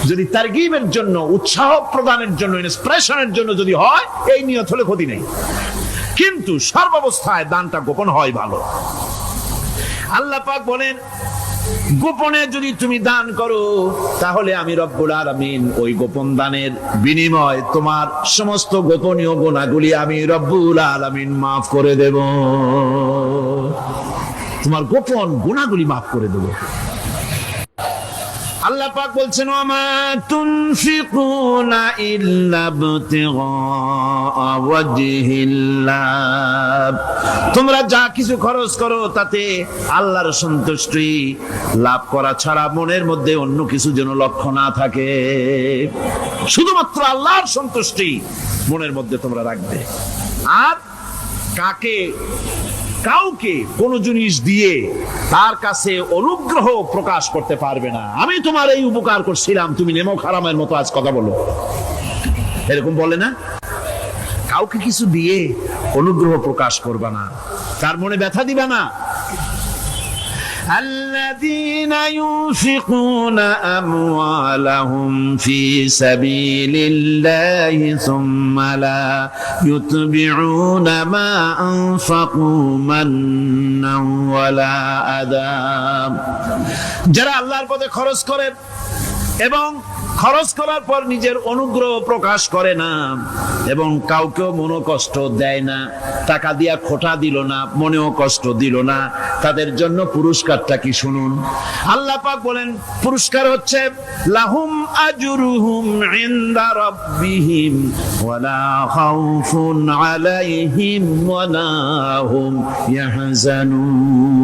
যদি তারগিবের জন্য, উৎসাহ প্রদানের জন্য, ইন্সপিরেশনের জন্য যদি হয়, এই নিয়ত হলে ক্ষতি নেই। কিন্তু সর্বাবস্থায় দানটা গোপন হয় ভালো। আল্লাহ পাক বলেন, গোপনে যদি তুমি দান করো তাহলে আমি রব্বুল আলামিন ওই গোপন দানের বিনিময় তোমার সমস্ত গোপনীয় গুনাহগুলি আমি রব্বুল আলামিন মাফ করে দেব। তোমার গোপন গুনাহগুলি মাফ করে দেব। আল্লাহ পাক বলছেন, ওয়ামা তুনফিকুনা ইল্লা ইবতিগা ওয়াজহিল্লাহ, তোমরা যা কিছু খরচ করো তাতে আল্লাহর সন্তুষ্টি লাভ করা ছাড়া মনের মধ্যে অন্য কিছু যেন লক্ষ্য না থাকে। শুধুমাত্র আল্লাহর সন্তুষ্টি মনের মধ্যে তোমরা রাখবে। আর কাউকে কোন জিনিস দিয়ে তার কাছে অনুগ্রহ প্রকাশ করতে পারবে না। আমি তোমার এই উপকার করছিলাম, তুমি নেমো খারামের মতো আজ কথা বলো, এরকম বলে না। কাউকে কিছু দিয়ে অনুগ্রহ প্রকাশ করবে না, তার মনে ব্যথা দিবে না। الذين ينفقون أموالهم في سبيل الله ثم لا يتبعون ما أنفقوا منا ولا أذى, যারা আল্লাহর পথে খরচ করে এবং খরচ করার পর নিজের অনুগ্রহ প্রকাশ করে না এবং কাউকেও মনে কষ্ট দেয় না, টাকা দিয়া খোটা দিল না, মনেও কষ্ট দিল না, তাদের জন্য পুরস্কারটা কি শুনুন। আল্লাহ পাক বলেন, পুরস্কার হচ্ছে লাহুম আজরুহুম ইনদা রাব্বিহিম ওয়ালা খাউফুন আলাইহিম ওয়ালা হুম ইয়াহজানুন।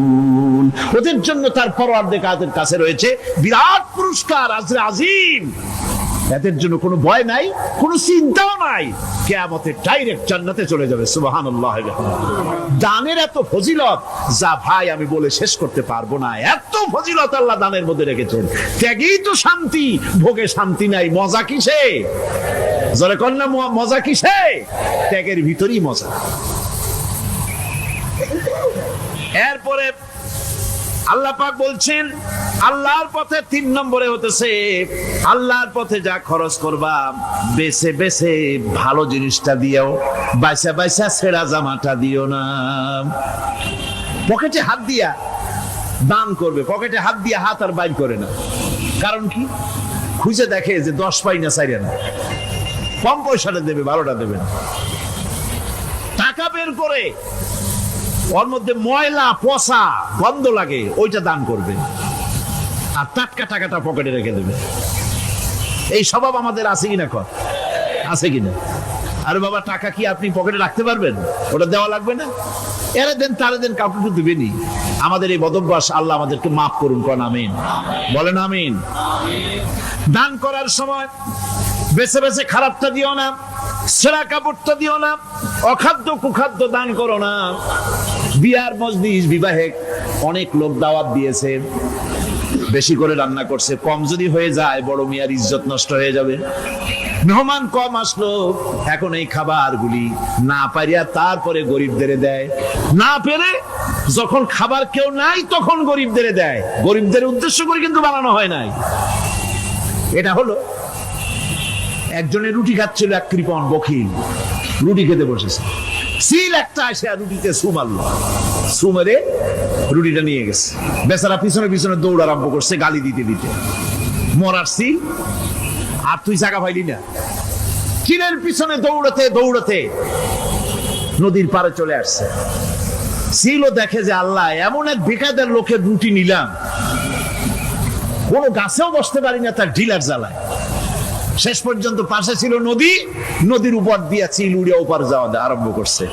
ওদের জন্য তার পরওয়ারদিগারের কাছে রয়েছে বিরাট পুরস্কার, আজরে আজিম। এদের জন্য কোনো ভয় নাই, কোনো চিন্তাও নাই, কিয়ামতে ডাইরেক্ট জান্নাতে চলে যাবে। সুবহানাল্লাহ। দানের এত ফজিলত যা ভাই আমি বলে শেষ করতে পারবো না। এত ফজিলত আল্লাহ দানের মধ্যে রেখেছেন। ত্যাগেই তো শান্তি, ভোগে শান্তি নাই। মজা কিসে? জোরে কন্যা, মজা কিসে? ত্যাগের ভিতরই মজা। এরপরে আল্লাহ পাক বলছেন, আল্লাহর পথে 3 নম্বরে হতেছে, আল্লাহর পথে যা খরচ করবা বেছে বেছে ভালো জিনিসটা দিও, বাইসা বাইসা ছেঁড়া জামাটা দিও না। পকেটে হাত দিয়া দান করবে, পকেটে হাত দিয়া হাত আর বাইর করে না। কারণ কি? খুঁজে দেখে যে 10 পাই না, 4 না, কম পয়সাটা দেবে, 12টা দেবে না। টাকা বের করে ওর মধ্যে ময়লা পচা গন্ধ লাগে, ওইটা দান করবে, আর টাটকা টাকাটা পকেটে রেখে দেবে। এই স্বভাব আমাদের আছে কিনা? আছে কিনা? আরে বাবা, টাকা কি আপনি পকেটে রাখতে পারবেন? ওটা দেওয়া লাগবে না? এরা দেন, তারা দেন, কাউকে তো দিবেনি। আমাদের এই বদভ্যাস আল্লাহ আমাদেরকে মাফ করুন। কোন আমিন বলেন। আমিন। দান করার সময় বেছে বেছে খারাপটা দিও না, ছেঁড়া কাপড়টা দিও না, অখাদ্য কুখাদ্য দান করো না। বিয়ার মজলিস, বিবাহে অনেক লোক দাওয়াত দিয়েছে, বেশি করে রান্না করছে, কম যদি হয়ে যায় বড় মিয়ার ইজ্জত নষ্ট হয়ে যাবে। মেহমান কম আসলো, এখন এই খাবারগুলি না পারিয়া তারপরে গরিবদের দেয়, না পেরে যখন খাবার কেউ নাই তখন গরিবদের দেয়। গরিবদের উদ্দেশ্য করে কিন্তু বানানো হয় নাই। এটা হলো, একজনের রুটি খাচ্ছিল, এক কৃপণ বখিল রুটি খেতে বসেছে, সিল একটা আসে আর রুটিতে সু মারলো, সু মেরে রুটিটা নিয়ে গেছে। বেচারা পিছনে পিছনে দৌড় আরম্ভ করছে, গালি দিতে দিতে। মরার সিল, আর তুই জায়গা পাইলি না। চিলের পিছনে দৌড়াতে দৌড়াতে নদীর পাড়ে চলে আসছে। সিলও দেখে যে আল্লাহ, এমন এক বেকায়দার লোকের রুটি নিলাম, কোনো গাছেও বসতে পারি না তার ঢিলার জ্বালায়। শেষ পর্যন্ত পাশে ছিল নদী, নদীর উপর দিয়া চিল উড়ে ওপার যাওয়া আরম্ভ করছে।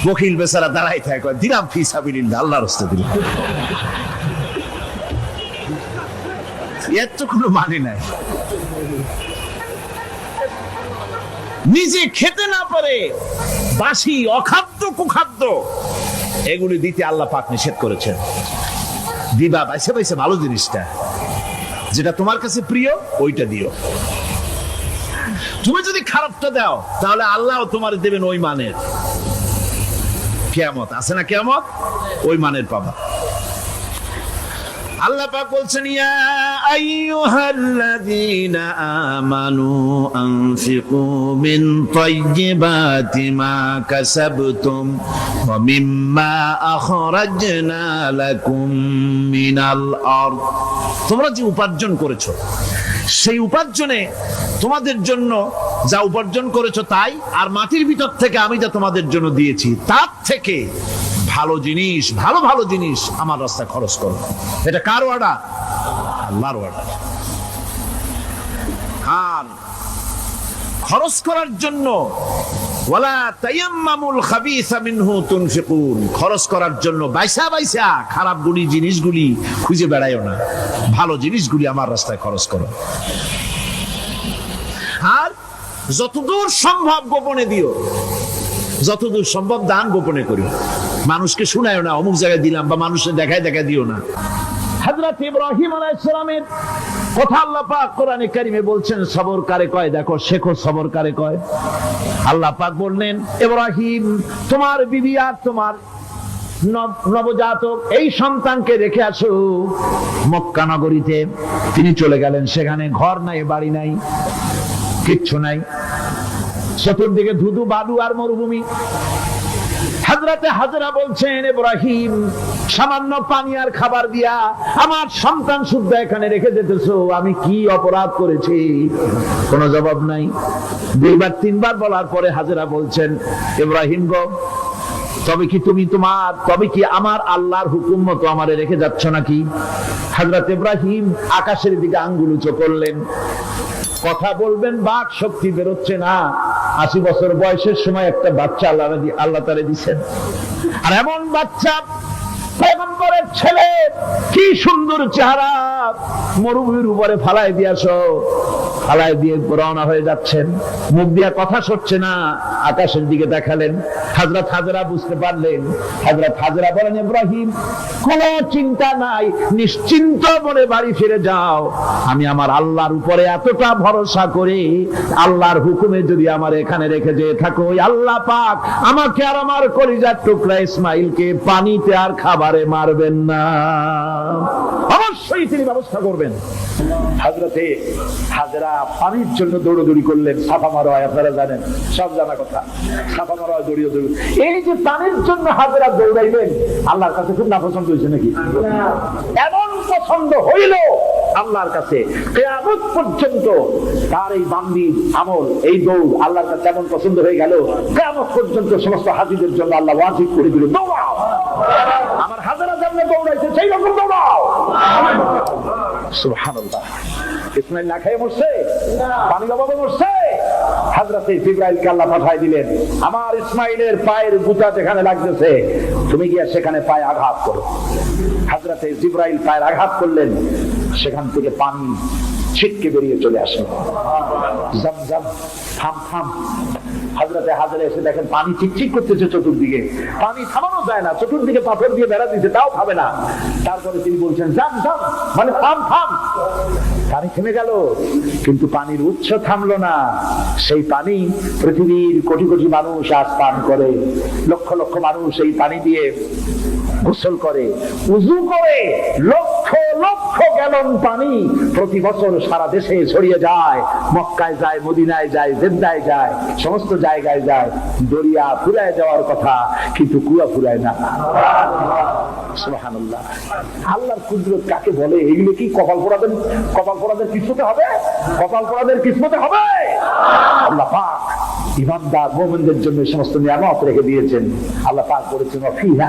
বকিল বেচারা দাঁড়াই থাকে, দিলাম ফি সাবিলিল্লাহ, আল্লাহর রাস্তায় দিলাম। এর তো কোনো মানে নাই। নিজে খেতে না পারে বাসি অখাদ্য কুখাদ্য এগুলি দিতে আল্লাহ পাক নিষেধ করেছেন। দিবা বাইসে বাইসে ভালো জিনিসটা, যেটা তোমার কাছে প্রিয়, ওইটা দিও। তুমি যদি খারাপটা দাও তাহলে আল্লাহ তোমার দেবেন ওই মানের। কিয়ামত আছে না? কিয়ামত ওই মানের পাবা। আল্লাহ পাক বলছেন ইয়া আইয়ুহাল্লাযীনা আমানু আনফিকু মিন তাইয়্যিবাতি মা কাসাবতুম ওয়া মিম্মা আখরাজনা লাকুম মিনাল আরদ। তোমরা যে উপার্জন করেছো সেই উপার্জনে তোমাদের জন্য যা উপার্জন করেছো তাই, আর মাটির ভিতর থেকে আমি যা তোমাদের জন্য দিয়েছি তার থেকে ভালো জিনিস, ভালো ভালো জিনিস আমার রাস্তায় খরচ করো। এটা কার ওয়াদা? আল্লাহর ওয়াদা। আর খরচ করার জন্য ওয়ালা তায়াম্মামুল খাবিসা মিনহু তুনফিকুন, খরচ করার জন্য বাইসা বাইসা খারাপ গুলি জিনিসগুলি খুঁজে বেড়াইও না, ভালো জিনিসগুলি আমার রাস্তায় খরচ করো। আর যতদূর সম্ভব গোপনে দিও, যতদূর সম্ভব দান গোপনে করি, মানুষকে শুনায়ও না অমুক জায়গায় দিলাম, বা মানুষের দেখায় দেখা দিও না। হযরত ইব্রাহিম আলাইহিস সালামের কথা আল্লাহ পাক কোরআনে কারিমে বলছেন সবর কারে কয়, দেখো শেখো সবর কারে কয়। আল্লাহ পাক বললেন ইব্রাহিম তোমার বিবি আর তোমার নবজাতক এই সন্তানকে রেখে আসো মক্কা নগরীতে। তিনি চলে গেলেন, সেখানে ঘর নাই, বাড়ি নাই, কিচ্ছু নাই, চতুর্দিকে ধুধু বালু আর মরুভূমি। হযরতে হাজরা বলছেন ইব্রাহিম সামান্য পানি আর খাবার দিয়া আমার সন্তান শুদ্ধ এখানে রেখে যেতেছো, আমি কি অপরাধ করেছি? কোনো জবাব নাই। দুইবার তিনবার বলার পরে হাজরা বলছেন ইব্রাহিম গো, তবে কি আমার আল্লাহর হুকুম মতো আমারে রেখে যাচ্ছ নাকি? হযরত ইব্রাহিম আকাশের দিকে আঙ্গুল উঁচু করলেন, কথা বলবেন বাক শক্তি বেরোচ্ছে না। 80 বছর বয়সের সময় একটা বাচ্চা আল্লাহ তাআলা দিয়েছেন, আর এমন বাচ্চা পয়গম্বরের ছেলে, কি সুন্দর চেহারা, মরুভূমির উপরে ফালায় দিয়েছো, ফালায় দিয়ে রওনা হয়ে যাচ্ছেন, মুখ দিয়া কথা সরছে না, আকাশের দিকে দেখালেন। হযরত হাজরা বুঝতে পারলেন। হযরত হাজরা বলেন ইব্রাহিম কোনো চিন্তা নাই, নিশ্চিন্ত মনে বাড়ি ফিরে যাও, আমি আমার আল্লাহর উপরে এতটা ভরসা করে আল্লাহর হুকুমে যদি আমার এখানে রেখে যেয়ে থাকো, আল্লাহ পাক আমাকে আর আমার কলিজার টুকরা ইসমাইলকে পানিতে আর খাবারে মারবেন না, অবশ্যই তিনি ব্যবস্থা করবেন। হযরতে হাজরা পানির জন্য দৌড়দৌড়ি করলেন, সাফা মারোয়া আপনারা জানেন, সব জানা কথা, সাফা মারোয়া দৌড়িয়ে দৌড়ি। এই যে পানির জন্য হাজরা দৌড়াইলেন, আল্লাহর কাছে খুব নাপছন্দ হয়েছে নাকি? এমন পছন্দ হইল আল্লাহর কাছে, কিয়ামত পর্যন্ত তার এই বান্দির আমল, এই দৌড় আল্লাহর কাছে এমন পছন্দ হয়ে গেল, কিয়ামত পর্যন্ত সমস্ত হাজীদের জন্য আল্লাহ ওয়াজিব করে দিল, দৌড়াও, আমার হাজরা যেমন দৌড়াইছে সেই রকম দৌড়াও। সুবহানাল্লাহ। ইসমাইল না খেয়ে মরছে, পানির অভাবে মরছে, হযরতে জিবরাইলকে আল্লাহ পাঠায় দিলেন, আমার ইসমাইলের পায়ের গুটা যেখানে লাগতেছে তুমি গিয়ে সেখানে পায়ে আঘাত করো। হযরতে জিবরাইল পায়ের আঘাত করলেন, সেখান থেকে পানি ছিটকে বেরিয়ে চলে আসে। জমজম, থাম থাম। হযরতে হাজরা এসে দেখেন পানি চিকচিক করতেছে চতুর্দিকে, পানি থামানো যায় না, চতুর্দিকে পাথর দিয়ে বেড়া দিচ্ছে, তাও খাবে না। তারপরে তিনি বলছেন জাম জাম, মানে থাম থাম। পানি থেমে গেল, কিন্তু পানির উৎস থামলো না। সেই পানি পৃথিবীর কোটি কোটি মানুষ আজ পান করে, লক্ষ লক্ষ মানুষ এই পানি দিয়ে গোসল করে, উযু করে, লক্ষ লক্ষ গ্যালন পানি প্রতি বছর সারা দেশে ছড়িয়ে যায়, মক্কায় যায়, মদিনায় যায়, জেদ্দায় যায়, সমস্ত জায়গায় যায়। দরিয়া ফুরায় যাওয়ার কথা, কিন্তু কুয়া ফুরায় না। সুবহানাল্লাহ। আল্লাহর কুদরত কাকে বলে? এগুলো কি কপাল পোড়াদের কিসমতে হবে? কপাল পোড়াদের কিসমতে হবে? আল্লাহ পাক ইমানদার মুমিনদের জন্য সমস্ত নিয়ামত রেখে দিয়েছেন। আল্লাহ পাক বলেছেন ফিহা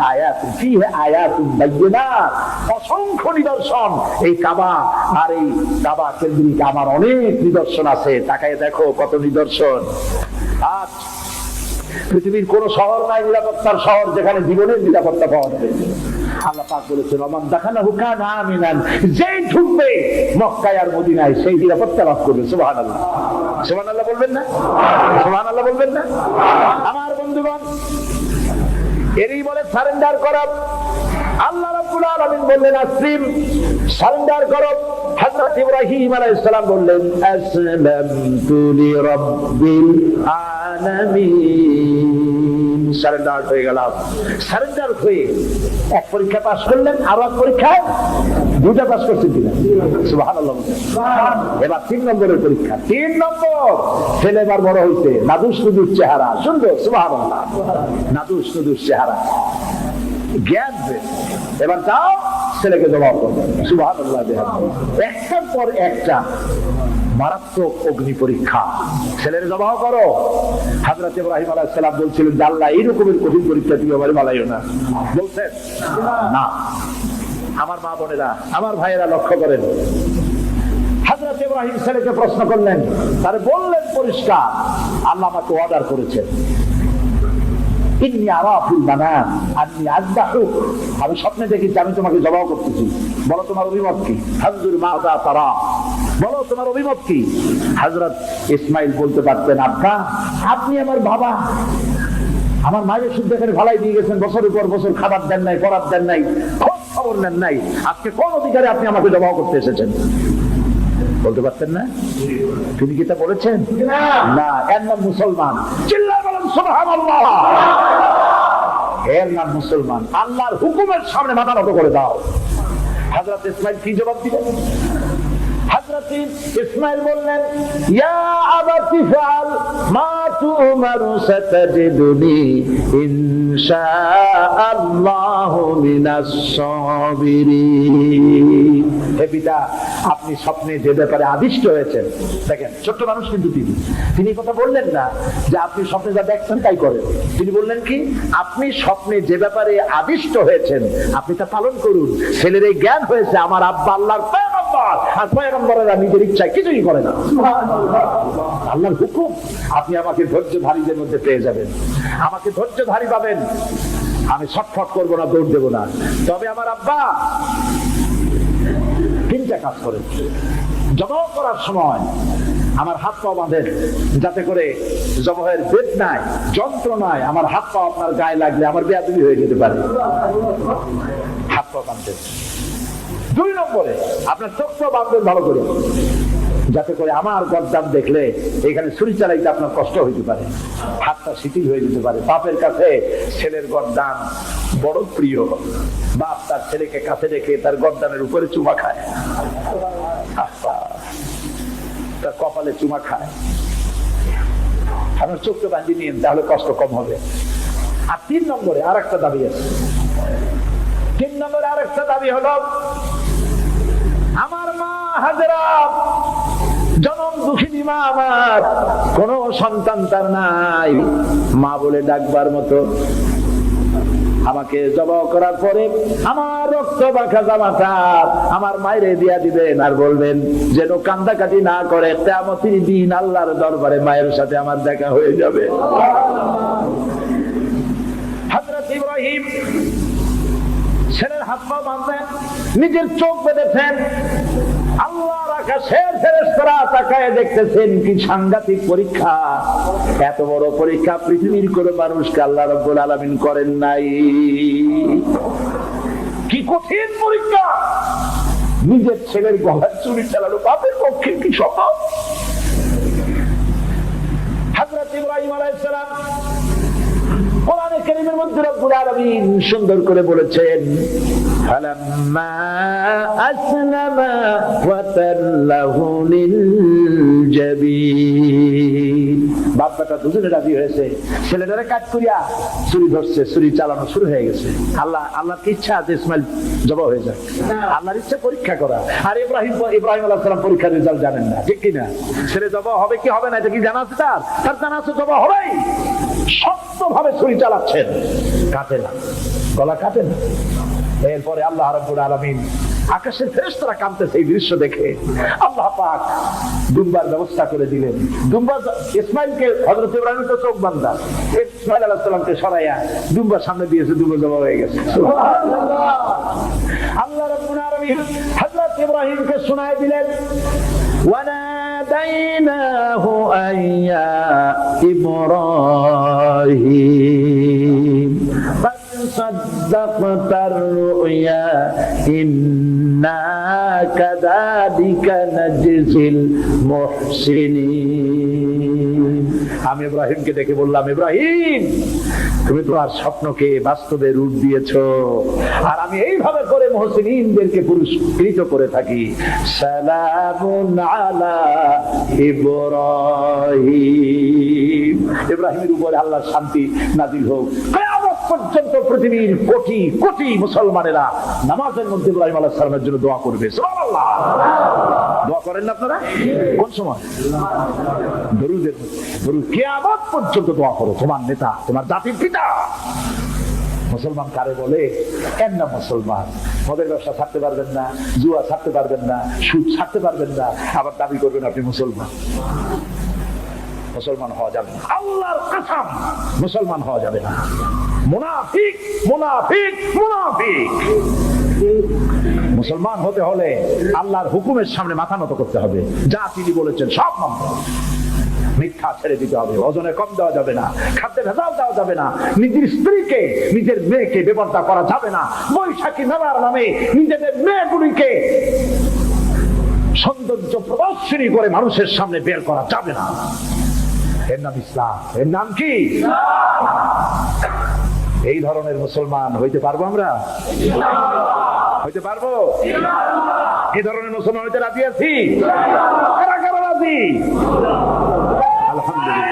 আয়াতুন বায়্যিনাত, অসংখ্য নিদর্শন। এই কাবা আর এই কাবা কেন্দ্রিক আমার অনেক নিদর্শন আছে, তাকায় দেখো কত নিদর্শন। আজ পৃথিবীর কোন শহর নাই নিরাপত্তার শহর যেখানে জীবনের নিরাপত্তা পাওয়া যাবে। আল্লাহ পাক বলেছেন ওমান দাখালাহু কানা আমিনান, যেই ঢুকবে মক্কায় আর মদিনায় সেই নিরাপত্তা লাভ করবে। সুবহানাল্লাহ, সুবহানাল্লাহ বলবেন না? সুবহানাল্লাহ বলবেন না? আমার বন্ধুগণ, এরই বলে সারেন্ডার করা। আল্লাহ রাব্বুল আলামিন বললেন আসলিম, সারেন্ডার করো। হযরত ইব্রাহিম আলাইহিস সালাম বললেন আসলামতু লিরাব্বিল আলামিন। সারেন্ডার হয়ে গেলাম। সারেন্ডার হয়ে এক পরীক্ষা পাস করলেন, আরো এক পরীক্ষায় দুটা পাস করছেন কিনা? সুবহানাল্লাহ। এবার 3 নম্বরের পরীক্ষা, 3 নম্বর। ছেলে এবার বড় হয়েছে, নাদুস নুদুস চেহারা, সুন্দর, সুবহানাল্লাহ, নাদুস নুদুস চেহারা, জ্ঞান। এবার যাও ছেলেকে জবাব করবে, সুবহানাল্লাহ। একটার পর একটা মারাত্মক অগ্নি পরীক্ষা, ছেলের জবাব করো। হযরত ইব্রাহিম আলাইহিস সালাম বলছিলেন, আল্লাহ এই রকমের কঠিন পরীক্ষা তুমি আমারে বানাইও না। বলছেন না। আমার মা বোনেরা, আমার ভাইয়েরা লক্ষ্য করেন, হযরত ইব্রাহিম ছেলেকে প্রশ্ন করলেন, তারে বললেন পরিষ্কার, আল্লাহ আমাকে অর্ডার করেছেন, ইন্নী আরা ফিল মানাম আন্নী আযবাহুক, আমি স্বপ্নে দেখেছি আমি তোমাকে জবাব করতেছি, বলো তোমার অভিমত কি? ফানজুর মাযা তারা, বলো তোমার অভিমত কি? হযরত ইসমাইল বলতে পারতেন, আব্বা আপনি আমার বাবা, আমার মায়ের শুদ্ধ এখানে ভালাই দিয়ে গেছেন, বছরের পর বছর খাবার দেন নাই, পড়ার দেন নাই, খোঁজ খবর নেন নাই, আজকে কোন অধিকারে আপনি আমাকে জবাব করতে এসেছেন? বলতে পারতেন না? তিনি কি তা বলেছেন? না। এর নাম মুসলমান। চিল্লায় বলেন সুবহানাল্লাহ। এর নাম মুসলমান। আল্লাহর হুকুমের সামনে মাথা নত করে দাও। হযরত ইসমাইল কি জবাব দিলেন? হযরত ইসমাইল বললেন, ইয়া আবাতি ফাল মা তুমারু সাতাজিদুনি ইনশাআল্লাহু মিনাস সাবিরিন। হে পিতা, আপনি স্বপ্নে যে ব্যাপারে আদিষ্ট হয়েছেন, দেখেন ছোট্ট মানুষ কিন্তু তিনি কথা বললেন না যে আপনি স্বপ্নে যা দেখছেন তাই করেন। তিনি বললেন কি, আপনি স্বপ্নে যে ব্যাপারে আদিষ্ট হয়েছেন আপনি তা পালন করুন। ছেলের এই জ্ঞান হয়েছে, আমার আব্বা আল্লাহর পয়গম্বর, আর পয়গম্বরেরা নিজের ইচ্ছায় কিছুই করে না। আল্লাহর হুকুম। আপনি আমাকে ধৈর্যধারীদের মধ্যে পেয়ে যাবেন, আমাকে ধৈর্যধারী পাবেন। আমি ছটফট করবো না, দৌড় দেবো না। তবে আমার আব্বা 3টা কাজ করেন। জবাব করার সময় আমার হাত পা বাঁধেন, যাতে করে জবাহের বেদনায়, যন্ত্রণায় আমার হাত পা আপনার গায়ে লাগলে আমার বেয়াদবি হয়ে যেতে পারে। হাত পা বাঁধেন। 2 নম্বরে আপনার চোখটা বাঁধবেন ভালো করে, যাতে করে আমার গর্দান দেখলে এখানে ছুরি চালাইতে আপনার কষ্ট হইতে পারে, হাতটা শিথিল হয়ে যেতে পারে। বাপের কাছে ছেলের গর্দান বড় প্রিয়। বাপ তার ছেলেকে কাছে রেখে তার গর্দানের উপরে চুমা খায়, তার কপালে চুমা খায়। আপনার চোখটা বাঁধিয়ে নিন, তাহলে কষ্ট কম হবে। আর 3 নম্বরে আর একটা দাবি আছে। 3 নম্বরে আর একটা দাবি হলো, আমার মা হাজেরা জনম দুঃখিনী মা, আমার কোন সন্তান তার নাই, মা বলে ডাকবার মতো। আমাকে জবাব করার পরে আমার রক্ত মাখা জামাটা আমার মায়েরে দিয়া দিবেন, আর বলবেন যেন কান্দাকাটি না করে, কিয়ামতের দিন আল্লাহর দরবারে মায়ের সাথে আমার দেখা হয়ে যাবে। হযরত ইব্রাহিম ছেলের হাত পা বাঁধলেন, নিজের চোখ বেঁধেছেন। আল্লাহর আকাশের ফেরেশতারা তাকায় দেখতেছেন, কি সাংঘাতিক পরীক্ষা। এত বড় পরীক্ষা পৃথিবীর কোন মানুষকে আল্লাহ রাব্বুল আলামিন করেন নাই। কি কঠিন পরীক্ষা। নিজের ছেলের গলার চুরি চালানো বাপের পক্ষে কি সম্ভব? হযরত ইব্রাহিম আলাইহিস সালাম কোরআনে কারীমের মধ্যে রব্বুল আলামিন সুন্দর করে বলেছেন, ফালাম্মা আসলামা ওয়া তাল্লাহু লিল জাবিন। বাপটা দুজনে রাজি হয়েছে, ছেলেটারে কাট করিয়া ছুরি ধরছে, ছুরি চালানো শুরু হয়ে গেছে। আল্লাহর ইচ্ছা আছে ইসমাইল জবাব হয়ে যায়, আল্লাহর ইচ্ছা পরীক্ষা করা। আর ইব্রাহিম আলাইহিস সালাম পরীক্ষার রেজাল্ট জানেন না, ঠিক কিনা? ছেলে জবাব হবে কি হবে না এটা কি জানা আছে? তার জানা আছে জবাব হবেই। শক্তভাবে ছুরি চালাচ্ছেন, কাটে না, গলা কাটে না। এরপরে আল্লাহ রাব্বুল আলামিন, আকাশের ফেরেশতারা কাঁদতেছে এই দৃশ্য দেখে, আল্লাহ পাক দুম্বার ব্যবস্থা করে দিলেন। দুম্বা ইসমাইলকে, হযরত ইব্রাহিম তো চোখ বাঁধা, ইসমাইল আলাইহিস সালামকে সরাইয়া দুম্বার সামনে দিয়েছে, দুম্বা জবাব হয়ে গেছে। সুবহানাল্লাহ। আল্লাহ রাব্বুল আলামিন হযরত ইব্রাহিমকে শোনায় দিলেন, ওয়ানাদাইনাহু আইয়া ইব্রাহিম সাদ্দাকতার রুয়া ইন্না কাযালিকা নাজজিল মুহসিনিন। আমি ইব্রাহিমকে ডেকে বললাম, ইব্রাহিম তুমি তোমার স্বপ্নকে বাস্তবে রূপ দিয়েছো, আর আমি এইভাবে করে মুহসিনিনদেরকে পুরস্কৃত করে থাকি। সালামুন আলা ইব্রাহিম, ইব্রাহিমের উপরে আল্লাহর শান্তি নাযিল হোক। কিয়ামত পর্যন্ত পৃথিবীর কোটি কোটি মুসলমানেরা নামাজের মধ্যে ইব্রাহিম আলাইহিস সালামের জন্য দোয়া করবে। সুবহানাল্লাহ। দোয়া করেন না আপনারা? কোন সময়? দরুদের দরুদ। কিয়ামত পর্যন্ত দোয়া করো, তোমার নেতা, তোমার জাতির পিতা। মুসলমান কারে বলে? এর নাম মুসলমান। মদের ব্যবসা ছাড়তে পারবেন না, জুয়া ছাড়তে পারবেন না, সুদ ছাড়তে পারবেন না, আবার দাবি করবেন আপনি মুসলমান। মুসলমান হওয়া যাবে না, আল্লাহর কসম মুসলমান হওয়া যাবে না। মুনাফিক মুনাফিক মুনাফিক। মুসলমান হতে হলে আল্লাহর হুকুমের সামনে মাথা নত করতে হবে। যা তিনি বলেছেন সব মানতে হবে। মিথ্যা ছেড়ে দিতে হবে, ওজনে কম দেওয়া যাবে না, খাদ্যে ভেজাল দেওয়া যাবে না, নিজের স্ত্রীকে নিজের মেয়েকে বেপরদা করা যাবে না, বৈশাখী মেলার নামে নিজেদের মেয়েগুলিকে সৌন্দর্য প্রদর্শনী করে মানুষের সামনে বের করা যাবে না। এর নাম ইসলাম। এর নাম কি? এই ধরনের মুসলমান হইতে পারবো আমরা? হইতে পারবো? এই ধরনের মুসলমান হইতে রাজি আছি? কারা কারা রাজি? আলহামদুলিল্লাহ।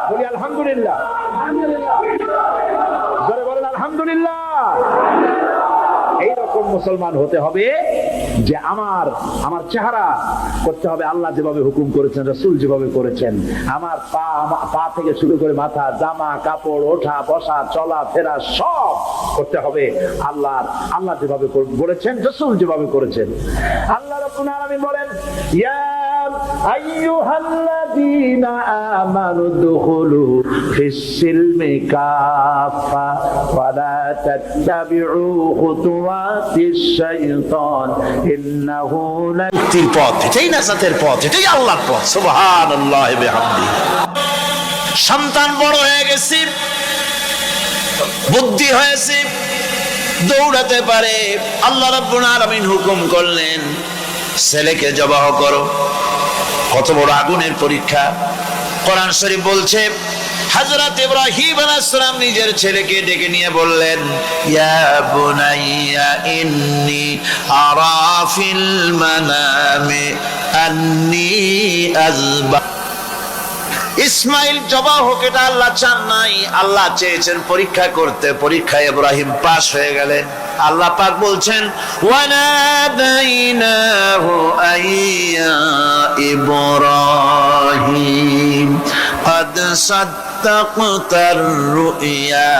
বলি আলহামদুলিল্লাহ। জোরে বলেন আলহামদুলিল্লাহ। এইরকম মুসলমান হতে হবে যে আমার চেহারা করতে হবে আল্লাহ যেভাবে হুকুম করেছেন, রাসূল যেভাবে করেছেন। আমার পা থেকে শুরু করে মাথা, জামা কাপড়, ওঠা বসা, চলা ফেরা সব করতে হবে আল্লাহ যেভাবে বলেছেন, রাসূল যেভাবে করেছেন। আল্লাহ রাব্বুল আলামিন বলেন, ইয়া আইয়ুহাল্লাযীনা আমানু দুখুলু ফিস-সিলমি কাফা ওয়া লা তাত্তাবিউ খুতুওয়াতিশ শাইতান ইন্নাহু লাতির পথ। এটাই নাজাতের পথ, এটাই আল্লাহর পথ। সুবহানাল্লাহি ওয়া বিহামদিহি। সন্তান বড় হয়ে গেছে, বুদ্ধি হয়েছে, দৌড়াতে পারে। আল্লাহ রাব্বুল আলামিন হুকুম করলেন, ছেলেকে জবাহ করো। কত বড় আগুনের পরীক্ষা! কোরআন শরীফ বলছে, হযরত ইব্রাহিম আলাইহিস সালাম নিজের ছেলেকে ডেকে নিয়ে বললেন, ইয়া বুনাইয়া ইন্নী আরা ফিল মানামি আন্নী আযবা। ইসমাইল জবাহ হোক, এটা আল্লাহ চান নাই, আল্লাহ চেয়েছেন পরীক্ষা করতে। পরীক্ষায় ইব্রাহিম পাস হয়ে গেলেন। আল্লাহ পাক বলছেন, ওয়ানাদাইনাহু আইয়া ইব্রাহিম قد صدقت الرؤيا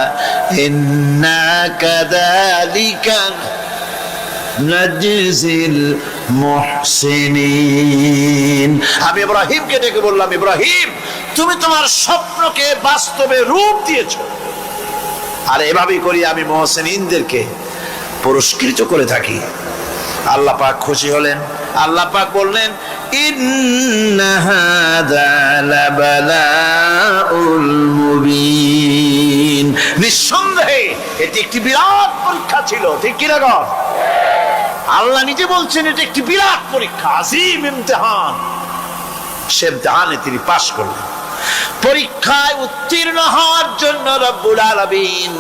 إنا كذلك نجزي المحسنين। আমি ইব্রাহিমকে ডেকে বললাম, ইব্রাহিম তুমি তোমার স্বপ্নকে বাস্তবে রূপ দিয়েছো, আর এভাবেই করি আমি মুহসিনিনদেরকে পুরস্কৃত করে থাকি। আল্লাহ পাক খুশি হলেন। আল্লাহ পাক বললেন, ইন্না হাযা লাবালাউল মুবিন। নিঃসন্দেহে এটি একটি বিরাট পরীক্ষা ছিল। ঠিক কি না? আল্লাহ নিজে বলছেন এটা একটি বিরাট পরীক্ষা, আজিম ইমতিহান। সে ইমতিহানে তিনি পাশ করলেন। পরীক্ষায় উত্তীর্ণ হওয়ার জন্য রব্বুল আলামিন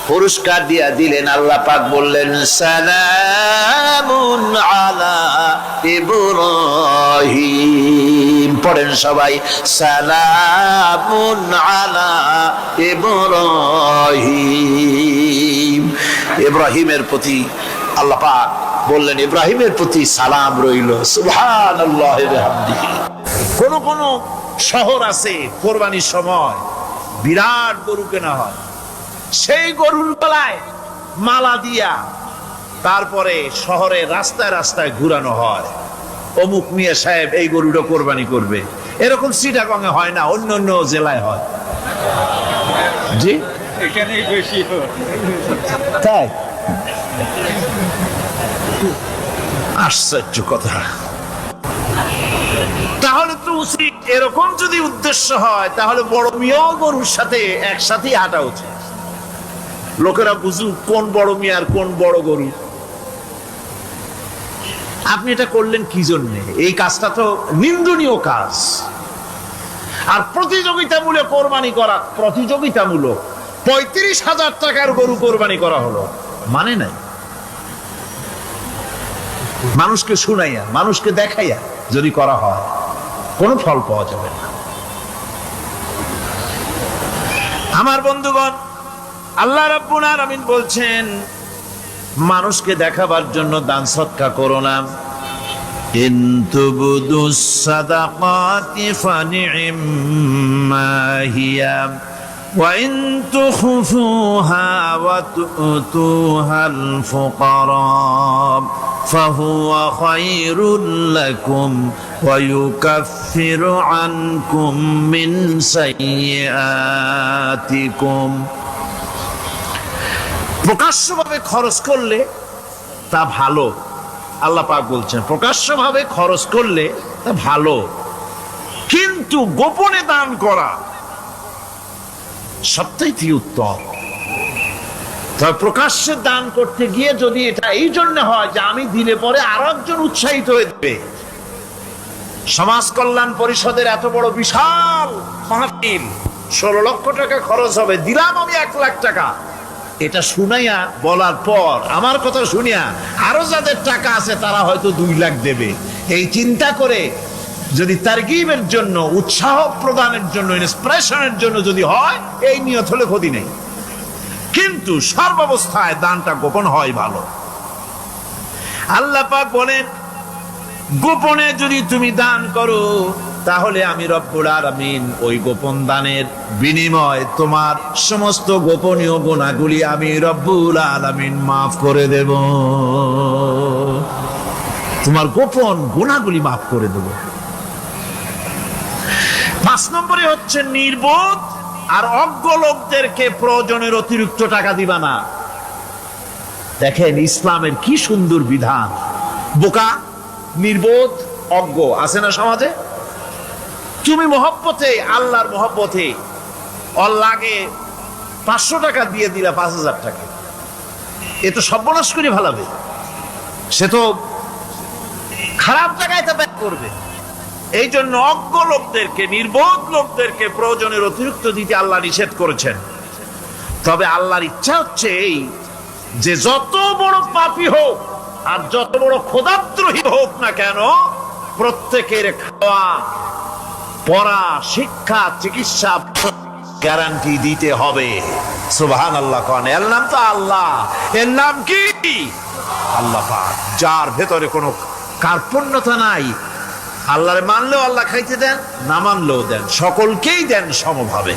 পুরস্কার দিয়া দিলেন। আল্লাহ পাক বললেন, সালামুন আলা ইব্রাহিম। পড়েন সবাই, সালামুন আলা ইব্রাহিম। ইব্রাহিমের প্রতি আল্লাহ পাক বললেন, ইব্রাহিমের প্রতি সালাম রইল। সুবহানাল্লাহি ওয়া বিহামদিহি। কোন শহর আছে কোরবানির সময় বিরাট গরু কেনা হয়, সেই গরুর গলায় মালা দিয়া তারপরে শহরে রাস্তায় রাস্তায় ঘুরানো হয়, অমুক মিয়া সাহেব এই গরুটা কোরবানি করবে। এরকম চিটাগংয়ে হয় না, অন্য অন্য জেলায় হয়। জি, এখানেই বেশি হয়। তাই? আশ্চর্য কথা। তাহলে তো উচিত, এরকম যদি উদ্দেশ্য হয় তাহলে বড় মিয়াও গরুর সাথে একসাথে হাঁটা উচিত। লোকেরা বুঝুক কোন বড় মেয়ে আর কোন বড় গরু। আপনি এটা করলেন কি জন্যে? এই কাজটা তো নিন্দনীয় কাজ। আর প্রতিযোগিতামূলক কোরবানি করা, প্রতিযোগিতামূলক 35,000 টাকার গরু কোরবানি করা হলো, মানে নাই। মানুষকে শুনাইয়া, মানুষকে দেখাইয়া যদি করা হয় কোনো ফল পাওয়া যাবে না। আমার বন্ধুগণ, আল্লাহ রাব্বুল আলামিন বলছেন মানুষকে দেখাবার জন্য দান সদকা করো না। ইন তুবদুস সাদাকাতি ফানি'ম্মা হিয়া ওয়া ইন তুখফুহা ওয়া তু'তুহাল ফুকারা ফাহুয়া খায়রুল লাকুম ওয়া ইউকাফিরু আনকুম মিন সাইয়্যাতিকুম। প্রকাশ্যভাবে খরচ করলে তা ভালো, আল্লাহ পাক বলছেন প্রকাশ্যভাবে খরচ করলে তা ভালো, কিন্তু গোপনে দান করা সবচাইতে উত্তম। তবে প্রকাশ্যে দান করতে গিয়ে যদি এটা এই জন্য হয় যে আমি দিলে পরে আরো একজন উৎসাহিত হয়ে যাবে, সমাজ কল্যাণ পরিষদের এত বড় বিশাল মাহফিল, 16 লক্ষ টাকা খরচ হবে, দিলাম আমি 1 লাখ টাকা, এটা শুনাইয়া বলার পর আমার কথা শুনিয়া আরো যাদের টাকা আছে তারা হয়তো 2 লাখ দেবে, এই চিন্তা করে যদি তারগিবের জন্য, উৎসাহ প্রদানের জন্য, ইন্সপিরেশনের জন্য যদি হয়, এই নিয়ত হলে ক্ষতি নেই। কিন্তু সর্বাবস্থায় দানটা গোপন হয় ভালো। আল্লাহ পাক বলেন গোপনে যদি তুমি দান করো তাহলে আমি রব্বুল আলামিন ওই গোপন দানের বিনিময় তোমার সমস্ত গোপনীয় গুনাহগুলি আমি রব্বুল আলামিন মাফ করে দেব। তোমার গোপন গুনাহগুলি মাফ করে দেব। 5 নম্বরে হচ্ছে নির্বোধ আর অজ্ঞ লোকদেরকে প্রয়োজনের অতিরিক্ত টাকা দিবা না। দেখেন ইসলামের কি সুন্দর বিধান। বোকা, নির্বোধ, অজ্ঞ আছে না সমাজে? তুমি মহব্বতে, আল্লাহর মহব্বতে ওর লাগে 500 টাকা দিয়ে দিলা 5,000 টাকা, এ তো সর্বনাশ করে ফেলাবে, সে তো খারাপ জায়গায় তা ব্যয় করবে। এই জন্য অজ্ঞ লোকদেরকে, নির্বোধ লোকদেরকে প্রয়োজনের অতিরিক্ত দিতে আল্লাহ নিষেধ করেছেন। তবে আল্লাহর ইচ্ছা হচ্ছে এই যে যত বড় পাপী হোক আর যত বড় খোদাদ্রোহী হোক না কেন, প্রত্যেকের খাওয়া, পড়া, শিক্ষা, চিকিৎসা গ্যারান্টি দিতে হবে। সুবহানাল্লাহ। কোন এর নাম তো আল্লাহ, এর নাম কি? আল্লাহ পাক, যার ভেতরে কোনো কার্পণ্যতা নাই। আল্লাহরে মানলেও আল্লাহ খাইতে দেন, না মানলেও দেন, সকলকেই দেন সমভাবে।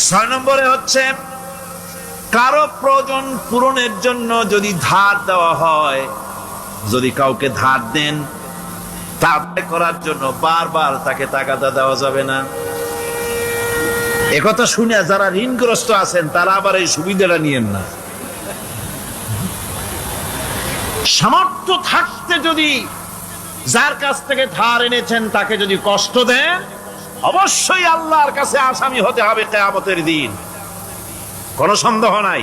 6 নম্বরে হচ্ছে কারো প্রয়োজন পূরণের জন্য যদি ধার দেওয়া হয়, যদি কাউকে ধার দেন তা করার জন্য বারবার তাকে টাকাটা দেওয়া যাবে না। একথা শুনে যারা ঋণগ্রস্ত আছেন তারা আবার এই সুবিধাটা নিয়েন না। সামর্থ্য থাকতে যদি যার কাছ থেকে ধার এনেছেন তাকে যদি কষ্ট দেন, অবশ্যই আল্লাহর কাছে আসামি হতে হবে কিয়ামতের দিন, কোনো সন্দেহ নাই।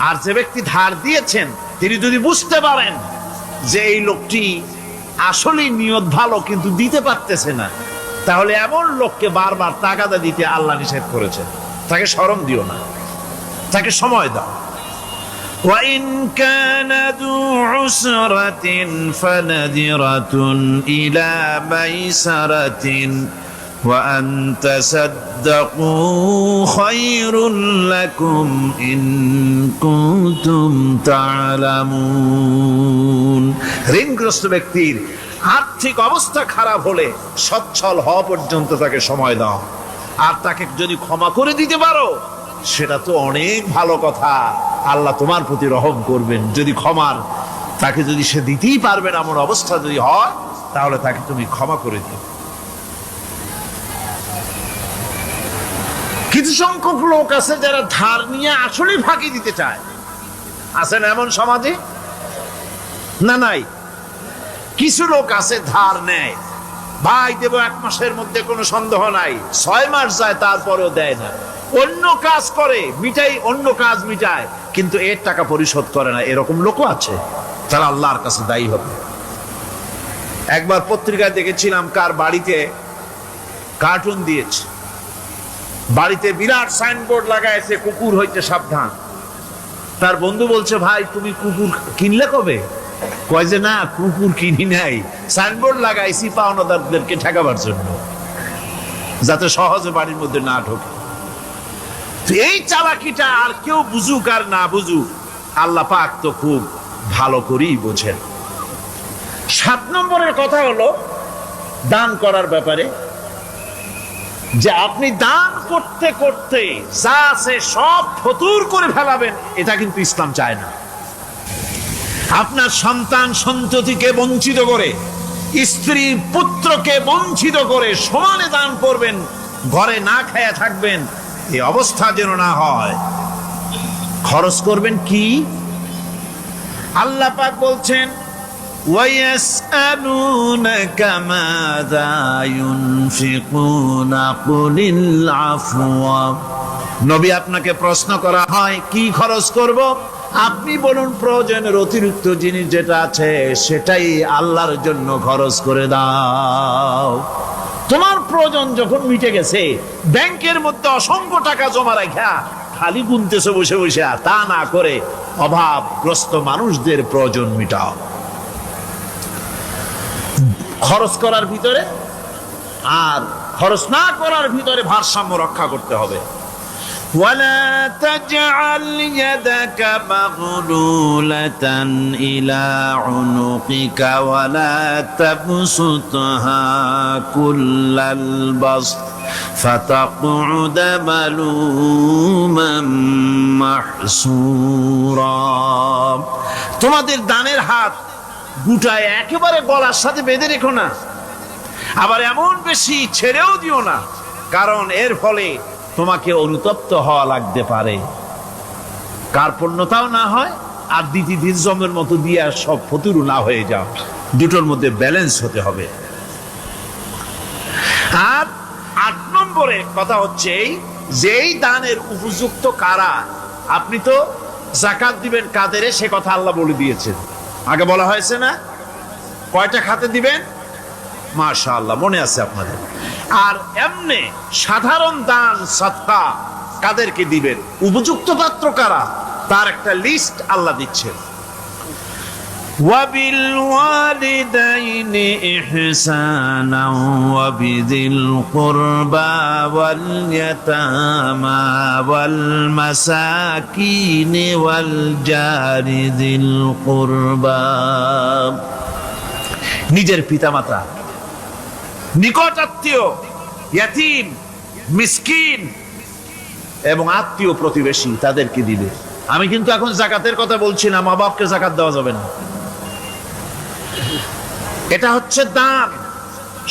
আর যে ব্যক্তি ধার দিয়েছেন তিনি যদি বুঝতে পারেন যে এই লোকটি আসলেই নিয়ত ভালো কিন্তু দিতে পারতেছে না, তাহলে এমন লোককে বারবার টাকাটা দিতে আল্লাহ নিষেধ করেছেন। তাকে শরম দিও না, তাকে সময় দাও। وَإِنْ كَانَ ذُو عُسْرَةٍ فَنَذِرَةٌ إِلَى مَيْسَرَةٍ وَأَنْ تَصَدَّقُوا خَيْرٌ لَكُمْ إِنْ كُنْتُمْ تَعْلَمُونَ। ঋণগ্রস্ত ব্যক্তির আর্থিক অবস্থা খারাপ হলে সচ্ছল হওয়া পর্যন্ত তাকে সময় দাও, আর তাকে যদি ক্ষমা করে দিতে পারো সেটা তো অনেক ভালো কথা। আল্লাহ তোমার প্রতি রহম করবেন। যদি ক্ষমার তাকে যদি সে দিতেই পারবে না এমন অবস্থা যদি হয়, তাহলে তাকে তুমি ক্ষমা করে দিও। কিছু সংখ্যক লোক আছে যারা ধার নিয়ে আসলে ফাঁকি দিতে চায়, আছেন এমন সমাজে না? নাই। কিছু লোক আছে ধার নেয় ভাই দেব 1 মাসের মধ্যে কোনো সন্দেহ নাই, 6 মাস যায় তারপরেও দেয় না। অন্য কাজ করে মিটাই, অন্য কাজ মিটায়, কিন্তু এর টাকা পরিশোধ করে না। এরকম লোকও আছে, তারা আল্লাহর কাছে দায়ী হবে। একবার পত্রিকায় দেখেছিলাম কার বাড়িতে কার্টুন দিয়েছে, বাড়িতে বিরাট সাইনবোর্ড লাগাইছে কুকুর হইতে সাবধান। তার বন্ধু বলছে, ভাই তুমি কুকুর কিনলে কবে? কয় যে না, কুকুর কিনি নাই, সাইনবোর্ড লাগাইছি পাওনাদারদেরকে ঠেকাবার জন্য, যাতে সহজে বাড়ির মধ্যে না ঢোকে। এই চালাকিটা আর কেউ বুঝুক আর না বুঝুক, আল্লাহ পাক তো খুব ভালো করেই বোঝেন। 7 নম্বরের কথা হলো দান করার ব্যাপারে, যে আপনি দান করতে করতে যা আছে সব ফতুর করে ফেলাবেন, এটা কিন্তু ইসলাম চায় না। আপনার সন্তান সন্ততিকে বঞ্চিত করে, স্ত্রী পুত্রকে বঞ্চিত করে সমানে দান করবেন, ঘরে না খেয়ে থাকবেন, এই অবস্থা যেন না হয়। খরচ করবেন কি? আল্লাহ পাক বলছেন, وَيَسْأَلُونَكَ مَاذَا يُنْفِقُونَ قُلِ الْعَفْوَ। নবী আপনাকে প্রশ্ন করা হয় কি খরচ করব, আপনি বলুন প্রয়োজনের অতিরিক্ত জিনিস যেটা আছে সেটাই আল্লাহর জন্য খরচ করে দাও। তোমার প্রয়োজন যখন মিটে গেছে, ব্যাংকের মধ্যে অসংখ্য টাকা জমা রাখা খালি গুনতেছো বসে বসে, তা না করে অভাবগ্রস্ত মানুষদের প্রয়োজন মিটাও। খরচ করার ভিতরে আর খরচ না করার ভিতরে ভারসাম্য রক্ষা করতে হবে। ولا تجعل يدك مغلولة إلى عنقك ولا تبسطها كل البسط فتقعد ملوما محسورا। তোমাদের দানের হাত গুটায় একেবারে গলার সাথে বেঁধে রেখো না, আবার এমন বেশি ছেড়েও দিও না, কারণ এর ফলে তোমাকে অনুতপ্ত হওয়া লাগতে পারে, কার্পণ্যতাও না হয়, আর দিজমের মতো দিয়ে সব ফতুরু না হয়ে যাও। দুটোর মধ্যে ব্যালেন্স হতে হবে। আর 8 নম্বরে কথা হচ্ছে এই যে এই দানের উপযুক্ত কারা। আপনি তো যাকাত দিবেন কাদের, সে কথা আল্লাহ বলে দিয়েছেন, আগে বলা হয়েছে না? কয়টা খাতে দিবেন? মাশাআল্লাহ, মনে আছে আপনাদের। আর এমনি সাধারণ দান সাদকা কাদেরকে দিবেন, উপযুক্ত পাত্র কারা, তার একটা লিস্ট আল্লাহ দিচ্ছেন। ওয়াবিল ওয়ালিদাইনি ইহসানা ওয়াবিযিল কুরবা ওয়াল ইয়াতামা ওয়াল মাসাকিন ওয়াল জারি যিল কুরবা। নিজের পিতামাতা, নিকট আত্মীয়, ইয়াতীম, মিসকিন এবং আত্মীয় প্রতিবেশী, তাদেরকে দিবে। আমি কিন্তু এখন যাকাতের কথা বলছি না, মা বাপকে যাকাত দেওয়া যাবে না। এটা হচ্ছে দান,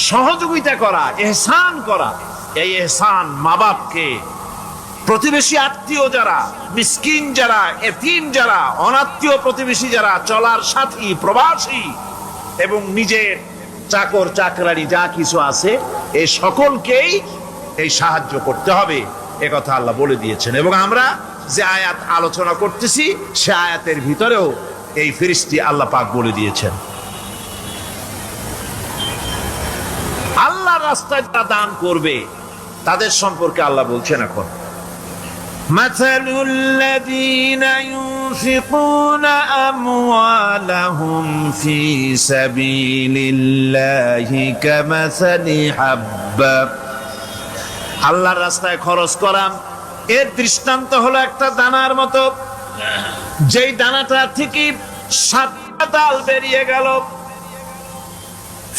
সহযোগিতা করা, ইহসান করা। এই ইহসান মা বাপকে, প্রতিবেশী আত্মীয় যারা, মিসকিন যারা, এতিম যারা, অনাত্মীয় প্রতিবেশী যারা, চলার সাথী, প্রবাসী এবং নিজের চাকর চাকরানি যা কিছু আছে, এই সকলকেই এই সাহায্য করতে হবে, একথা আল্লাহ বলে দিয়েছেন। এবং আমরা যে আয়াত আলোচনা করতেছি সে আয়াতের ভিতরেও এই ফিরিস্তি আল্লাহ পাক বলে দিয়েছেন। আল্লাহর রাস্তায় যারা দান করবে তাদের সম্পর্কে আল্লাহ বলছেন এখন, مثل الذين ينفقون أموالهم في سبيل الله كمثل حبة। আল্লাহর রাস্তায় খরচ করা এর দৃষ্টান্ত হলো একটা দানার মতো, যেই দানাটা থেকে 7টা ডাল বেরিয়ে গেল।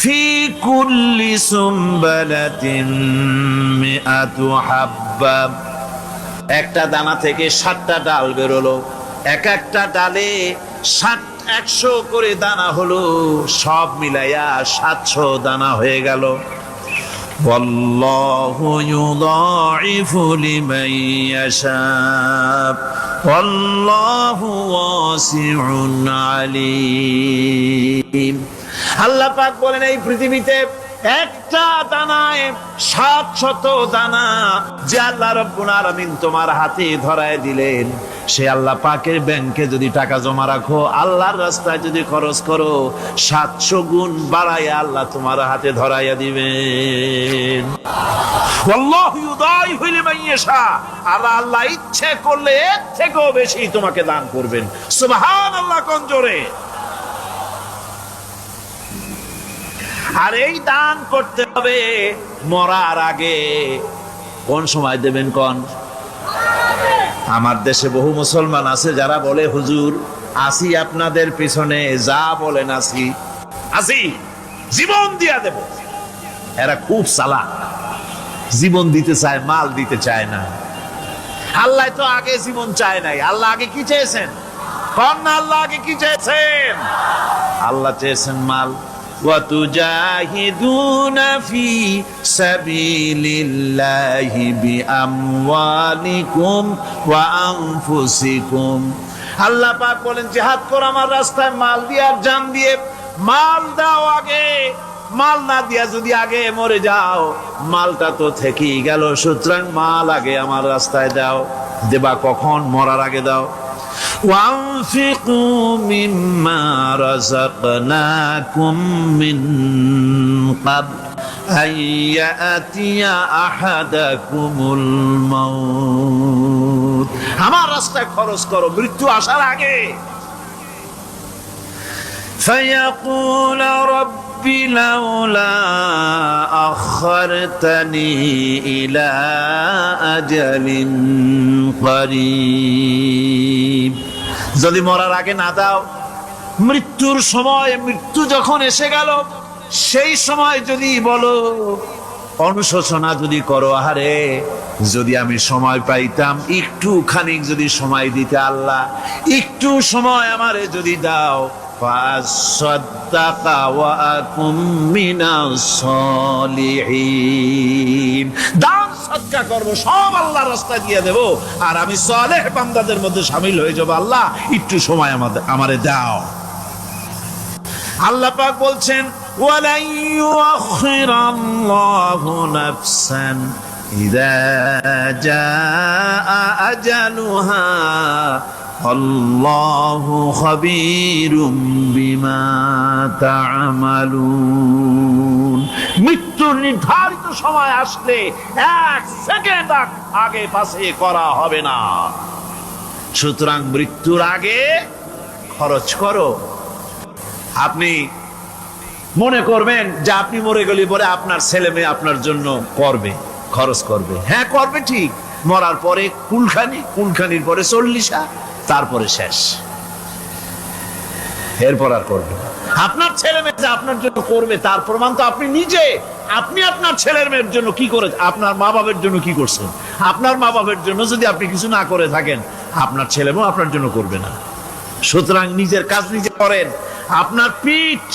ফি কুল্লি সুমবালাতিন মিআতু হাব্বা, একটা দানা থেকে 7টা ডাল বেরোলো, এক একটা ডালে 100 করে দানা হলো, সব মিলাইয়া 700 দানা হয়ে গেল। ওয়াল্লাহু ইউদাইফু লিমান ইয়াশা ওয়াল্লাহু ওয়াসিউন আলীম। আল্লাহ পাক বলেন, এই পৃথিবীতে একটা দানায় 700 দানা যে আল্লাহ রাব্বুল আলামিন তোমার হাতে ধরায় দিলেন, সে আল্লাহ পাকের ব্যাংকে যদি টাকা জমা রাখো, আল্লাহর রাস্তায় যদি খরচ করো, 700 গুণ বাড়াইয়া আল্লাহ তোমার হাতে ধরাইয়া দিবেন। আল্লাহু ইউদাইফু লিমান ইয়াশা, আর আল্লাহ ইচ্ছে করলে এর থেকেও বেশি তোমাকে দান করবেন। সুবহানাল্লাহ কোন জোরে। আর এই দান করতে হবে মরার আগে। কোন সময় দেবেন কোন? আমার দেশে বহু মুসলমান আছে যারা বলে, হুজুর আসি আপনাদের পিছনে, যা বলেন আসি, জীবন দিয়া দেব। এরা খুব চালাক, জীবন দিতে চায়, মাল দিতে চায় না। আল্লাহ তো আগে জীবন চায় নাই, আল্লাহ আগে কি চেয়েছেন? কোন না আল্লাহ আগে কি চেয়েছেন? আল্লাহ চেয়েছেন মাল। وَتُجَاهِدُونَ فِي سَبِيلِ اللَّهِ بِأَمْوَالِكُمْ وَأَنفُسِكُمْ। আল্লাহ পাক বলেন জিহাদ করো আমার রাস্তায় মাল দিয়ে আর জান দিয়ে। মাল দাও আগে, মাল না দিয়া যদি আগে মরে যাও, মালটা তো থেকেই গেল। সুতরাং মাল আগে আমার রাস্তায় দাও। দেবা কখন? মরার আগে দাও। وَأَنفِقُوا مِمَّا رَزَقْنَاكُم مِّن قَبْلِ أَن يَأْتِيَ أَحَدَكُمُ الْمَوْتُ। আমার রাস্তায় খরচ করো মৃত্যু আসার আগে। فَيَقُولَ رَبِّ لَوْلَا أَخَّرْتَنِي إِلَى أَجَلٍ قَرِيبٍ। যদি মরার আগে না দাও, মৃত্যুর সময়, মৃত্যু যখন এসে গেল, সেই সময় যদি বলো, অনুশোচনা যদি করো, আহারে যদি আমি সময় পাইতাম, একটু খানিক যদি সময় দিতে, আল্লাহ একটু সময় আমারে যদি দাও, فَأَصَّدَّقَ وَأَكُن مِّنَ الصَّالِحِينَ। দান সদকা করব, সব আল্লাহর রাস্তায় দিয়ে দেব, আর আমি সালেহ বান্দাদের মধ্যে শামিল হয়ে যাব। আল্লাহ একটু সময় আমারে দাও। আল্লাহ পাক বলছেন, ওয়ালাই ইউআখিরাল্লাহু নাফসান ইযা জাআ আজালুহা আল্লাহু খাবীরুম বিমা তা'মালুন। মৃত্যুর নির্ধারিত সময় আসলে 1 সেকেন্ড আগে পাশে করা হবে না। সুতরাং মৃত্যুর আগে খরচ করো। আপনি মনে করবেন যে আপনি মরে গেলে পরে আপনার ছেলে মেয়ে আপনার জন্য করবে, খরচ করবে। হ্যাঁ করবে ঠিক, মরার পরে কুলখানির পরে 40, তারপরে শেষ, এরপর আর করবে। আপনার ছেলে মেয়ে আপনার জন্য করবে তার প্রমাণ তো আপনি নিজে। আপনি আপনার ছেলের মেয়ের জন্য কি করে, আপনার মা বাবার জন্য কি করছেন? আপনার মা বাবার জন্য যদি আপনি কিছু না করে থাকেন, আপনার ছেলে মেয়ে আপনার জন্য করবে না। সুতরাং নিজের কাজ নিজে করেন। আপনার পিঠ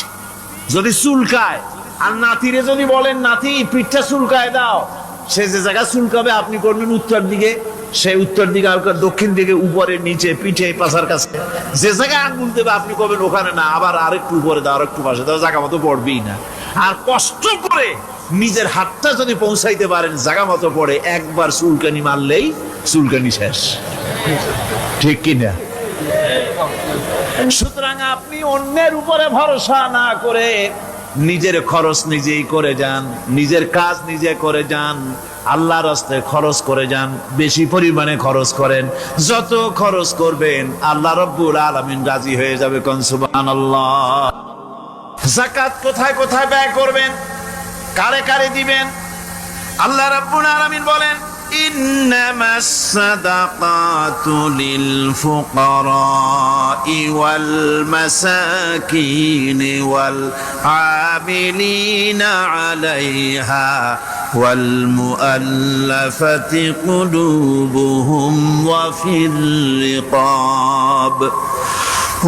যদি চুলকায়, আর নাতিরে যদি বলেন নাতি পিঠটা চুলকায় দাও, সে যে জায়গা চুলকাবে আপনি করবেন উত্তর দিকে, সে উত্তর দিকে, দক্ষিণ দিকে, উপরে, নিচে, পিঠে, পাছার কাছে। যে জায়গায় আঙ্গুল দেবে আপনি করবেন ওখানে না, আবার আরেকটু উপরে দাও, আরেকটু পাশে দাও, জায়গা মতো পড়বেই না। আর কষ্ট করে নিজের হাতটা যদি পৌঁছাইতে পারেন জায়গা মতো পড়ে, একবার চুলকানি মারলেই চুলকানি শেষ। ঠিক কিনা? সুতরাং আপনি অন্যের উপরে ভরসা না করে নিজের খরচ নিজেই করে যান, নিজের কাজ নিজে করে যান, আল্লাহর রাস্তায় খরচ করে যান। বেশি পরিমাণে খরচ করেন, যত খরচ করবেন আল্লাহ রাব্বুল আলামিন রাজি হয়ে যাবে। কোন সুবহানাল্লাহ। যাকাত কোথায় কোথায় ব্যয় করবেন, কারে কারে দিবেন? আল্লাহ রাব্বুল আলামিন বলেন, ইন্নামাস সাদাকাতু লিল ফুকারাই ওয়াল মাসাকিন ওয়াল আমিলিনা আলাইহা ওয়াল মুআল্লাফাতি কুলুবুহুম ওয়া ফির রিকাব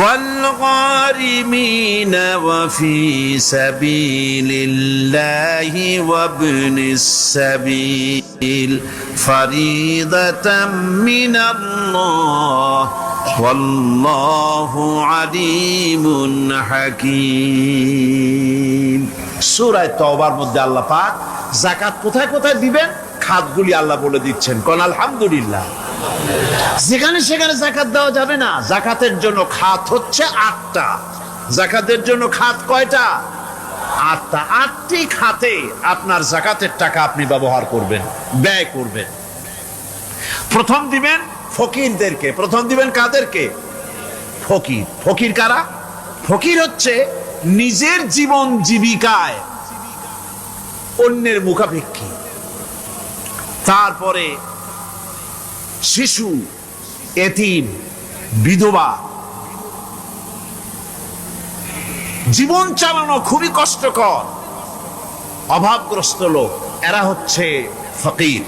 والغارمين وفي سبيل الله وابن السبيل فريضة من الله ওয়াল্লাহু আলিমুন হাকীম। সূরা তাওবার মধ্যে আল্লাহ পাক যাকাত কোথায় কোথায় দিবেন খাতগুলি আল্লাহ বলে দিচ্ছেন। কোন আলহামদুলিল্লাহ। যেখানে সেখানে যাকাত দেওয়া যাবে না। যাকাতের জন্য খাত হচ্ছে 8টা। যাকাতের জন্য খাত কয়টা? 8টা। 8টি খাতে আপনার যাকাতের টাকা আপনি ব্যবহার করবেন, ব্যয় করবেন। প্রথম দিবেন ফকিরদেরকে। প্রথম দিবেন কাদেরকে? ফকির। ফকির কারা? ফকির হচ্ছে নিজের জীবন জীবিকায় অন্যের মুখাপেক্ষী। তারপরে শিশু, এতিম, বিধবা, জীবন চালানো খুবই কষ্টকর, অভাবগ্রস্ত লোক, এরা হচ্ছে ফকির।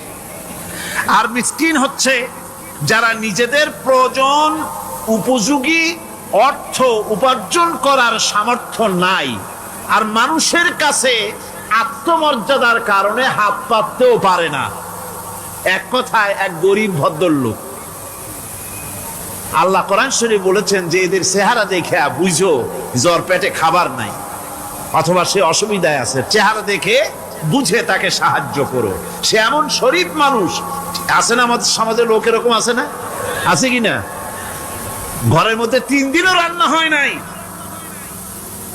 আর মিসকিন হচ্ছে যারা নিজেদের প্রয়োজন উপযোগী অর্থ উপার্জন করার সামর্থ্য নাই, আর মানুষের কাছে আত্মমর্যাদার কারণে হাত পাততেও পারে না। এক কথায় এক গরিব ভদ্রলোক। আল্লাহ কোরআন শরীফে বলেছেন যে এদের চেহারা দেখে বুঝো জ্বর পেটে খাবার নাই, অথবা সে অসুবিধায় আছে। চেহারা দেখে বুঝে তাকে সাহায্য করো। সে এমন শরীফ মানুষ আছে না আমাদের সমাজে? লোক এরকম আছে না? আছে কিনা? ঘরের মধ্যে 3 দিনও রান্না হয় নাই,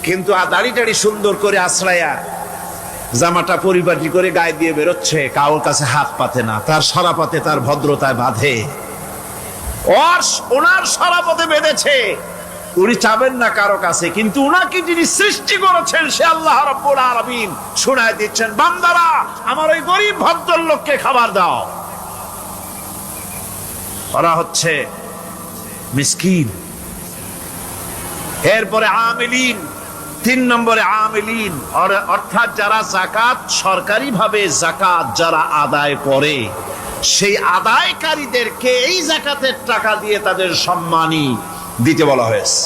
কিন্তু দাড়ি টাড়ি সুন্দর করে আশ্রয়া জামাটা পরিপাটি করে গায়ে দিয়ে বেরোচ্ছে, কারোর কাছে হাত পাতে না। তার সরাপাতে তার ভদ্রতায় বাঁধে। ওনার সরাপথে বেঁধেছে, উনি চাবেন না কারো কাছে, কিন্তু উনাকে যিনি সৃষ্টি করেছেন সে আল্লাহ রাব্বুল আলামিন শোনায় দিচ্ছেন, বান্দারা আমার ওই গরিব ভদ্রলোককে খাবার দাও। ওরা হচ্ছে মিসকিন। এরপরে আমিলিন। 3 নম্বরে আমিলিন, অর্থাৎ যারা যাকাত সরকারিভাবে যাকাত যারা আদায় করে, সেই আদায়কারীদেরকে এই যাকাতের টাকা দিয়ে তাদের সম্মানী দিতে বলা হয়েছে।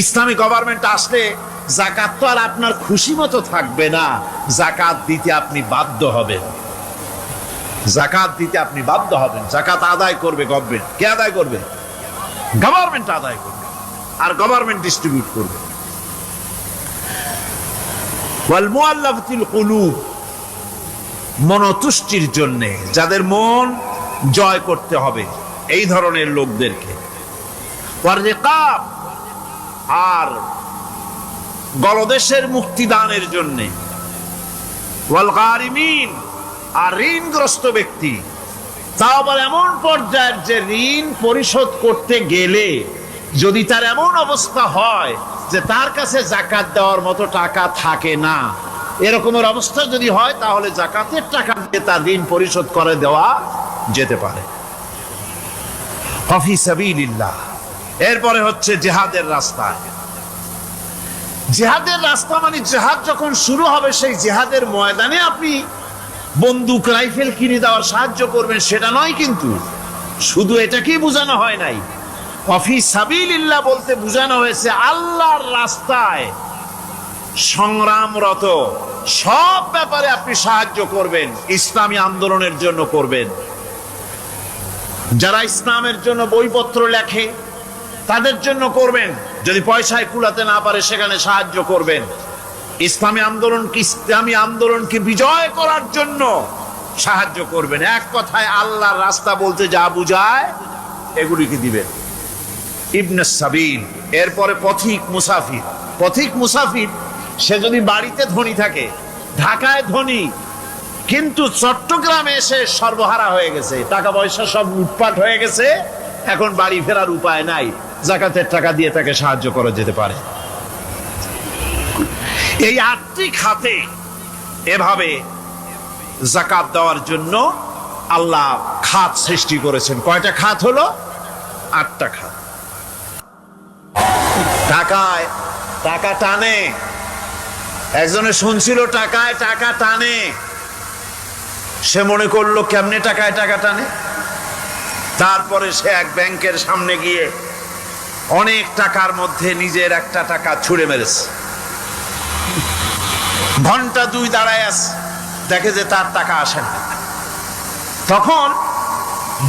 ইসলামী গভর্নমেন্ট আসলে যাকাত তো আর আপনার খুশি মতো থাকবে না, যাকাত দিতে আপনি বাধ্য হবেন। যাকাত দিতে আপনি বাধ্য হবেন। যাকাত আদায় করবে গভর্নমেন্ট। কে আদায় করবে? গভর্নমেন্ট আদায় করবে, আর গভর্নমেন্ট ডিস্ট্রিবিউট করবে। ওয়াল মুআল্লাফাতিল কুলুব, মনতুষ্টির জন্য, যাদের মন জয় করতে হবে, এই ধরনের লোকদেরকে। ওয়ার রিকাব, আর গলদেশের মুক্তিদানের জন্য। ওয়াল গারিমিন, আর ঋণগ্রস্ত ব্যক্তি। তা আবার এমন পর্যায়ের যে ঋণ পরিশোধ করতে গেলে যদি তার এমন অবস্থা হয় যে তার কাছে যাকাত দেওয়ার মতো টাকা থাকে না, এরকমের অবস্থা যদি হয়, তাহলে যাকাতের টাকা দিয়ে তার ঋণ পরিশোধ করে দেওয়া যেতে পারে। ফি সাবিলিল্লাহ। এরপরে হচ্ছে জিহাদের রাস্তা। জিহাদের রাস্তা মানে জিহাদ যখন শুরু হবে, সেই জিহাদের ময়দানে আপনি বন্দুক রাইফেল কিনে দেওয়ার সাহায্য করবেন, সেটা নয়। কিন্তু শুধু এটাকেই বোঝানো হয় নাই। ফি সাবিলিল্লাহ বলতে বোঝানো হয়েছে আল্লাহর রাস্তায় সংগ্রামরত সব ব্যাপারে আপনি সাহায্য করবেন। ইসলামী আন্দোলনের জন্য করবেন। যারা ইসলামের জন্য বইপত্র লেখে তাদের জন্য করবেন। যদি পয়সায় কুলাতে না পারে সেখানে সাহায্য করবেন। ইসলামী আন্দোলনকে বিজয় করার জন্য সাহায্য করবেন। এক কথায় আল্লাহর রাস্তা বলতে যা বুঝায় এগুলিকে দিবেন। ইবনে সাবিল। এরপরে পথিক মুসাফির। পথিক মুসাফির সে যদি বাড়িতে ধনী থাকে, ঢাকায় ধনী, কিন্তু চট্টগ্রামে এসে সর্বহারা হয়ে গেছে, টাকা পয়সা সব লুটপাট হয়ে গেছে, এখন বাড়ি ফেরার উপায় নাই, যাকাতের টাকা দিয়ে তাকে সাহায্য করা যেতে পারে। এই 8টি খাতে এভাবে যাকাত দেওয়ার জন্য আল্লাহ খাত সৃষ্টি করেছেন। কয়টা খাত হলো? 8টা খাত। টাকায় টাকা টানে। একজনে শুনছিল টাকায় টাকা টানে, সে মনে করলো কেমনে টাকায় টাকা টানে। তারপরে সে এক ব্যাংকের সামনে গিয়ে অনেক টাকার মধ্যে নিজের একটা টাকা ছুঁড়ে মেরেছে। ঘন্টা 2 দাঁড়ায় আছে, দেখে যে তার টাকা আসে না। তখন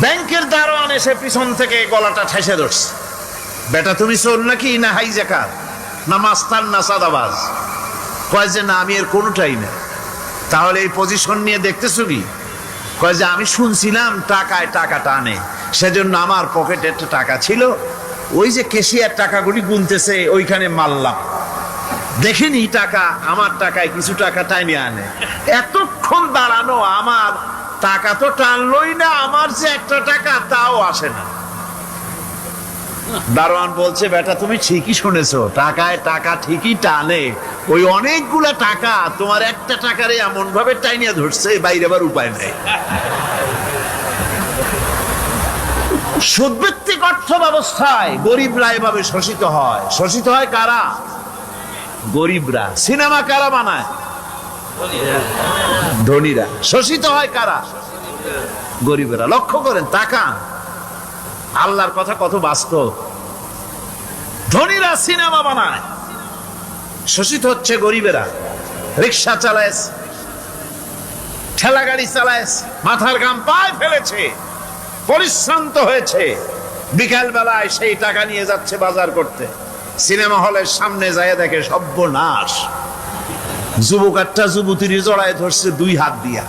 ব্যাংকের দারোয়ান এসে পিছন থেকে গলাটা ঠেসে ধরছে, বেটা তুমি চোর নাকি না হাইজাকার না মাস্তান না সাদাবাজ? কয় যে না, আমি এর কোনোটাই না। তাহলে এই পজিশন নিয়ে দেখতেছো কি? কয় যে আমি শুনছিলাম টাকায় টাকা টানে, সেজন্য আমার পকেটে একটা টাকা ছিল, ওই যে কেশিয়ার টাকাগুলি গুনতেছে ওইখানে মারলাম, দেখিনি টাকা, আমার টাকায় কিছু টাকা টাইনে আনে। এতক্ষণ দাঁড়ানো, আমার টাকা তো টানলই না, আমার যে একটা টাকা তাও আসে না। দারোয়ান বলছে, বেটা তুমি ঠিকই শুনেছো, টাকায় টাকা ঠিকই টানে, ওই অনেকগুলা টাকা তোমার একটা টাকারে এমন ভাবে টাইনিয়া ধরছে, বাইরে আবার উপায় নেই। সুদভিত্তিক অর্থ ব্যবস্থায় গরিবরা এভাবে শোষিত হয়। শোষিত হয় কারা? গরিবরা। সিনেমা কারা বানায়? ধনীরা। শোষিত হয় কারা? গরিবেরা। লক্ষ্য করেন, টাকা আল্লাহর কথা কত বাস্তব। ধনীরা সিনেমা বানায়, শোষিত হচ্ছে গরিবেরা। রিক্সা চালায়, ঠেলা গাড়ি চালায়, মাথার ঘাম পায়ে ফেলেছে, পরিশ্রান্ত হয়েছে, বিকাল বেলায় সেই টাকা নিয়ে যাচ্ছে বাজার করতে। সিনেমা হলের সামনে যায় দেখে সর্বনাশ, যুবক একটা যুবতীর জড়ায় ধরছে দুই হাত দিয়া,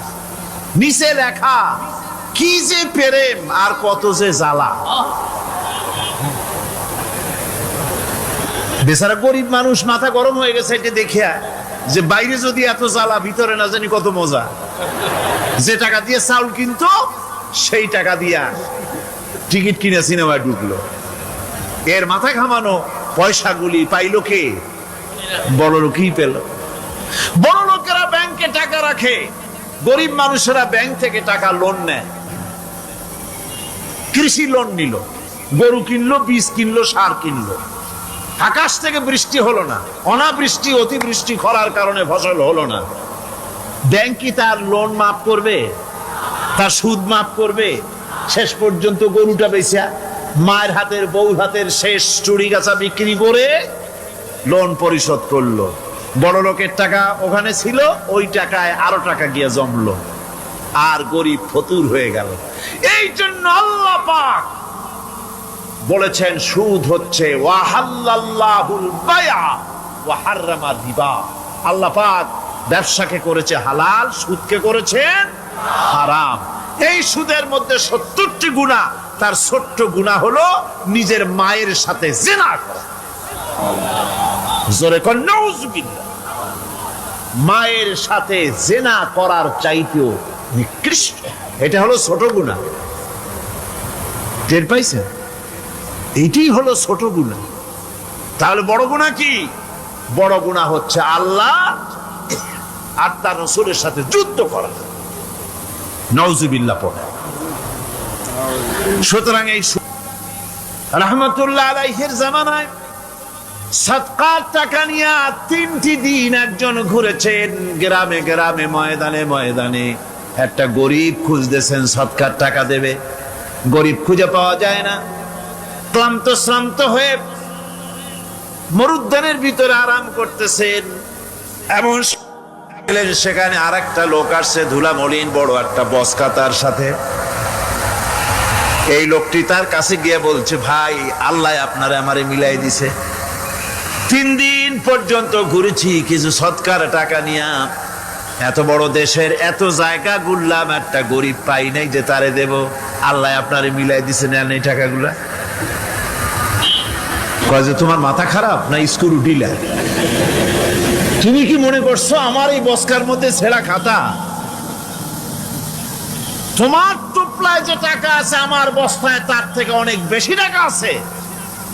নিচে লেখা কি যে প্রেম আর কত যে জ্বালা। বেচারা গরিব মানুষ মাথা গরম হয়ে গেছে এটা দেখিয়া, যে বাইরে যদি এত জ্বালা, ভিতরে না জানি কত মজা। যে টাকা দিয়ে চাউল কিনতো সেই টাকা দিয়া টিকিট কিনে সিনেমায় ঢুকলো। এর মাথা ঘামানো পয়সাগুলি পাইলো কে? বড় লোকই পেল। বড় লোকেরা ব্যাংকে টাকা রাখে, গরিব মানুষেরা ব্যাংক থেকে টাকা লোন নেয়। কৃষি লোন নিল, গরু কিনলো, বীজ কিনলো, সার কিনলো। আকাশ থেকে বৃষ্টি হলো না, অনাবৃষ্টি অতিবৃষ্টি খরার কারণে ফসল হলো না। ব্যাংক কি তার লোন মাফ করবে? তার সুদ মাফ করবে? শেষ পর্যন্ত গরুটা বেচা, মায়ের হাতের বউ হাতের শেষ চুড়ি গাছা বিক্রি করে লোন পরিশোধ করলো। বড় লোকের টাকা ওখানে ছিল, ওই টাকায় আরো টাকা গিয়ে জমলো, আর গরিব ফতুর হয়ে গেল। এই জন্য আল্লাহ পাক বলেছেন, সুদ হচ্ছে ওয়াহাল্লাল্লাহুল বায়আ ওয়া হাররামা রিবা। আল্লাহ পাক ব্যবসাকে করেছে হালাল, সুদকে করেছেন হারাম। এই সুদের মধ্যে 70টি গুনাহ, তার ছোট্ট গুনাহ হলো নিজের মায়ের সাথে জিনা করা। জোরে কোন নাউজুবিল্লাহ। মায়ের সাথে জিনা করার চাইতেও নিকৃষ্ট, এটা হলো ছোট গুনাহ। টের পাইছেন? এইটাই হলো ছোট গুনাহ। তাহলে বড় গুনাহ কি? বড় গুনাহ হচ্ছে আল্লাহ আর তার রাসূলের সাথে যুদ্ধ করা। নাউজুবিল্লাহ পড়ে। সুতরাং এই রাহমাতুল্লাহ আলাইহির জামানায় সাদকার টাকা নিয়ে 3টি দিন একজন ঘুরেছেন গ্রামে গ্রামে, ময়দানে ময়দানে। একটা গরিব খুঁজতেছেন সদকার টাকা দেবে, গরিব খুঁজে পাওয়া যায় না। ক্লান্ত শ্রান্ত হয়ে মরুদ্যানের ভিতরে আরাম করতেছেন, এমন সেখানে আর একটা লোক আসছে, ধুলা মলিন বড় একটা বস্কা তার সাথে। এই লোকটি তার কাছে গিয়ে বলছে, ভাই আল্লাহ আপনারে আমারে মিলাই দিছে, 3 দিন পর্যন্ত ঘুরেছি কিছু সদকার টাকা নিয়ে, এত বড় দেশের এত জায়গা ঘুরলাম, একটা গরিব পাই নাই যে তারে দেব, আল্লাহ আপনারে মিলাই দিছে, নেন এই টাকাগুলা। কয় যে তোমার মাথা খারাপ না স্ক্রু ঢিলা? তুমি কি মনে করছো আমার এই বস্কার মধ্যে ছেঁড়া খাতা? তোমার টুপলায় যে টাকা আছে আমার বস্তায় তার থেকে অনেক বেশি টাকা আছে।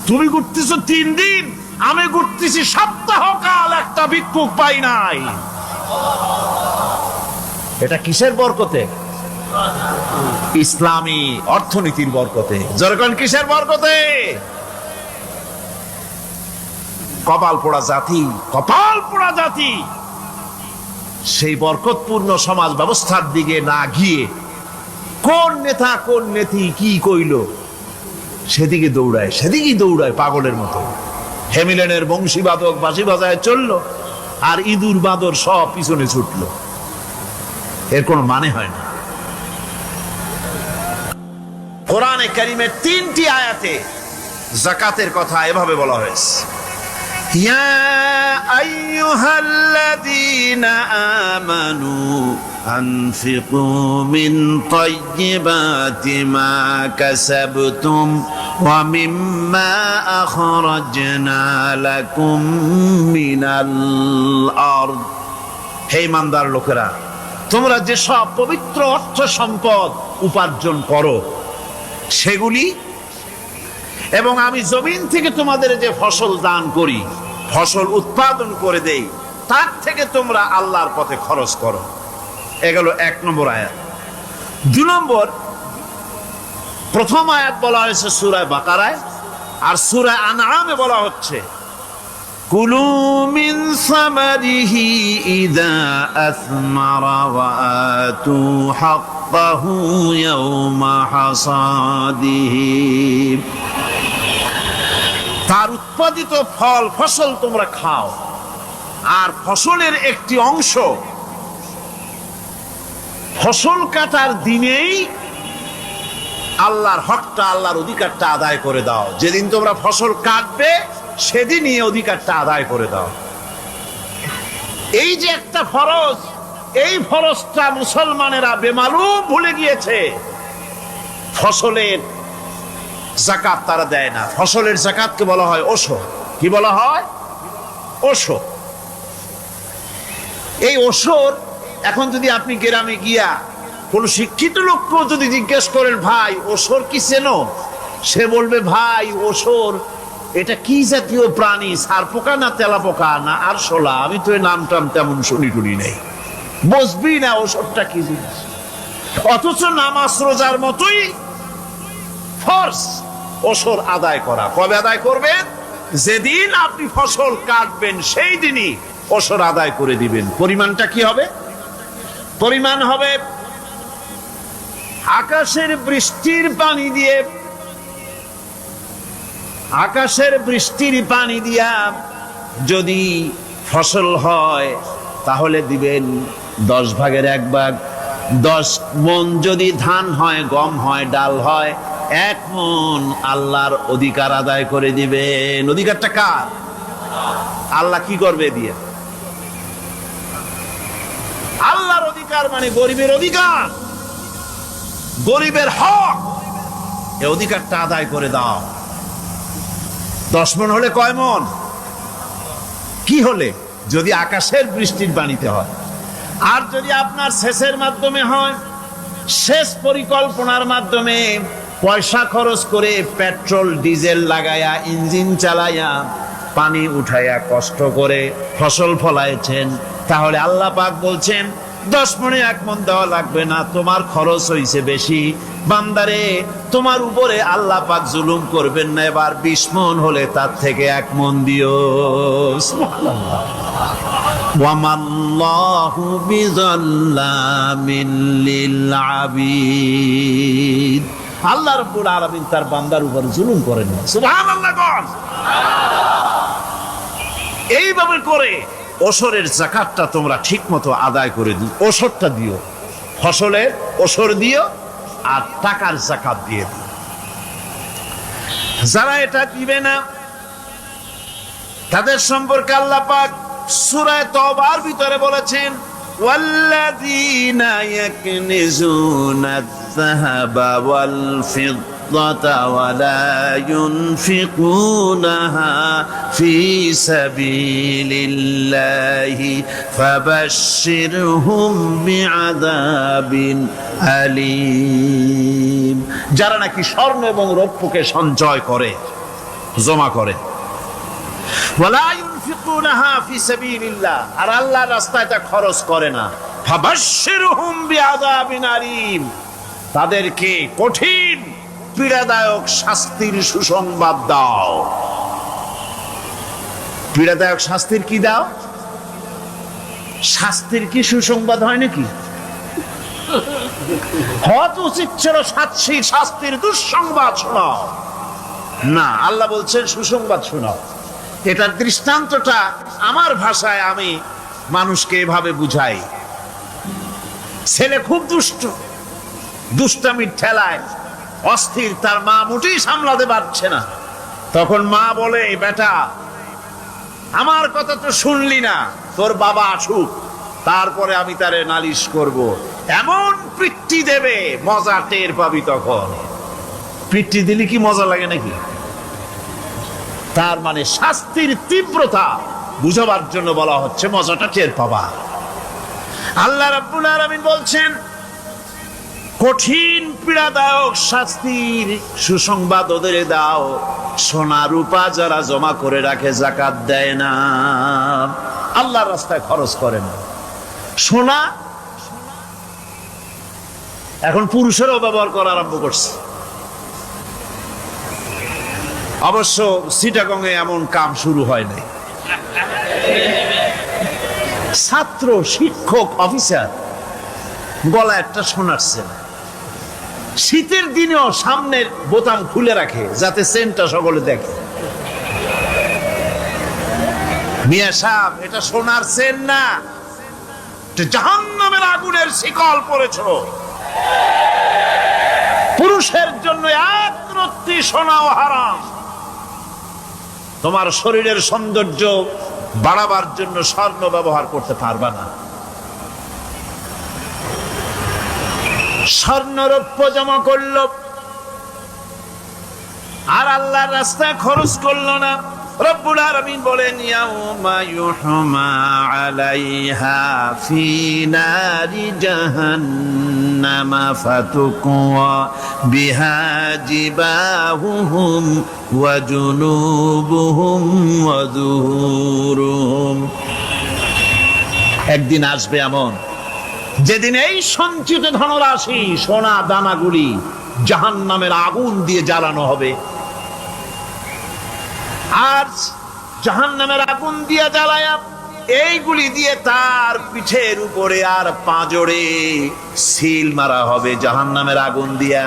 তুমি ঘুরতেছো 3 দিন, আমি ঘুরতেছি সপ্তাহকাল, একটা ভিক্ষুক পাই নাই। এটা কিসের বরকতে? ইসলামী অর্থনীতির বরকতে। যখন কিসের বরকতে? কপাল পোড়া জাতি, কপাল পোড়া জাতি। সেই বরকতপূর্ণ সমাজ ব্যবস্থার দিকে না গিয়ে কোন নেতা কোন নেত্রী কি কইল সেদিকে দৌড়ায়, সেদিকেই দৌড়ায় পাগলের মতো। হেমিলেনের বংশীবাদক বাঁশি বাজায় চললো, আর ইঁদুর বাদর সব পিছনে ছুটলো। এর কোনো মানে হয় না। কোরআনে কারীমের 3টি আয়াতে যাকাতের কথা এভাবে বলা হয়েছে, ইয়া আইয়ুহাল্লাযীনা আমানু আনফিকু মিন তাইয়্যিবাতি মা কাসাবতুম ওয়া মিম্মা আখরাজনা লাকুম মিনাল আরদ। হে ইমানদার লোকেরা, তোমরা যে সব পবিত্র অর্থ সম্পদ উপার্জন করো সেগুলি, এবং আমি জমিন থেকে তোমাদের যে ফসল দান করি, ফসল উৎপাদন করে দেই, তার থেকে তোমরা আল্লাহর পথে খরচ করো। এগুলো 1 নম্বর আয়াত। 2 নম্বর, প্রথম আয়াত বলা হয়েছে সূরা বাকারায়, আর সূরা আনআমে বলা হচ্ছে কুলু মিন সামারিহি ইযা আসমারা ওয়া আতু হাক্কাহু ইয়াওমা হাসাদিহি। তার উৎপাদিত ফল ফসল তোমরা খাও, আর ফসলের একটি অংশ ফসল কাটার দিনেই আল্লাহর হকটা, আল্লাহর অধিকারটা আদায় করে দাও। যেদিন তোমরা ফসল কাটবে সেদিনই অধিকারটা আদায় করে দাও। এই যে একটা ফরজ, এই ফরজটা মুসলমানেরা বেমালুম ভুলে গিয়েছে। ফসলের যাকাত তারা দেয় না। ফসলের যাকাতকে বলা হয় ওশর। কি বলা হয়? ওশর। এই ওশর এখন যদি আপনি গ্রামে গিয়া কোন শিক্ষিত লোককে যদি জিজ্ঞেস করেন, ভাই ওশর কি চেনো? সে বলবে, ভাই ওশর এটা কি জাতীয় প্রাণী, সারপোকা না তেলাপোকা না আরশোলা, আমি তো এই নাম টাম তেমন শুনি টুনি নেই, বুঝবি না ওশরটা কি জিনিস। অথচ নামাজ রোজার মতোই ফরজ ওশর আদায় করা। কবে আদায় করবেন? যেদিন আপনি ফসল কাটবেন সেই দিনই ওশর আদায় করে দিবেন। পরিমাণটা কি হবে? পরিমাণ হবে আকাশের বৃষ্টির পানি দিয়ে, আকাশের বৃষ্টির পানি দিয়া যদি ফসল হয় তাহলে দিবেন 10 ভাগের 1 ভাগ। 10 মণ যদি ধান হয়, গম হয়, ডাল হয়, 1 মণ আল্লাহর অধিকার আদায় করে দিবেন। অধিকারটা কার? আল্লাহ কি করবে দিয়ে? আল্লাহর অধিকার মানে গরিবের অধিকার, গরিবের হক। এই অধিকারটা আদায় করে দাও। 10 মণ হলে কয় মণ? কি হলে? যদি আকাশের বৃষ্টির পানিতে হয়। আর যদি আপনার সেচের মাধ্যমে হয়, সেচ পরিকল্পনার মাধ্যমে পয়সা খরচ করে পেট্রোল ডিজেল লাগায়া, ইঞ্জিন চালায়া, পানি উঠাইয়া, কষ্ট করে ফসল ফলাইছেন, তাহলে আল্লাহ পাক বলছেন 10 মণে 1 মণ দেওয়া লাগবে না, তোমার খরচ হইছে বেশি। বান্দারে, তোমার উপরে আল্লাহ পাক জুলুম করবেন না, এবার 20 মণ হলে তার থেকে 1 মণ দিও। সুবহানাল্লাহ। ওয়ামাল্লাহু বিযাল্লামিন লিল আবিদ। আল্লাহ রাব্বুল আলামিন তার বান্দার উপর জুলুম করেন না। সুবহানাল্লাহ। এইভাবে করে ওশরের যাকাতটা তোমরা ঠিক মতো আদায় করে দিও। ওশরটা দিও, ফসলের ওশর দিও, আর টাকার যাকাত দিয়ে দিও। যারা এটা দিবে না তাদের সম্পর্কে আল্লাহ পাক সূরা তওবার ভিতরে বলেছেন, ওয়াল্লাযীনা ইয়াকনিজুনা আয-যাহাবা ওয়াল ফিদ্দাতা ওয়া লা ইউনফিকুনাহা ফি সাবিলিল্লাহি ফাবাশশিরহুম বিআযাবিন আলীম। যারা নাকি স্বর্ণ এবং রৌপ্যকে সঞ্চয় করে, জমা করে, ওয়ালা ইউনফিকুনাহা ফি সাবিলিল্লাহ, আর আল্লাহর রাস্তায় তা খরচ করে না, ফাবাশশিরহুম বিআযাবিন আলীম, তাদেরকে কঠিন পীড়াদায়ক শাস্তির সুসংবাদ দাও। পীড়াদায়ক শাস্তির কি দাও? শাস্তির কি সুসংবাদ হয় নাকি? হয়তো উচিত ছিল শাস্তির দুঃসংবাদ শোনাও, না, আল্লাহ বলছেন সুসংবাদ শোনাও। এটার দৃষ্টান্তটা আমার ভাষায় আমি মানুষকে এভাবে বুঝাই। ছেলে খুব দুষ্ট, দুষ্টামির ঠেলায় অস্থির, তার মা মোটেই সামলাতে পারছে না। তখন মা বলে, বেটা আমার কথা তো শুনলি না, তোর বাবা আসুক, তারপরে আমি তারে নালিশ করব। এমন পিট্টি দেবে মজা টের পাবি তখন। পিট্টি দিলে কি মজা লাগে নাকি? তার মানে শাস্তির তীব্রতা বুঝাবার জন্য বলা হচ্ছে, মজাটা টের পাবা। আল্লাহ রাব্বুল আলামিন বলছেন, কঠিন পীড়াদায়ক শাস্তির সুসংবাদ ওদের দাও, সোনা রূপা যারা জমা করে রাখে, যাকাত দেয় না, আল্লাহর রাস্তায় খরচ করে না। সোনা এখন পুরুষেরও ব্যবহার করা আরম্ভ করছে। অবশ্য চিটাগংয়ে এমন কাম শুরু হয় নাই। ছাত্র, শিক্ষক, অফিসার গলা একটা সোনার চেন, শীতের দিনেও সামনের বোতাম খুলে রাখে যাতে চেনটা সকলে দেখে। মিয়া সাহেব, এটা সোনার চেন না, জাহান্নামের আগুনের শিকল পড়েছো। পুরুষের জন্য এক রত্তি সোনাও হারাম। তোমার শরীরের সৌন্দর্য বাড়াবার জন্য স্বর্ণ ব্যবহার করতে পারবা না। স্বর্ণ রৌপ্য জমা করলো আর আল্লাহর রাস্তায় খরচ করলো না। রব্বুল আলামিন বলেন, ইয়াউমা ইউহমা আলাইহা ফি নারি জাহান্নামা ফাতুকওয়া বিহা জিবাহুহুম ওয়া জুনুবুহুম ওয়া যুহুরুহুম। একদিন আসবে এমন যেদিন এই সঞ্চিত ধনরাশি, সোনা দানাগুলি জাহান্নামের আগুন দিয়ে জ্বালানো হবে। আর জাহান্নামের আগুন দিয়ে জ্বালায়া এইগুলি দিয়ে তার পিঠের উপরে আর পাঁজরে সিল মারা হবে জাহান্নামের আগুন দিয়া।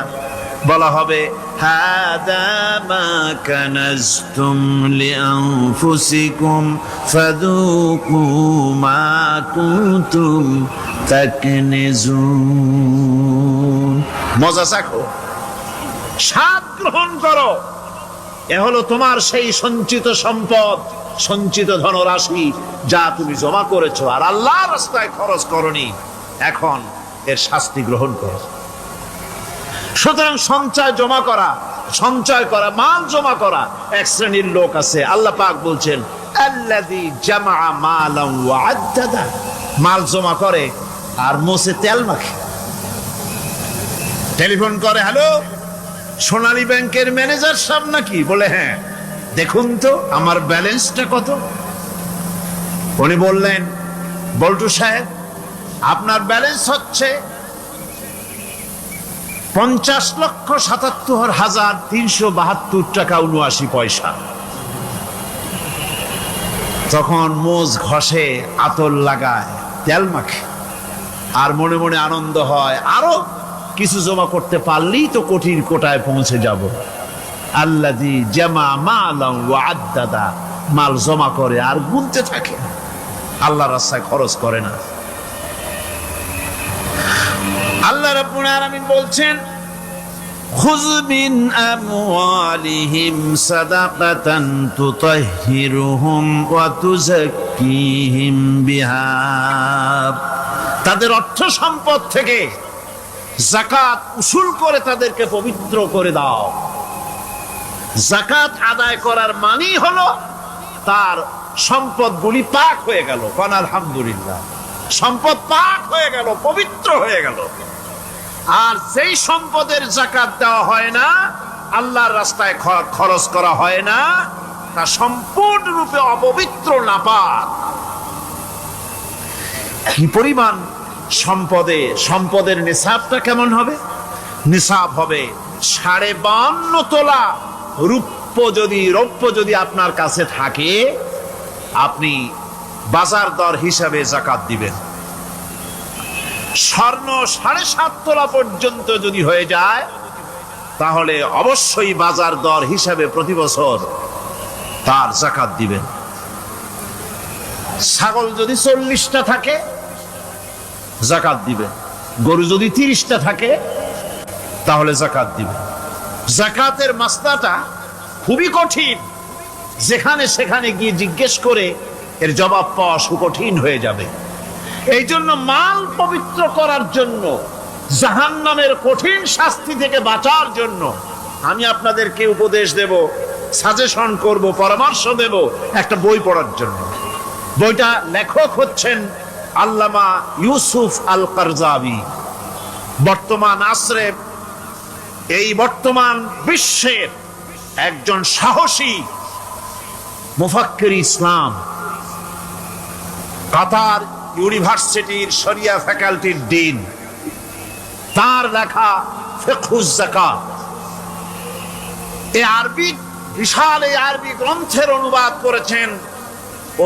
বলা হবে, হাদা মা কানাজতুম লিআনফুসিকুম ফাযুকু মা কুনতুম তাকনিজুন। মজা চাখো, স্বাদ গ্রহণ করো। এ হলো তোমার সেই সঞ্চিত সম্পদ, সঞ্চিত ধনরাশি যা তুমি জমা করেছো আর আল্লাহর রাস্তায় খরচ করনি। এখন এর শাস্তি গ্রহণ করো। সুতরাং সঞ্চয় করা, মাল জমা করা এক শ্রেণীর লোক আছে। আল্লাহ পাক বলছেন, আল্লাযী জামা মালান ওয়া আদ্দাদা, মাল জমা করে আর মোছে তেল মাখে। টেলিফোন করে, হ্যালো সোনালী ব্যাংকের ম্যানেজার সাহেব নাকি? বলে, হ্যাঁ, দেখুন তো আমার ব্যালেন্সটা কত। উনি বললেন, বল্টু সাহেব আপনার ব্যালেন্স হচ্ছে 50,77,372 টাকা 79 পয়সা। তখন মোজ ঘষে, আতর লাগায়, তেল মাখে আর মনে মনে আনন্দ হয়, আরো কিছু জমা করতে পারলেই তো কোটির কোটায় পৌঁছে যাব। আল্লাযী জামা মালান ওয়া আদ্দাদা, মাল জমা করে আর গুনতে থাকে, আল্লাহর রাস্তায় খরচ করে না। আল্লাহ রাব্বুল আলামিন বলছেন, খুয মিন আমওয়ালিহিম সাদাকাতান তুতাহহিরুহুম ওয়া তুযাক্কিহিম বিহা, তাদের অর্থ সম্পদ থেকে যাকাত উসুল করে তাদেরকে পবিত্র করে দাও। যাকাত আদায় করার মানি হলো তার সম্পদগুলি পাক হয়ে গেল। কোন আলহামদুলিল্লাহ, সম্পদ পাক হয়ে গেল, পবিত্র হয়ে গেল। আর যেই সম্পদের যাকাত দেওয়া হয় না, আল্লাহর রাস্তায় খরচ করা হয় না, তা সম্পূর্ণরূপে অপবিত্র, নাপাক। কি পরিমাণ সম্পদের নিসাবটা কেমন হবে? নিসাব হবে 52.5 তোলা রৌপ্য যদি আপনার কাছে থাকে, আপনি বাজার দর হিসাবে যাকাত দিবেন। স্বর্ণ 7.5 তোলা পর্যন্ত যদি হয়ে যায়, তাহলে অবশ্যই বাজার দর হিসাবে প্রতি বছর তার যাকাত দিবেন। ছাগল যদি 40টা থাকে, যাকাত দিবেন। গরু যদি 30টা থাকে, তাহলে যাকাত দিবেন। যাকাতের মাসলাটা খুবই কঠিন, যেখানে সেখানে গিয়ে জিজ্ঞেস করে এর জবাব পাওয়া সুকঠিন হয়ে যাবে। এই জন্য মাল পবিত্র করার জন্য, জাহান্নামের কঠিন শাস্তি থেকে বাঁচার জন্য আমি আপনাদেরকে উপদেশ দেব, সাজেশন করব, পরামর্শ দেব একটা বই পড়ার জন্য। বইটা লেখক হচ্ছেন আল্লামা ইউসুফ আল কারজাবী। বর্তমান আসরে, এই বর্তমান বিশ্বের একজন সাহসী মুফাক্কির ইসলাম, কাতার ইউনিভার্সিটির শরিয়া ফ্যাকাল্টির ডিন। তার লেখা ফিকহুজ যাকাত, এই আরবি, বিশাল এই আরবি গ্রন্থের অনুবাদ করেছেন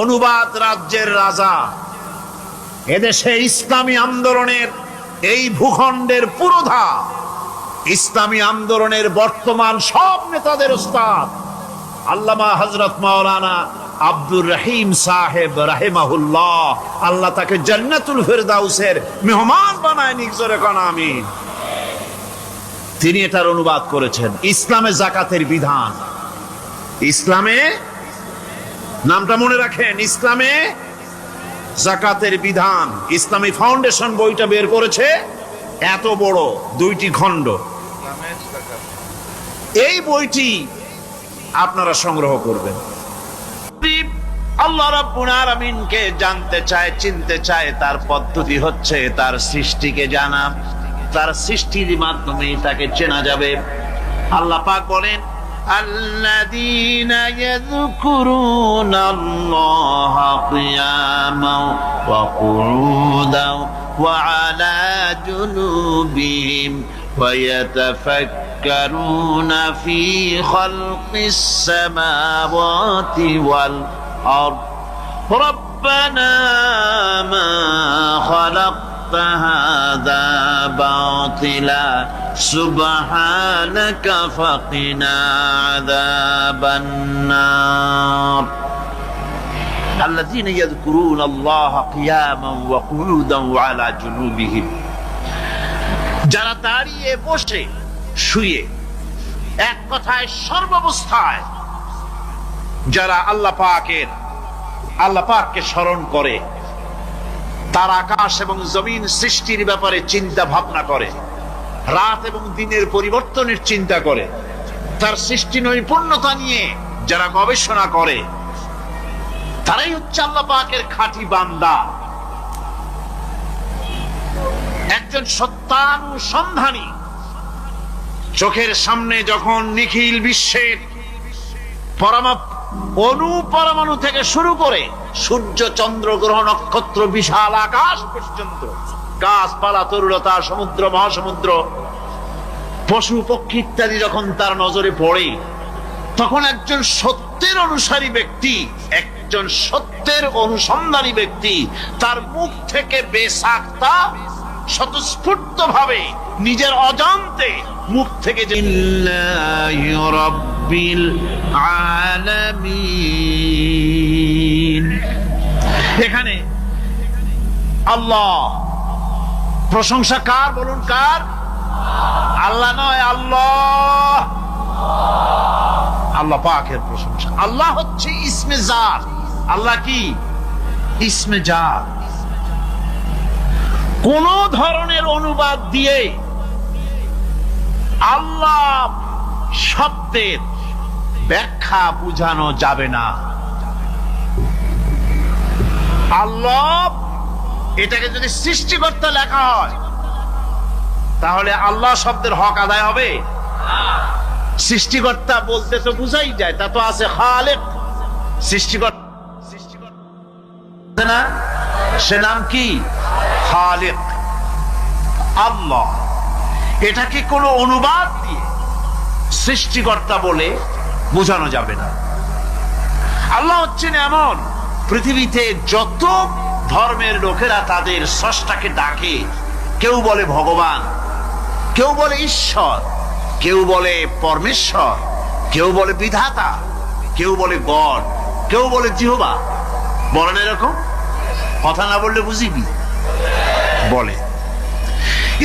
অনুবাদ রাজ্যের রাজা। এদেশে ইসলামী আন্দোলনের, এই ভূখণ্ডের পুরোধা ইসলামী আন্দোলনের বর্তমান সব নেতাদের উস্তাদ আল্লামা হযরত মাওলানা আব্দুর রহিম সাহেব রাহিমাহুল্লাহ। আল্লাহ তাকে জান্নাতুল ফেরদাউসের মেহমান বানায় নিক, জোরে কোন আমিন। তিনি এটার অনুবাদ করেছেন ইসলামে যাকাতের বিধান। ইসলামে, নামটা মনে রাখেন, ইসলামে যাকাতের বিধান। ইসলামী ফাউন্ডেশন বইটা বের করেছে, এত বড় 2টি খণ্ড। এই বইটি আপনারা সংগ্রহ করবেন। আল্লাহ রাব্বুল আলামিনকে জানতে চায়, চিনতে চায়, তার পদ্ধতি হচ্ছে তার সৃষ্টিকে জানা। তার সৃষ্টির মাধ্যমে তাকে চেনা যাবে। আল্লাহ পাক বলেন, আল্লাযীনা ইয়াযকুরুনাল্লাহা কিয়ামান ওয়া কুউদান ওয়া আলা জুনুবিহিম ওয়া ইয়াতাফাক্কারুনা ফী খালকিস সামাওয়াতি ওয়াল আরদ রাব্বানা মা খালাকতা হাযা বাতিলা সুবহানাকা ফাকিনা আযাবান নার। আল্লাযীনা ইয়াযকুরুনাল্লাহা কিয়ামান ওয়া কুউদান ওয়া আলা জুনুবিহিম, যারা দাঁড়িয়ে, বসে, শুয়ে, এক কথায় সর্বাবস্থায় যারা আল্লাহ পাককে স্মরণ করে, তার আকাশ এবং জমিন সৃষ্টির ব্যাপারে চিন্তা ভাবনা করে, রাত এবং দিনের পরিবর্তনের চিন্তা করে, তার সৃষ্টি নৈপুণ্যতা নিয়ে যারা গবেষণা করে, তারাই হচ্ছে আল্লাহ পাকের খাঁটি বান্দা। একজন সত্যানুসন্ধানী, চোখের সামনে যখন নিখিল বিশ্বের অনুপরমাণু থেকে শুরু করে সূর্য, চন্দ্র, গ্রহ, নক্ষত্র, বিশাল আকাশ পর্যন্ত, গাছপালা, তরুলতা, সমুদ্র, মহাসমুদ্র, পশু পক্ষী ইত্যাদি যখন তার নজরে পড়ে, তখন একজন সত্যের অনুসারী ব্যক্তি, একজন সত্যের অনুসন্ধানী ব্যক্তি তার মুখ থেকে বেসাক্তা, স্বতঃস্ফূর্ত ভাবে, নিজের অজান্তে মুখ থেকে লিল্লাহি রাব্বিল আলামিন। এখানে আল্লাহ, প্রশংসা কার বলুন? কার? আল্লাহ নয়, আল্লাহ, আল্লাহ পাকের প্রশংসা। আল্লাহ হচ্ছে ইসমে জাত। আল্লাহ কি? ইসমে জাত। কোন ধরনের অনুবাদ দিয়ে আল্লাহ শব্দের ব্যাখ্যা বুঝানো যাবে না। আল্লাহ এটাকে যদি সৃষ্টিকর্তা লেখা হয়, তাহলে আল্লাহ শব্দের হক আদায় হবে? সৃষ্টিকর্তা বলতে তো বুঝাই যায়, তা তো আছে খালেক, সৃষ্টিকর্তা না, সে নাম কি? খালেক। আল্লাহ, এটাকে কোনো অনুবাদ দিয়ে সৃষ্টিকর্তা বলে বোঝানো যাবে না। আল্লাহ হচ্ছেন এমন, পৃথিবীতে যত ধর্মের লোকেরা তাদের স্রষ্টাকে ডাকে, কেউ বলে ভগবান, কেউ বলে ঈশ্বর, কেউ বলে পরমেশ্বর, কেউ বলে বিধাতা, কেউ বলে গড, কেউ বলে জিহোবা। বলেন এরকম? কথা না বললে বুঝিবি বলে।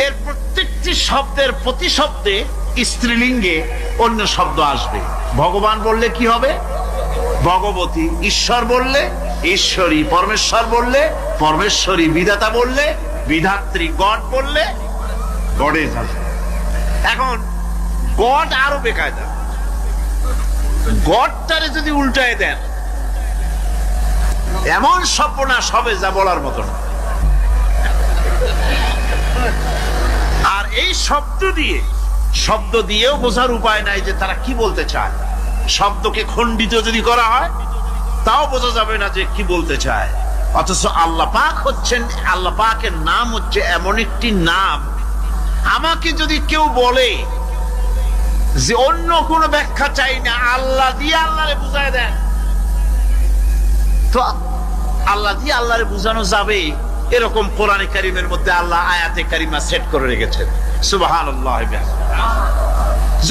এর প্রত্যেকটি শব্দের প্রতিশব্দে স্ত্রীলিঙ্গে অন্য শব্দ আসবে। ভগবান বললে কি হবে? ভগবতী। ঈশ্বর বললে ঈশ্বরী। পরমেশ্বর বললে পরমেশ্বরী। বিধাতা বললে বিধাত্রী। গড বললে গডেস আসবে। এখন গড আরো বেকায়দা। গডটারে যদি উল্টায় দেন, এমন সর্বনাশ হবে যা বলার মতো না। আর এই শব্দ দিয়েও বোঝার উপায় নাই যে তারা কি বলতে চায়। শব্দকে খণ্ডিত যদি করা হয় তাও বোঝা যাবে না যে কি বলতে চায়। অথচ আল্লাহ পাক হচ্ছেন, আল্লাহ পাকের নাম হচ্ছে এমন একটি নাম, আমাকে যদি কেউ বলে যে অন্য কোনো ব্যাখ্যা চাই না, আল্লাহ দিয়ে আল্লাহরে বুঝায় দেন, তো আল্লাহ দিয়ে আল্লাহরে বুঝানো যাবে। এরকম কোরআনে কারিমের মধ্যে আল্লাহ আয়াতে কারিমা সেট করে রেখেছেন। সুবহানাল্লাহ।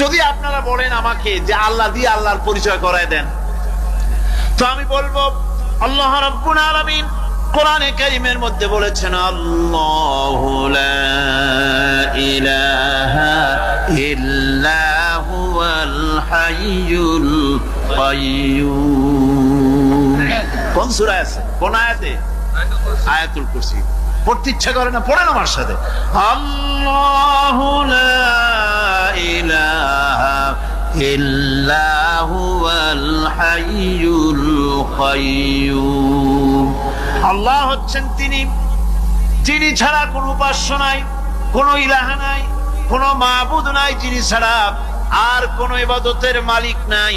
যদি আপনারা বলেন আমাকে যে আল্লাহ দিয়ে আল্লাহর পরিচয় করায় দেন, তো আমি বলবো আল্লাহ রাব্বুল আলামিন কোরআনে কারিমের মধ্যে বলেছেন, আল্লাহু লা ইলাহা ইল্লা হুয়াল হাইয়ুল কাইয়্যুম। কোন সূরা আছে? কোন আয়াতে? আয়াতুল কুরসি। পড়তে ইচ্ছা করে না? পড়েন আমার সাথে। আল্লাহু লা ইলাহা ইল্লা হুয়াল হাইয়ুল কাইয়্যুম। আল্লাহ হচ্ছেন তিনি, যিনি ছাড়া কোনো উপাস্য নাই, কোনো ইলাহা নাই, কোনো মাবুদ নাই, যিনি ছাড়া আর কোনো ইবাদতের মালিক নাই।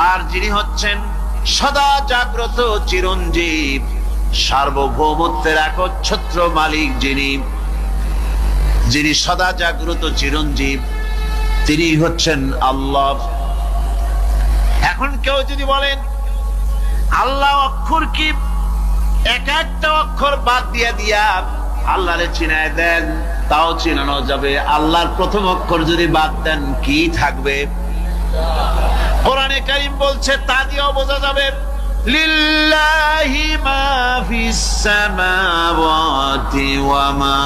আর যিনি হচ্ছেন সদা জাগ্রত চিরঞ্জীব, সার্বভৌমত্বের একচ্ছত্র মালিক, যিনি সদা জাগ্রত চিরঞ্জীব, তিনি হচ্ছেন আল্লাহ। এখন কেউ যদি বলেন আল্লাহ অক্ষর কি, এক একটা অক্ষর বাদ দিয়া আল্লাহরে চিনায় দেন, তাও চিনানো যাবে। আল্লাহর প্রথম অক্ষর যদি বাদ দেন কি থাকবে? কোরআনে কারীম বলছে তা দিয়েও বোঝা যাবে। লিল্লাহি মা ফিস সামাওয়াতি ওয়া মা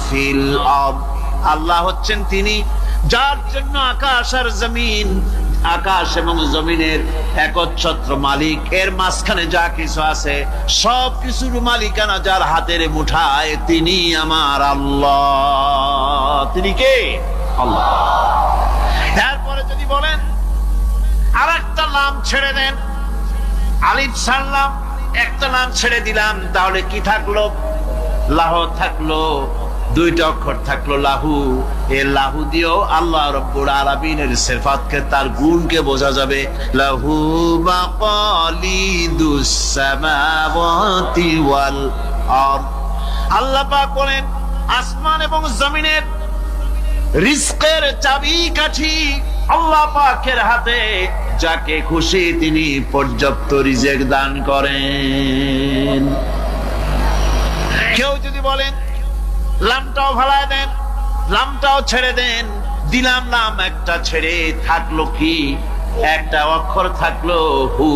ফিল আরদ। আল্লাহ হচ্ছেন তিনি যার জন্য আকাশ আর জমিন, আকাশ এবং জমিনের একচ্ছত্র মালিক। এর মাঝখানে যা কিছু আছে সব কিছুর মালিকানা যার হাতের মুঠায়, তিনি আমার আল্লাহ। তিনি কে? আল্লাহ। এরপরে যদি বলেন আর একটা নাম ছেড়ে দেন, আলিফ সাল্লাম একটা নাম ছেড়ে দিলাম, তাহলে কি থাকলো? লাহ থাকলো, দুইটা অক্ষর থাকলো লাহু। এই লাহু দিয়েও আল্লাহ রাব্বুল আলামিনের সিফাতকে, তার গুণকে বোঝা যাবে। লাহু মাকালিদুস সামাওয়াতি ওয়াল আরদ। আল্লাহ পাক বলেন আসমান এবং জমিনের রিজকের চাবিকাঠি আল্লাহ পাকের হাতে, যাকে খুশি তিনি পর্যাপ্ত রিজেক দান করেন। কেউ যদি বলেন লামটাও ভালায় দেন, লামটাও ছেড়ে দেন, দিলাম নাম একটা ছেড়ে, থাকলো কি? একটা অক্ষর থাকলো হু।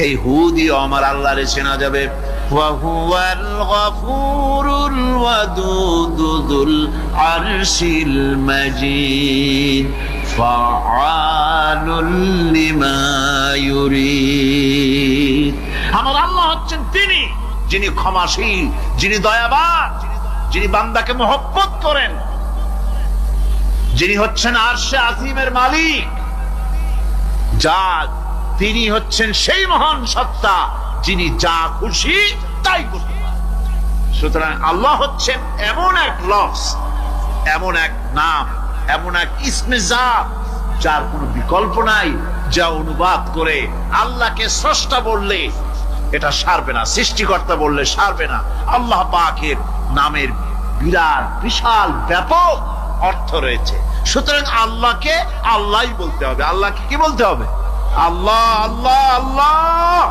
এই হু দিয়ে আমার আল্লাহরে চেনা যাবে। ওয়া হুয়াল গফুরুল ওয়াদুদুল আরশিল মাজিদ ফাআলুল লিমা ইউরিদ। আমার আল্লাহ হচ্ছেন তিনি, যিনি ক্ষমাশীল, যিনি দয়াবান, যিনি বান্দাকে মহব্বত করেন, যিনি হচ্ছেন আরশে আজিমের মালিক, তিনি হচ্ছেন সেই মহান সত্তা যিনি যা খুশি তাই করতে পারেন। সুতরাং আল্লাহ হচ্ছেন এমন এক লফজ, এমন এক নাম, এমন এক ইসমে জাত, যার কোনো বিকল্প নাই, যা অনুবাদ করে আল্লাহকে স্রষ্টা বললে এটা সারবে না, সৃষ্টিকর্তা বললে সারবে না। আল্লাহ পাকের নামের বিরাট বিশাল ব্যাপক অর্থ রয়েছে। সুতরাং আল্লাহকে আল্লাহই বলতে হবে। আল্লাহকে কি বলতে হবে? আল্লাহ আল্লাহ আল্লাহ।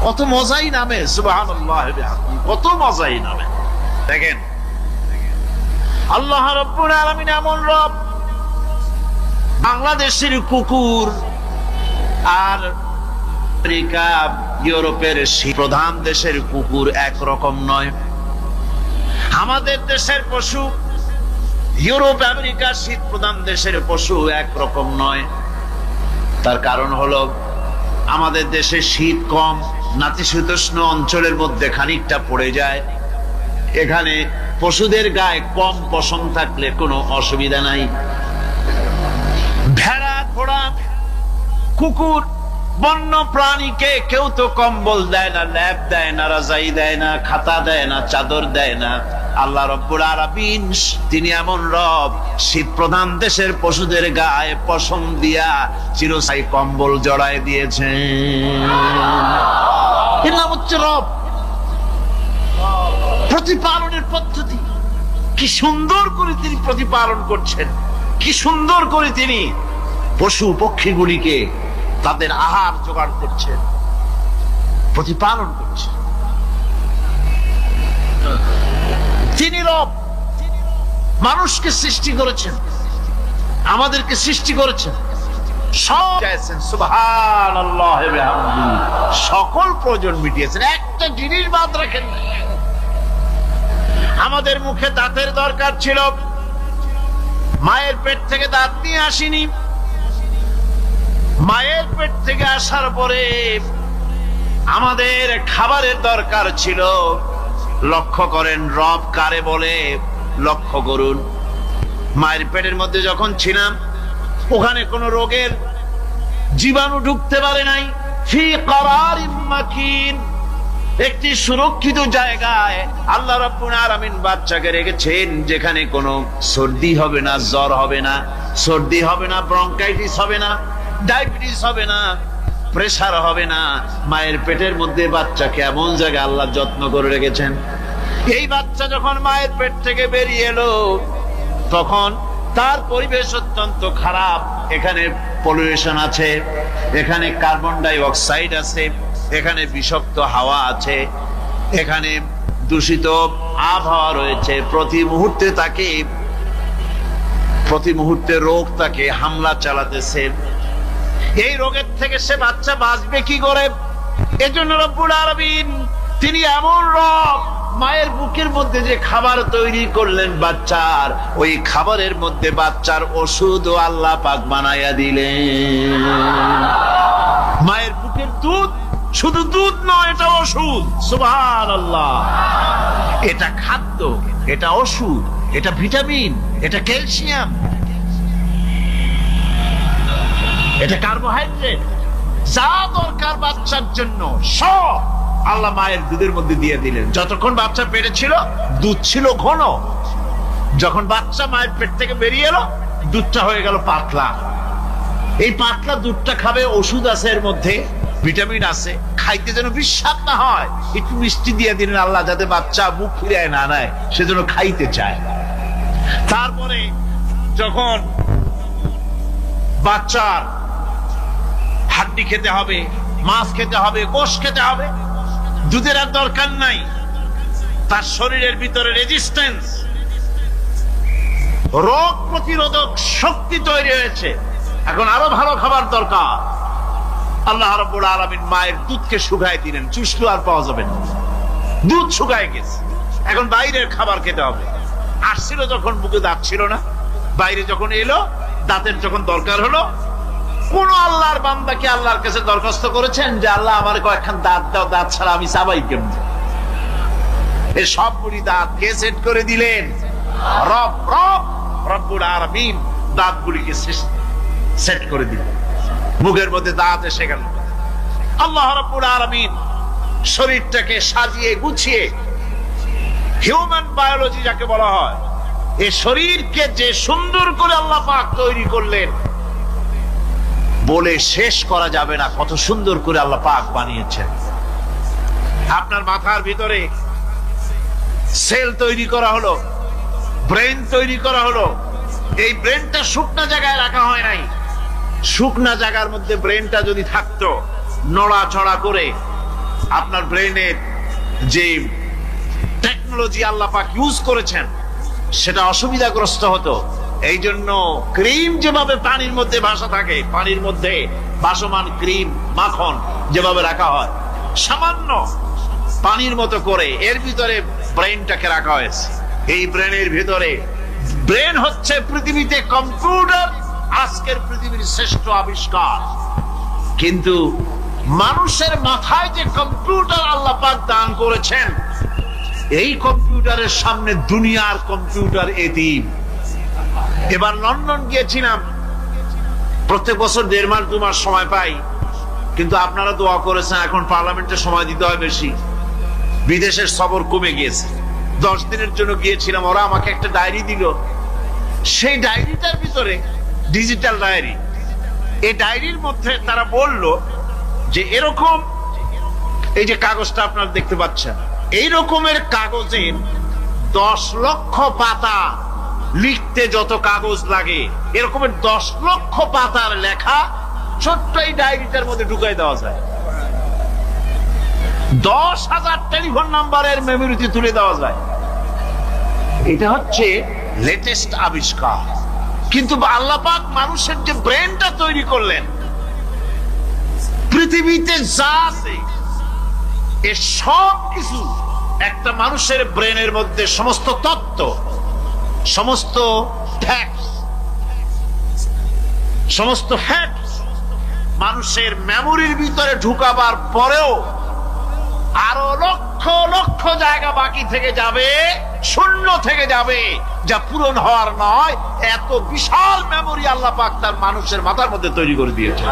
কত মজাই নামে, সুবহানাল্লাহ, কত মজাই নামে। দেখেন আল্লাহ রাব্বুল আলামিন এমন রব, বাংলাদেশের কুকুর আর আমেরিকা ইউরোপের প্রধান দেশের কুকুর একরকম নয়। আমাদের দেশের পশু ইউরোপ আমেরিকা শীত প্রধান দেশের পশু একরকম নয়। তার কারণ হলো আমাদের দেশে শীত কম, নাতিশীতোষ্ণ অঞ্চলের মধ্যে খানিকটা পড়ে যায়। এখানে পশুদের গায়ে কম পশম থাকলে কোনো অসুবিধা নাই। ভেড়া, ঘোড়া, কুকুর, বন্য প্রাণীকে কেউ তো কম্বল দেয় না, ল্যাপ দেয় না, রাজাই দেয় না, খাতা দেয় না, চাদর দেয় না। আল্লাহ রব্বুল আলামিন তিনি এমন রব, শীত প্রধান দেশের পশুদের গায়ে পশম দিয়া চিরস্থায়ী কম্বল জড়ায় দিয়েছেন। এর নাম হচ্ছে রব। প্রতিপালনের পদ্ধতি কি সুন্দর করে তিনি প্রতিপালন করছেন, কি সুন্দর করে তিনি পশু পক্ষীগুলিকে তাদের আহার জোগাড় করছেন, প্রতিপালন করছেন। তিনি রব, মানুষকে সৃষ্টি করেছেন, আমাদেরকে সৃষ্টি করেছেন, সব চাইছেন। সুবহানাল্লাহ ওয়া বিহামদিহি, সকল প্রয়োজন মিটিয়েছেন, একটা জিনিস বাদ রাখেন না। আমাদের মুখে দাঁতের দরকার ছিল, মায়ের পেট থেকে দাঁত নিয়ে আসিনি। মায়ের পেট থেকে আসার পরে আমাদের খাবারের দরকার ছিল। লক্ষ্য করেন রব কারে বলে, লক্ষ্য করুন। মায়ের পেটের মধ্যে যখন ছিলাম ওখানে কোন রোগের জীবাণু ঢুকতে পারে নাই। ফি করারিম মাকিন, একটি সুরক্ষিত জায়গায় আল্লাহ রাব্বুল আলামিন বাচ্চাকে রেখেছেন, যেখানে কোনো সর্দি হবে না, জ্বর হবে না, সর্দি হবে না, ব্রঙ্কাইটিস হবে না, ডায়াবেটিস হবে না, প্রেসার হবে না। মায়ের পেটের মধ্যে বাচ্চাকে এমন জায়গায় আল্লাহ যত্ন করে রেখেছেন। এই বাচ্চা যখন মায়ের পেট থেকে বেরিয়ে এলো তখন তার পরিবেশ অত্যন্ত খারাপ। এখানে পলিউশন আছে, এখানে কার্বন ডাই অক্সাইড আছে, এখানে বিষাক্ত হাওয়া আছে, এখানে দূষিত আবহাওয়া রয়েছে। প্রতি মুহূর্তে রোগ তাকে হামলা চালাতেছে। এই রোগের থেকে সে বাচ্চা বাঁচবে কি করে? এজন্য রব্বুল আলামিন তিনি এমন রব, মায়ের বুকের মধ্যে যে খাবার তৈরি করলেন বাচ্চার, ওই খাবারের মধ্যে বাচ্চার ওষুধও আল্লাহ পাক বানাইয়া দিলেন। মায়ের বুকের দুধ শুধু দুধ নয়, এটা ওষুধ। সুবহানাল্লাহ। এটা খাদ্য, এটা ওষুধ, এটা ভিটামিন, এটা ক্যালসিয়াম, এটা কার্বোহাইড্রেট, যা দরকার বাচ্চার জন্য সব আল্লাহ মায়ের দুধের মধ্যে দিয়ে দিলেন। যতক্ষণ বাচ্চা পেটে ছিল দুধ ছিল ঘন, যখন বাচ্চা মায়ের পেট থেকে বেরিয়ে এলো দুধটা হয়ে গেল পাতলা। এই পাতলা দুধটা খাবে, ওষুধ আছে এর মধ্যে, ভিটামিন আছে, খাইতে যেন বিস্বাদ না হয় একটু মিষ্টি দিয়ে দিলেন আল্লাহ, যাতে বাচ্চা মুখ ফিরায় না নেয়, সেজন্য খাইতে চায়। তারপরে যখন বাচ্চার হাড্ডি খেতে হবে, মাছ খেতে হবে, গোশ খেতে হবে, দুধের আর দরকার নাই। তার শরীরের ভিতরে রেজিস্ট্যান্স, রোগ প্রতিরোধক শক্তি তৈরি হয়েছে। এখন আরো ভালো খাবার দরকার। আল্লাহ রাব্বুল আলামিন মায়ের দুধকে শুকায় দিলেন, চুষলো আর পাওয়া যাবে না, দুধ শুকায় গেছে। এখন বাইরের খাবার খেতে হবে। আসছিল যখন বুকে দাঁত ছিল না, বাইরে যখন এলো দাঁতের যখন দরকার হলো, কোন আল্লাহর বান্দাকে আল্লাহর কাছে দরখাস্ত করেছেন যে আল্লাহ আমার কয়েকখান দাঁত দাও, দাঁত ছাড়া আমি চাবাই কেমন? এই সবগুলি দাঁত কে সেট করে দিলেন? রব্বুল আলামিন দাঁতগুলিকে সেট করে দিলেন। মুখের মধ্যে দাঁত এসে গেল। আল্লাহ রাব্বুল আলামিন শরীরটাকে সাজিয়ে গুছিয়ে, হিউম্যান বায়োলজি যাকে বলা হয়, এই শরীরকে যে সুন্দর করে আল্লাহ পাক তৈরি করলেন বলে শেষ করা যাবে না। কত সুন্দর করে আল্লাহ পাক বানিয়েছেন। আপনার মাথার ভিতরে সেল তৈরি করা হলো, ব্রেন তৈরি করা হলো। এই ব্রেনটা শুকনা জায়গায় রাখা হয় নাই। শুকনা জায়গার মধ্যে ব্রেনটা যদি থাকতো, নড়াচড়া করে আপনার ব্রেনের যে টেকনোলজি আল্লাহ পাক ইউজ করেছেন সেটা অসুবিধাগ্রস্ত হতো। এই জন্য ক্রিম যেভাবে পানির মধ্যে ভাসা থাকে, পানির মধ্যে ভাসমান ক্রিম মাখন যেভাবে রাখা হয়, সামান্য পানির মতো করে এর ভিতরে ব্রেনটাকে রাখা হয়েছে। এই ব্রেনের ভিতরে ব্রেন হচ্ছে পৃথিবীতে কম্পিউটার, আজকের পৃথিবীর শ্রেষ্ঠ আবিষ্কার। কিন্তু মানুষের মাথায় যে কম্পিউটার আল্লাহ পাক দান করেছেন, এই কম্পিউটারের সামনে দুনিয়ার কম্পিউটার এতিম। এবার লন্ডন গিয়েছিলাম, প্রত্যেক বছর 1.5 মাস 2 মাস সময় পাই, কিন্তু আপনারা দোয়া করেছেন এখন পার্লামেন্টে সময় দিতে হয় বেশি, বিদেশের সফর কমে গিয়েছে। 10 দিনের জন্য গিয়েছিলাম, ওরা আমাকে একটা ডায়েরি দিল। সেই ডায়েরিটার ভিতরে ডিজিটাল ডায়েরি, এই ডায়েরির মধ্যে তারা বলল যে এরকম, এই যে কাগজটা আপনারা দেখতে পাচ্ছেন, এই রকমের কাগজের 10 লক্ষ পাতা লিখতে যত কাগজ লাগে, এরকমের 10 লক্ষ পাতার লেখা ছোট্ট এই ডায়েরিটার মধ্যে ঢুকাই দেওয়া যায়। 10,000 টেলিফোন নাম্বারের মেমোরিতে তুলে দেওয়া যায়। এটা হচ্ছে লেটেস্ট আবিষ্কার। কিন্তু আল্লাহ পাক মানুষের যে ব্রেনটা তৈরি করলেন, পৃথিবীতে যা আছে এ সব কিছু একটা মানুষের ব্রেনের মধ্যে, সমস্ত তত্ত্ব, সমস্ত ফ্যাক্টস মানুষের মেমোরির ভিতরে ঢুকাবার পরেও আরো লক্ষ লক্ষ জায়গা বাকি থেকে যাবে, শূন্য থেকে যাবে, যা পূরণ হওয়ার নয়। এত বিশাল মেমোরি আল্লাহ পাক তার মানুষের মাথার মধ্যে তৈরি করে দিয়েছে।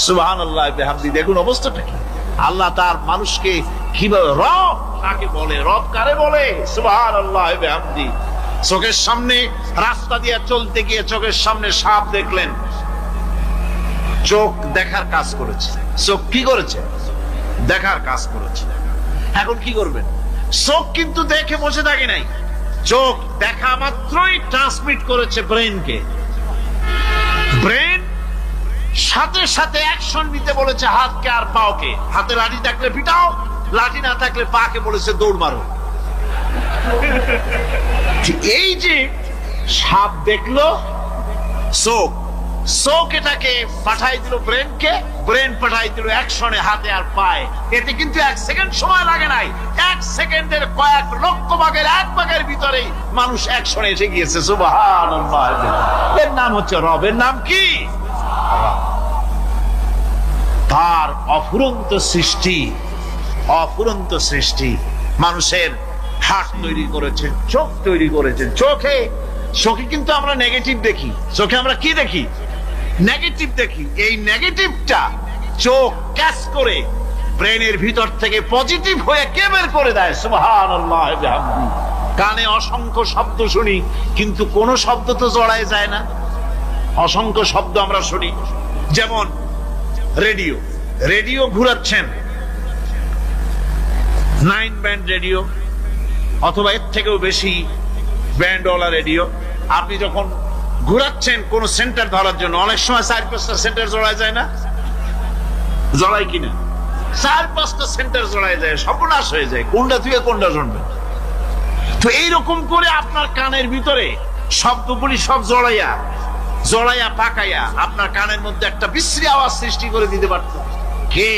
সুবহানাল্লাহ বিহামদি। দেখুন অবস্থাটা কি, আল্লাহ তার মানুষকে কিভাবে, রব কাকে বলে, রব কারে বলে, সুবহানাল্লাহ বিহামদি। চোখের সামনে রাস্তা দিয়ে চলতে গিয়ে চোখের সামনে সাপ দেখলেন, চোখ দেখার কাজ করেছে। চোখ কি করেছে? দেখার কাজ করেছে। এখন কি করবেন? চোখ কিন্তু দেখে বসে থাকে নাই, চোখ দেখা মাত্রই ট্রান্সমিট করেছে ব্রেনকে। ব্রেন সাথে সাথে অ্যাকশন নিতে বলেছে হাতকে আর পাওকে। হাতে লাঠি থাকলে পিটাও, লাঠি না থাকলে পাকে বলেছে দৌড় মারো। এই যে সাপ দেখলো, চোখ এটাকে পাঠাই দিল ব্রেনকে, ব্রেন পাঠাই দিল অ্যাকশনে হাতে আর পায়ে। এতে কিন্তু 1 সেকেন্ড সময় লাগে নাই, 1 সেকেন্ডের কয়েক লক্ষ ভাগের 1 ভাগের ভিতরে মানুষ অ্যাকশনে এসে গিয়েছে। সুবহানাল্লাহ। এর নাম হচ্ছে রব। এর নাম কি? তার অফুরন্ত সৃষ্টি, অফুরন্ত সৃষ্টি। মানুষের হার্ট তৈরি করেছেন, চোখ তৈরি করেছেন। চোখে কিন্তু আমরা নেগেটিভ দেখি, চোখে আমরা কি দেখি? নেগেটিভ দেখি। এই নেগেটিভটা চোখ ক্যাচ করে ব্রেনের ভিতর থেকে পজিটিভ হয়ে কে বের করে দেয়? সুবহানাল্লাহ বিহামদি। কানে অসংখ্য শব্দ শুনি, কিন্তু কোন শব্দ তো জড়ায় যায় না। অসংখ্য শব্দ আমরা শুনি, যেমন রেডিও ঘুরাচ্ছেন, 9 ব্যান্ড রেডিও অথবা এর থেকেও বেশি ব্যান্ডওয়ালা রেডিও। আপনি যখন ঘুরাচ্ছেন কোন সেন্টার ধরার জন্য, অনেক সময় 4-5টা সেন্টার জড়ায় যায় না? জড়ায় কিনা? 4-5টা সেন্টার জড়ায় যায়, সর্বনাশ হয়ে যায়, কোনটা থেকে কোনটা শুনবে। তো এইরকম করে আপনার কানের ভিতরে শব্দগুলি সব জড়াইয়া পাকাইয়া আপনার কানের মধ্যে একটা বিশ্রী আওয়াজ সৃষ্টি করে দিতে পারত। কে?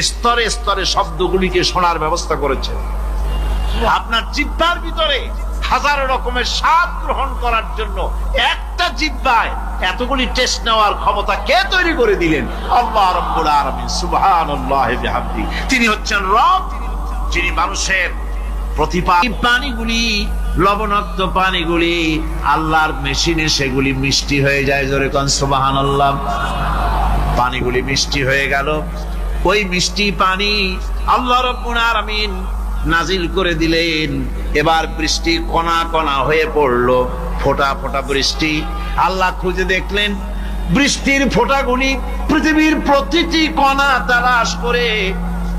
স্তরে স্তরে শব্দগুলিকে শোনার ব্যবস্থা করেছে। আপনার জিহ্বার ভিতরে হাজারো রকমের স্বাদ গ্রহণ করার জন্য একটা জিহ্বায় এতগুলি টেস্ট নেওয়ার ক্ষমতা কে তৈরি করে দিলেন? আল্লাহ রাব্বুল আলামিন। সুবহানাল্লাহ বিহামদি। তিনি হচ্ছেন রব, যিনি মানুষের পানিগুলি, লবণাক্ত পানিগুলি আল্লাহর মেশিনে সেগুলি মিষ্টি হয়ে যায়। জোরে কোন সুবহানাল্লাহ। পানিগুলি মিষ্টি হয়ে গেল, ওই মিষ্টি পানি আল্লাহ রাব্বুল আলামিন নাজিল করে দিলেন। এবার বৃষ্টি কণা কণা হয়ে পড়লো, ফোঁটা ফোঁটা বৃষ্টি। আল্লাহ খুঁজে দেখলেন বৃষ্টির ফোঁটাগুলি পৃথিবীর প্রতিটি কণা তালাশ করে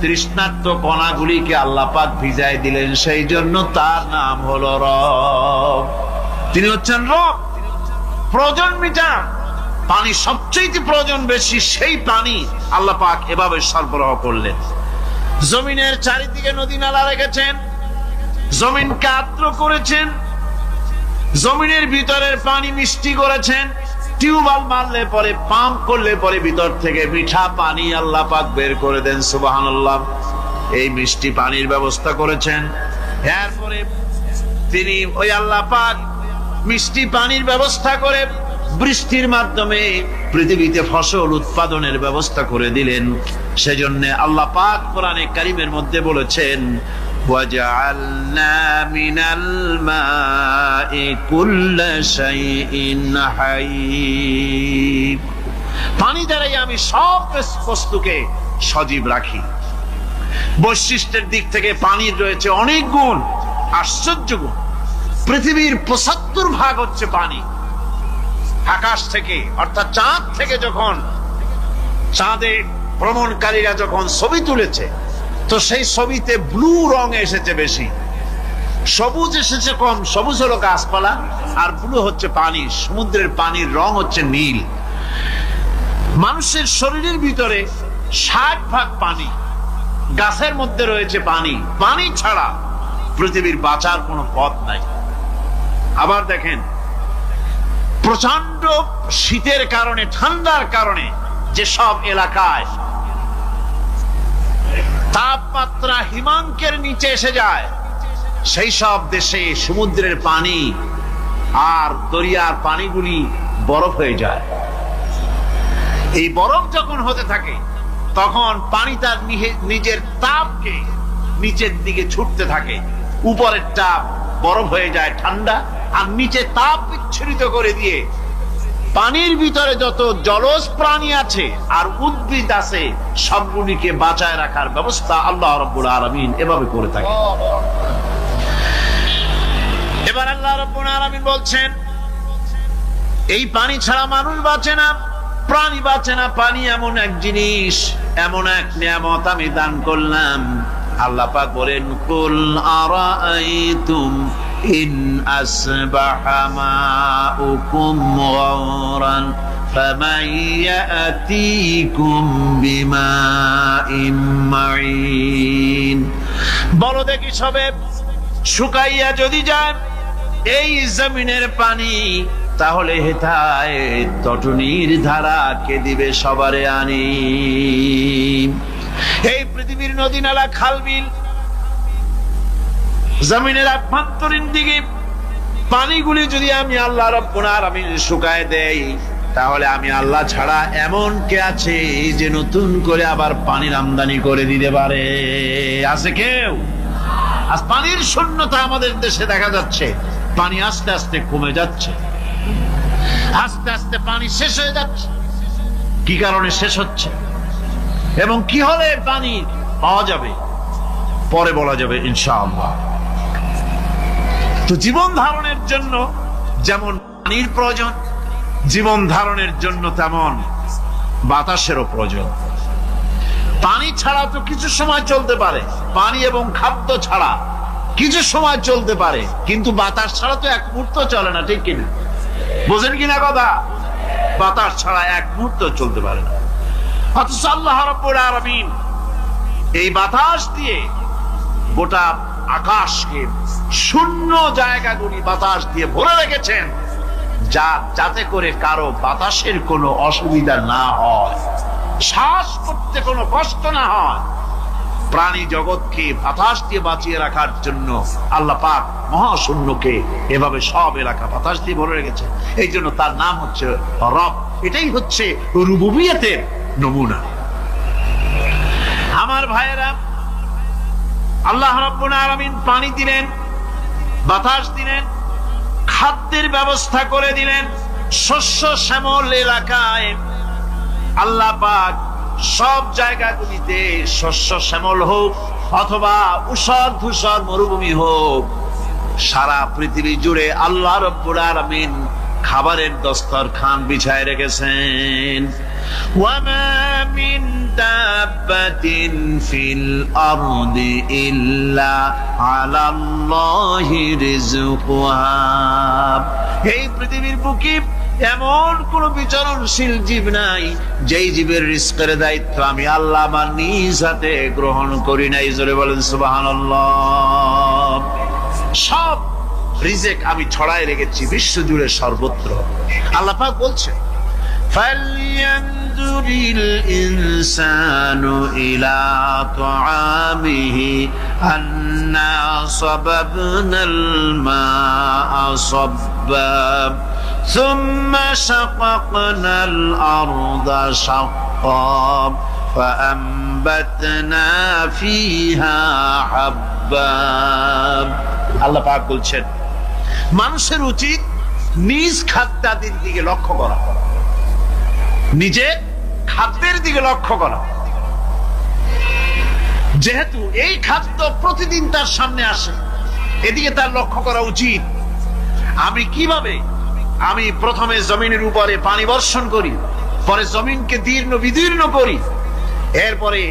তৃষ্ণার্ত কণাগুলিকে আল্লাহ পাক ভিজাই দিলেন। সেই জন্য তার নাম হলো রব। তিনি হচ্ছেন রব, প্রয়োজন মিটান। পানি সবচেয়ে প্রয়োজন বেশি, সেই পানি আল্লাহ পাক এভাবে সরবরাহ করলেন। জমিনের চারিদিকে নদী নালা রেখেছেন, জমিনকে আর্দ্র করেছেন, জমিনের ভিতরের পানি মিষ্টি করেছেন। টিউবওয়েল মারলে পরে, পাম্প করলে পরে ভিতর থেকে মিঠা পানি আল্লাহ পাক বের করে দেন। সুবহানাল্লাহ। এই মিষ্টি পানির ব্যবস্থা করেছেন। এরপরে তিনি ওই আল্লাহ পাক মিষ্টি পানির ব্যবস্থা করে বৃষ্টির মাধ্যমে পৃথিবীতে ফসল উৎপাদনের ব্যবস্থা করে দিলেন। সেজন্য আল্লাহ পাক কোরআনে কারীমের মধ্যে বলেছেন, ওয়াজআলনা মিনাল মাই কুল্লা শাইইন হাই। পানি দ্বারাই আমি সব বস্তুকে সজীব রাখি। বৈশিষ্ট্যের দিক থেকে পানির রয়েছে অনেক গুণ, আশ্চর্য গুণ। পৃথিবীর ৭৫% হচ্ছে পানি। আকাশ থেকে অর্থাৎ চাঁদ থেকে যখন চাঁদে ভ্রমণকারীরা যখন ছবি তুলেছে, তো সেই ছবিতে ব্লু রং এসেছে বেশি, সবুজ এসেছে কম। সবুজ হলো গাছপালা, আর ব্লু হচ্ছে পানি। সমুদ্রের পানির রং হচ্ছে নীল। মানুষের শরীরের ভিতরে ৬০% পানি, গাছের মধ্যে রয়েছে পানি। পানি ছাড়া পৃথিবীর বাঁচার কোনো পথ নাই। আবার দেখেন, প্রচন্ড শীতের কারণে, ঠান্ডার কারণে যেসব এলাকায় তাপমাত্রা হিমাঙ্কের নিচে এসে যায়, সেই সব দেশে সমুদ্রের পানি আর দরিয়ার পানিগুলি বরফ হয়ে যায়। এই বরফ যখন হতে থাকে, তখন পানি তার নিজের তাপকে নিচের দিকে ছুটতে থাকে। উপরের তাপ বরফ হয়ে যায় ঠান্ডা, আর নিচে তাপ বিচ্ছুরিত করে দিয়ে পানির ভিতরে যত জলজ প্রাণী আছে আর উদ্ভিদ আছে, সবগুলিকে বাঁচায় রাখার ব্যবস্থা আল্লাহ রাব্বুল আলামিন এভাবে করে থাকে। এবার আল্লাহ রাব্বুল আলামিন বলছেন, এই পানি ছাড়া মানুষ বাঁচে না, প্রাণী বাঁচে না। পানি এমন এক জিনিস, এমন এক নিয়ামত আমি দান করলাম। আল্লাহ পাক বলেন, কুল আরাআইতুম ইন আসবাহা মাউকুম গাওরান ফামান ইয়াতিকুম বিমাইন মাইন। বলো দেখি, সবে শুকাইয়া যদি যায় এই জমিনের পানি, তাহলে হেথায় তটনির ধারা কে দিবে সবারে আনি। এই পৃথিবীর নদী নালা খাল বিল জমিনের আভ্যন্তরীণ দিকে পানিগুলি যদি আমি আল্লাহ রাব্বুল আলামিন শুকায় দেই, তাহলে আমি আল্লাহ ছাড়া এমন কে আছে যে নতুন করে আবার পানির আমদানি করে দিতে পারে? আছে কেউ? আজ পানির শূন্যতা আমাদের দেশে দেখা যাচ্ছে। পানি আস্তে আস্তে কমে যাচ্ছে, আস্তে আস্তে পানি শেষ হয়ে যাচ্ছে। কি কারণে শেষ হচ্ছে এবং কি হলে পানি পাওয়া যাবে পরে বলা যাবে ইনশাআল্লাহ। তো জীবন ধারণের জন্য যেমন পানির প্রয়োজন, জীবন ধারণের জন্য তেমন বাতাসেরও প্রয়োজন। পানি ছাড়া তো কিছু সময় চলতে পারে, পানি এবং খাদ্য ছাড়া কিছু সময় চলতে পারে, কিন্তু বাতাস ছাড়া তো এক মুহূর্ত চলে না, ঠিক কিনা? বোঝেন কিনা কথা? বাতাস ছাড়া এক মুহূর্ত চলতে পারে না। অথচ আল্লাহ রাব্বুল আলামিন এই বাতাস দিয়ে গোটা আকাশকে, শূন্য জায়গাগুলি বাতাস দিয়ে ভরে রেখেছেন, যাতে করে কারো বাতাসের কোনো অসুবিধা না হয়, শ্বাস করতে কোনো কষ্ট না হয়। প্রাণী জগৎকে বাতাস দিয়ে বাঁচিয়ে রাখার জন্য আল্লাহ পাক মহাশূন্যকে এভাবে সব এলাকা বাতাস দিয়ে ভরে রেখেছে। এই জন্য তার নাম হচ্ছে রব। এটাই হচ্ছে রুবুবিয়তের নমুনা। আমার ভাইয়েরা, আল্লাহ রাব্বুল আলামিন পানি দিলেন, বাতাস দিলেন, খাদ্যের ব্যবস্থা করে দিলেন। শস্য শ্যামল এলাকায় আল্লাহ পাক সব জায়গাগুলিতে শস্য শ্যামল হোক অথবা উষর ধূসর মরুভূমি হোক, সারা পৃথিবী জুড়ে আল্লাহ রাব্বুল আলামিন খাবারের দস্তরখান বিছায় রেখেছেন। ওয়ামা মিন দাব্বাতিন ফিল আরদি ইল্লা আলাল্লাহি রিজকুহা। এই পৃথিবীর বুকে এমন কোন বিচরণশীল জীব নাই যেই জীবের রিজকের দায়িত্ব আমি আল্লাহ আমার নিজ হাতে গ্রহণ করি নাই। জোরে বলেন সুবহানাল্লাহ। সব রিজেক আমি ছড়ায় রেখেছি বিশ্ব জুড়ে সর্বত্র। আল্লাহ পাক বলছে, ফালইয়ানজুরিল ইনসানু ইলা তাআমিহি أنا صببنا الماء صبا ثم شققنا الأرض شقا فأنبتنا فيها حبا আল্লাহ পাক বলছেন মানুষের উচিত নিজ খাদ্যাদির দিকে লক্ষ্য করা, নিজে খাদ্যের দিকে লক্ষ্য করা। যেহেতু এই খাদ্য প্রতিদিন তার সামনে আসে, এদিকে তার লক্ষ্য করা উচিত। আমি কিভাবে আমি প্রথমে জমিনের উপরে পানি বর্ষণ করি, পরে জমিনকে দীর্ণ বিদীর্ণ করি, এরপরে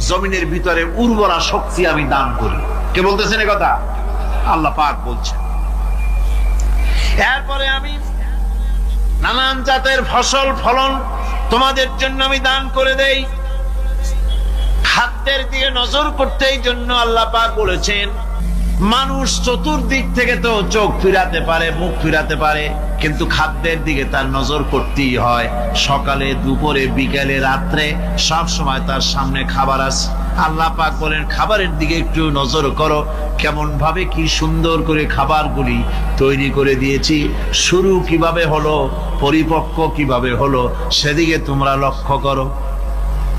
জমিনের ভিতরে উর্বরা শক্তি আমি দান করি। কে বলতেছেন এই কথা? আল্লাহ পাক বলছেন। এরপরে আমি নানান জাতের ফসল ফলন তোমাদের জন্য আমি দান করে দেই। খাদ্যের দিকে নজর করতে এই জন্য আল্লাহ পাক বলেছেন মানুষ চতুর্দিক থেকে তো চোখ ফিরাতে পারে, মুখ ফিরাতে পারে, কিন্তু খাদ্যের দিকে তার নজর করতেই হয়। সকালে, দুপুরে, বিকেলে, রাত্রে সব সময় তার সামনে খাবার আছে। আল্লাহ পাক বলেন খাবারের দিকে একটু নজর করো, কেমন ভাবে কি সুন্দর করে খাবারগুলি তৈরি করে দিয়েছি, শুরু কিভাবে হলো, পরিপক্ক কিভাবে হলো, সেদিকে তোমরা লক্ষ্য করো।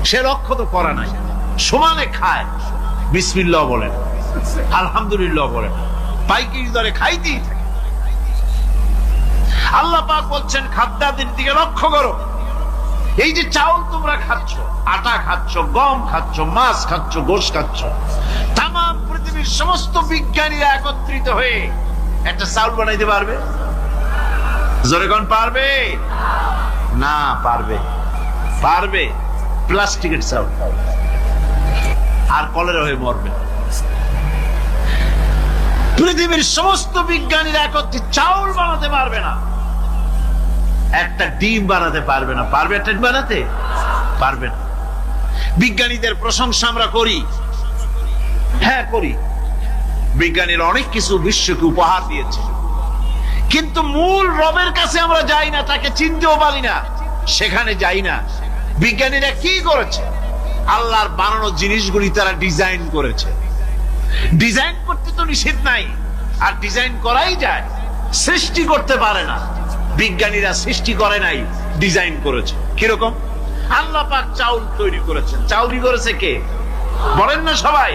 সে লক্ষ্য তো করা নাই, সমানে খায়, বিসমিল্লাহ বলেন, আলহামদুলিল্লাহ বলেন, পাইকারি দরে খাইতেই থাকে। আল্লাহ পাক বলছেন খাদ্যাদির দিকে লক্ষ্য করো। এই যে চাউল তোমরা খাচ্ছ, আটা খাচ্ছ, গম খাচ্ছ, মাছ খাচ্ছ, গোশ খাচ্ছ, তাম পৃথিবীর সমস্ত বিজ্ঞানীরা একত্রিত হয়ে একটা চাউল বানাইতে পারবে? জোরে কোন পারবে? না পারবে। পারবে প্লাস্টিকের চাউল, আর কলেরা হয়ে মরবে। পৃথিবীর সমস্ত বিজ্ঞানীরা একত্রিত চাউল বানাতে পারবে না, একটা ডিম বানাতে পারবে না। পারবে একটা ডিম বানাতে? পারবে না। বিজ্ঞানীদের প্রশংসা আমরা করি, হ্যাঁ করি, বিজ্ঞানীরা অনেক কিছু বিশ্বকে উপহার দিয়েছে, কিন্তু মূল রবের কাছে আমরা যাই না, তাকে চিনতেও পারি না, সেখানে যাই না। বিজ্ঞানীরা কি করেছে? আল্লাহর বানানো জিনিসগুলি তারা ডিজাইন করেছে। ডিজাইন করতে তো নিষেধ নাই, আর ডিজাইন করাই যায়, সৃষ্টি করতে পারে না। বিজ্ঞানীরা সৃষ্টি করে নাই, ডিজাইন করেছে। কিরকম? আল্লাহ পাক চাউল তৈরি করেছেন। চাউল করেছে কে? বলেন না সবাই।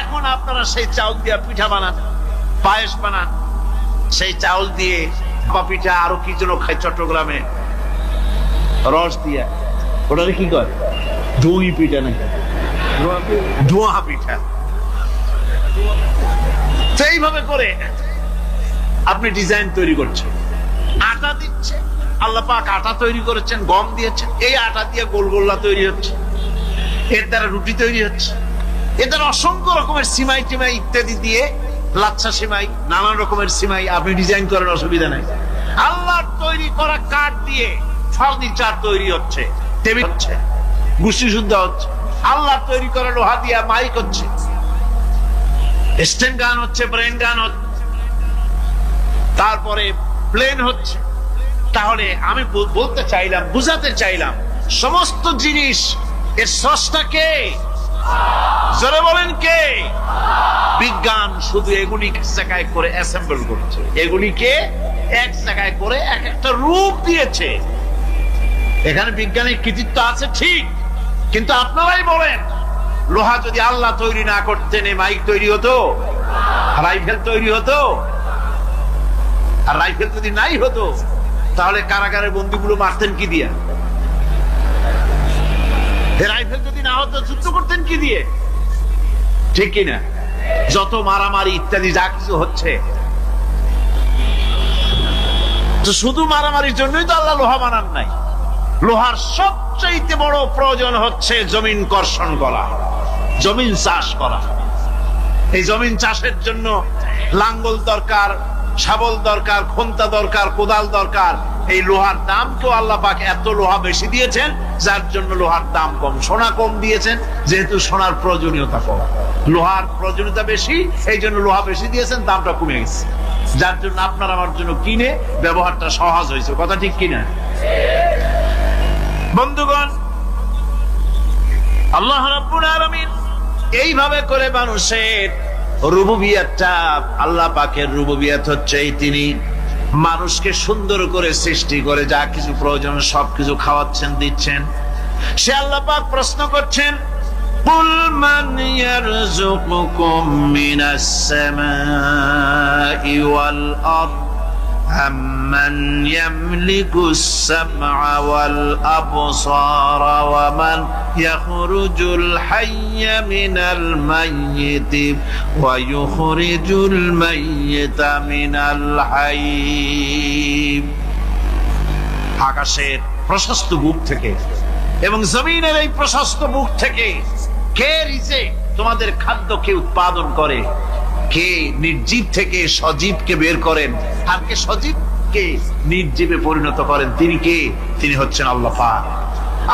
এখন আপনারা সেই চাউল দিয়ে পিঠা বানান, পায়েস বানান, সেই চাউল দিয়ে পিঠা, আরো কি যেন খায় চট্টগ্রামে রস দিয়া, ওটারে কি কয়? দই পিঠা নাকি ধোঁয়া পিঠা। সেইভাবে করে আপনি ডিজাইন তৈরি করছেন। আটা দিচ্ছে, আল্লাহ পাক আটা তৈরি করেছেন, গম দিয়েছেন, এই আটা দিয়ে গোলগোল্লা তৈরি হচ্ছে, এর দ্বারা রুটি তৈরি হচ্ছে, এর দ্বারা অসংখ্য রকমের সিমাই টিমাই ইত্যাদি দিয়ে, লাচ্ছা সিমাই, নানান রকমের সিমাই আপনি ডিজাইন করেন, অসুবিধা নাই। আল্লাহর তৈরি করা কাঠ দিয়ে ফার্নিচার তৈরি হচ্ছে, টেবিল হচ্ছে, গুষ্টি শুদ্ধ হচ্ছে। আল্লাহর তৈরি করা লোহা দিয়া মাইক হচ্ছে, স্ট্যান্ড গান হচ্ছে, ব্রেন গান হচ্ছে, তারপরে প্লেন হচ্ছে। তাহলে আমি বলতে চাইলাম, বুঝাতে চাইলাম, সমস্ত জিনিস এর স্রষ্টা কে? জোরে বলেন কে? বিজ্ঞান শুধু এগুলি এক জায়গায় করে অ্যাসেম্বল করছে, এগুলিকে এক জায়গায় করে এক একটা রূপ দিয়েছে। এখানে বিজ্ঞানের কৃতিত্ব আছে ঠিক, কিন্তু আপনারাই বলেন লোহা যদি আল্লাহ তৈরি না করতেন, এই মাইক তৈরি হতো, রাইফেল তৈরি হতো? আর রাইফেল যদি নাই হতো, তাহলে কারাগারের বন্দীগুলো মারতেন কি দিয়া? রাইফেল যদি না হতো, যুদ্ধ করতেন কি দিয়ে? ঠিক কিনা? যত মারামারি ইত্যাদি যা কিছু হচ্ছে, তো শুধু মারামারির জন্যই তো আল্লাহ লোহা বানান নাই। লোহার সবচেয়ে বড় প্রয়োজন হচ্ছে জমিন কর্ষণ করা, জমিন চাষ করা। এই জমিন চাষের জন্য লাঙ্গল দরকার, শাবল দরকার, খন্তা দরকার, কোদাল দরকার। এই লোহার দাম কেউ আল্লাহ পাক এত লোহা বেশি দিয়েছেন, যার জন্য লোহার দাম কম। সোনা কম দিয়েছেন, যেহেতু সোনার প্রয়োজনীয়তা কম, লোহার প্রয়োজনীয়তা বেশি, এই জন্য লোহা বেশি দিয়েছেন, দামটা কমে গেছে, যার জন্য আপনার আমার জন্য কিনে ব্যবহারটা সহজ হয়েছে। কথা ঠিক কিনা? বন্ধুগণ, আল্লাহ রাব্বুল আলামিন এইভাবে করে মানুষের রুবুবিয়াতটা, আল্লাহ পাকের রুবুবিয়াত হচ্ছে তিনি মানুষকে সুন্দর করে সৃষ্টি করে যা কিছু প্রয়োজন সবকিছু খাওয়াচ্ছেন, দিচ্ছেন। সে আল্লাহ পাক প্রশ্ন করছেন, কুল মান ইয়ারযুকুকুম মিনাস সামাই ওয়াল আরদ আম্মান ইয়ামলিকুস সামআ ওয়াল আবসারা ওয়া মান ইয়াখরুজুল হাইয়্যা মিনাল মাইয়িতি ওয়া ইউখরিজুল মাইয়িতা মিনাল হাইয়্য। আকাশের প্রশস্ত বুক থেকে এবং জমিনের এই প্রশস্ত বুক থেকে কে রিজে তোমাদের খাদ্যকে উৎপাদন করে, কে নির্জীব থেকে সজীবকে বের করেন, আর কে সজীবকে নির্জীবে পরিণত করেন, তিনি কে? তিনি হচ্ছেন আল্লাহ পাক।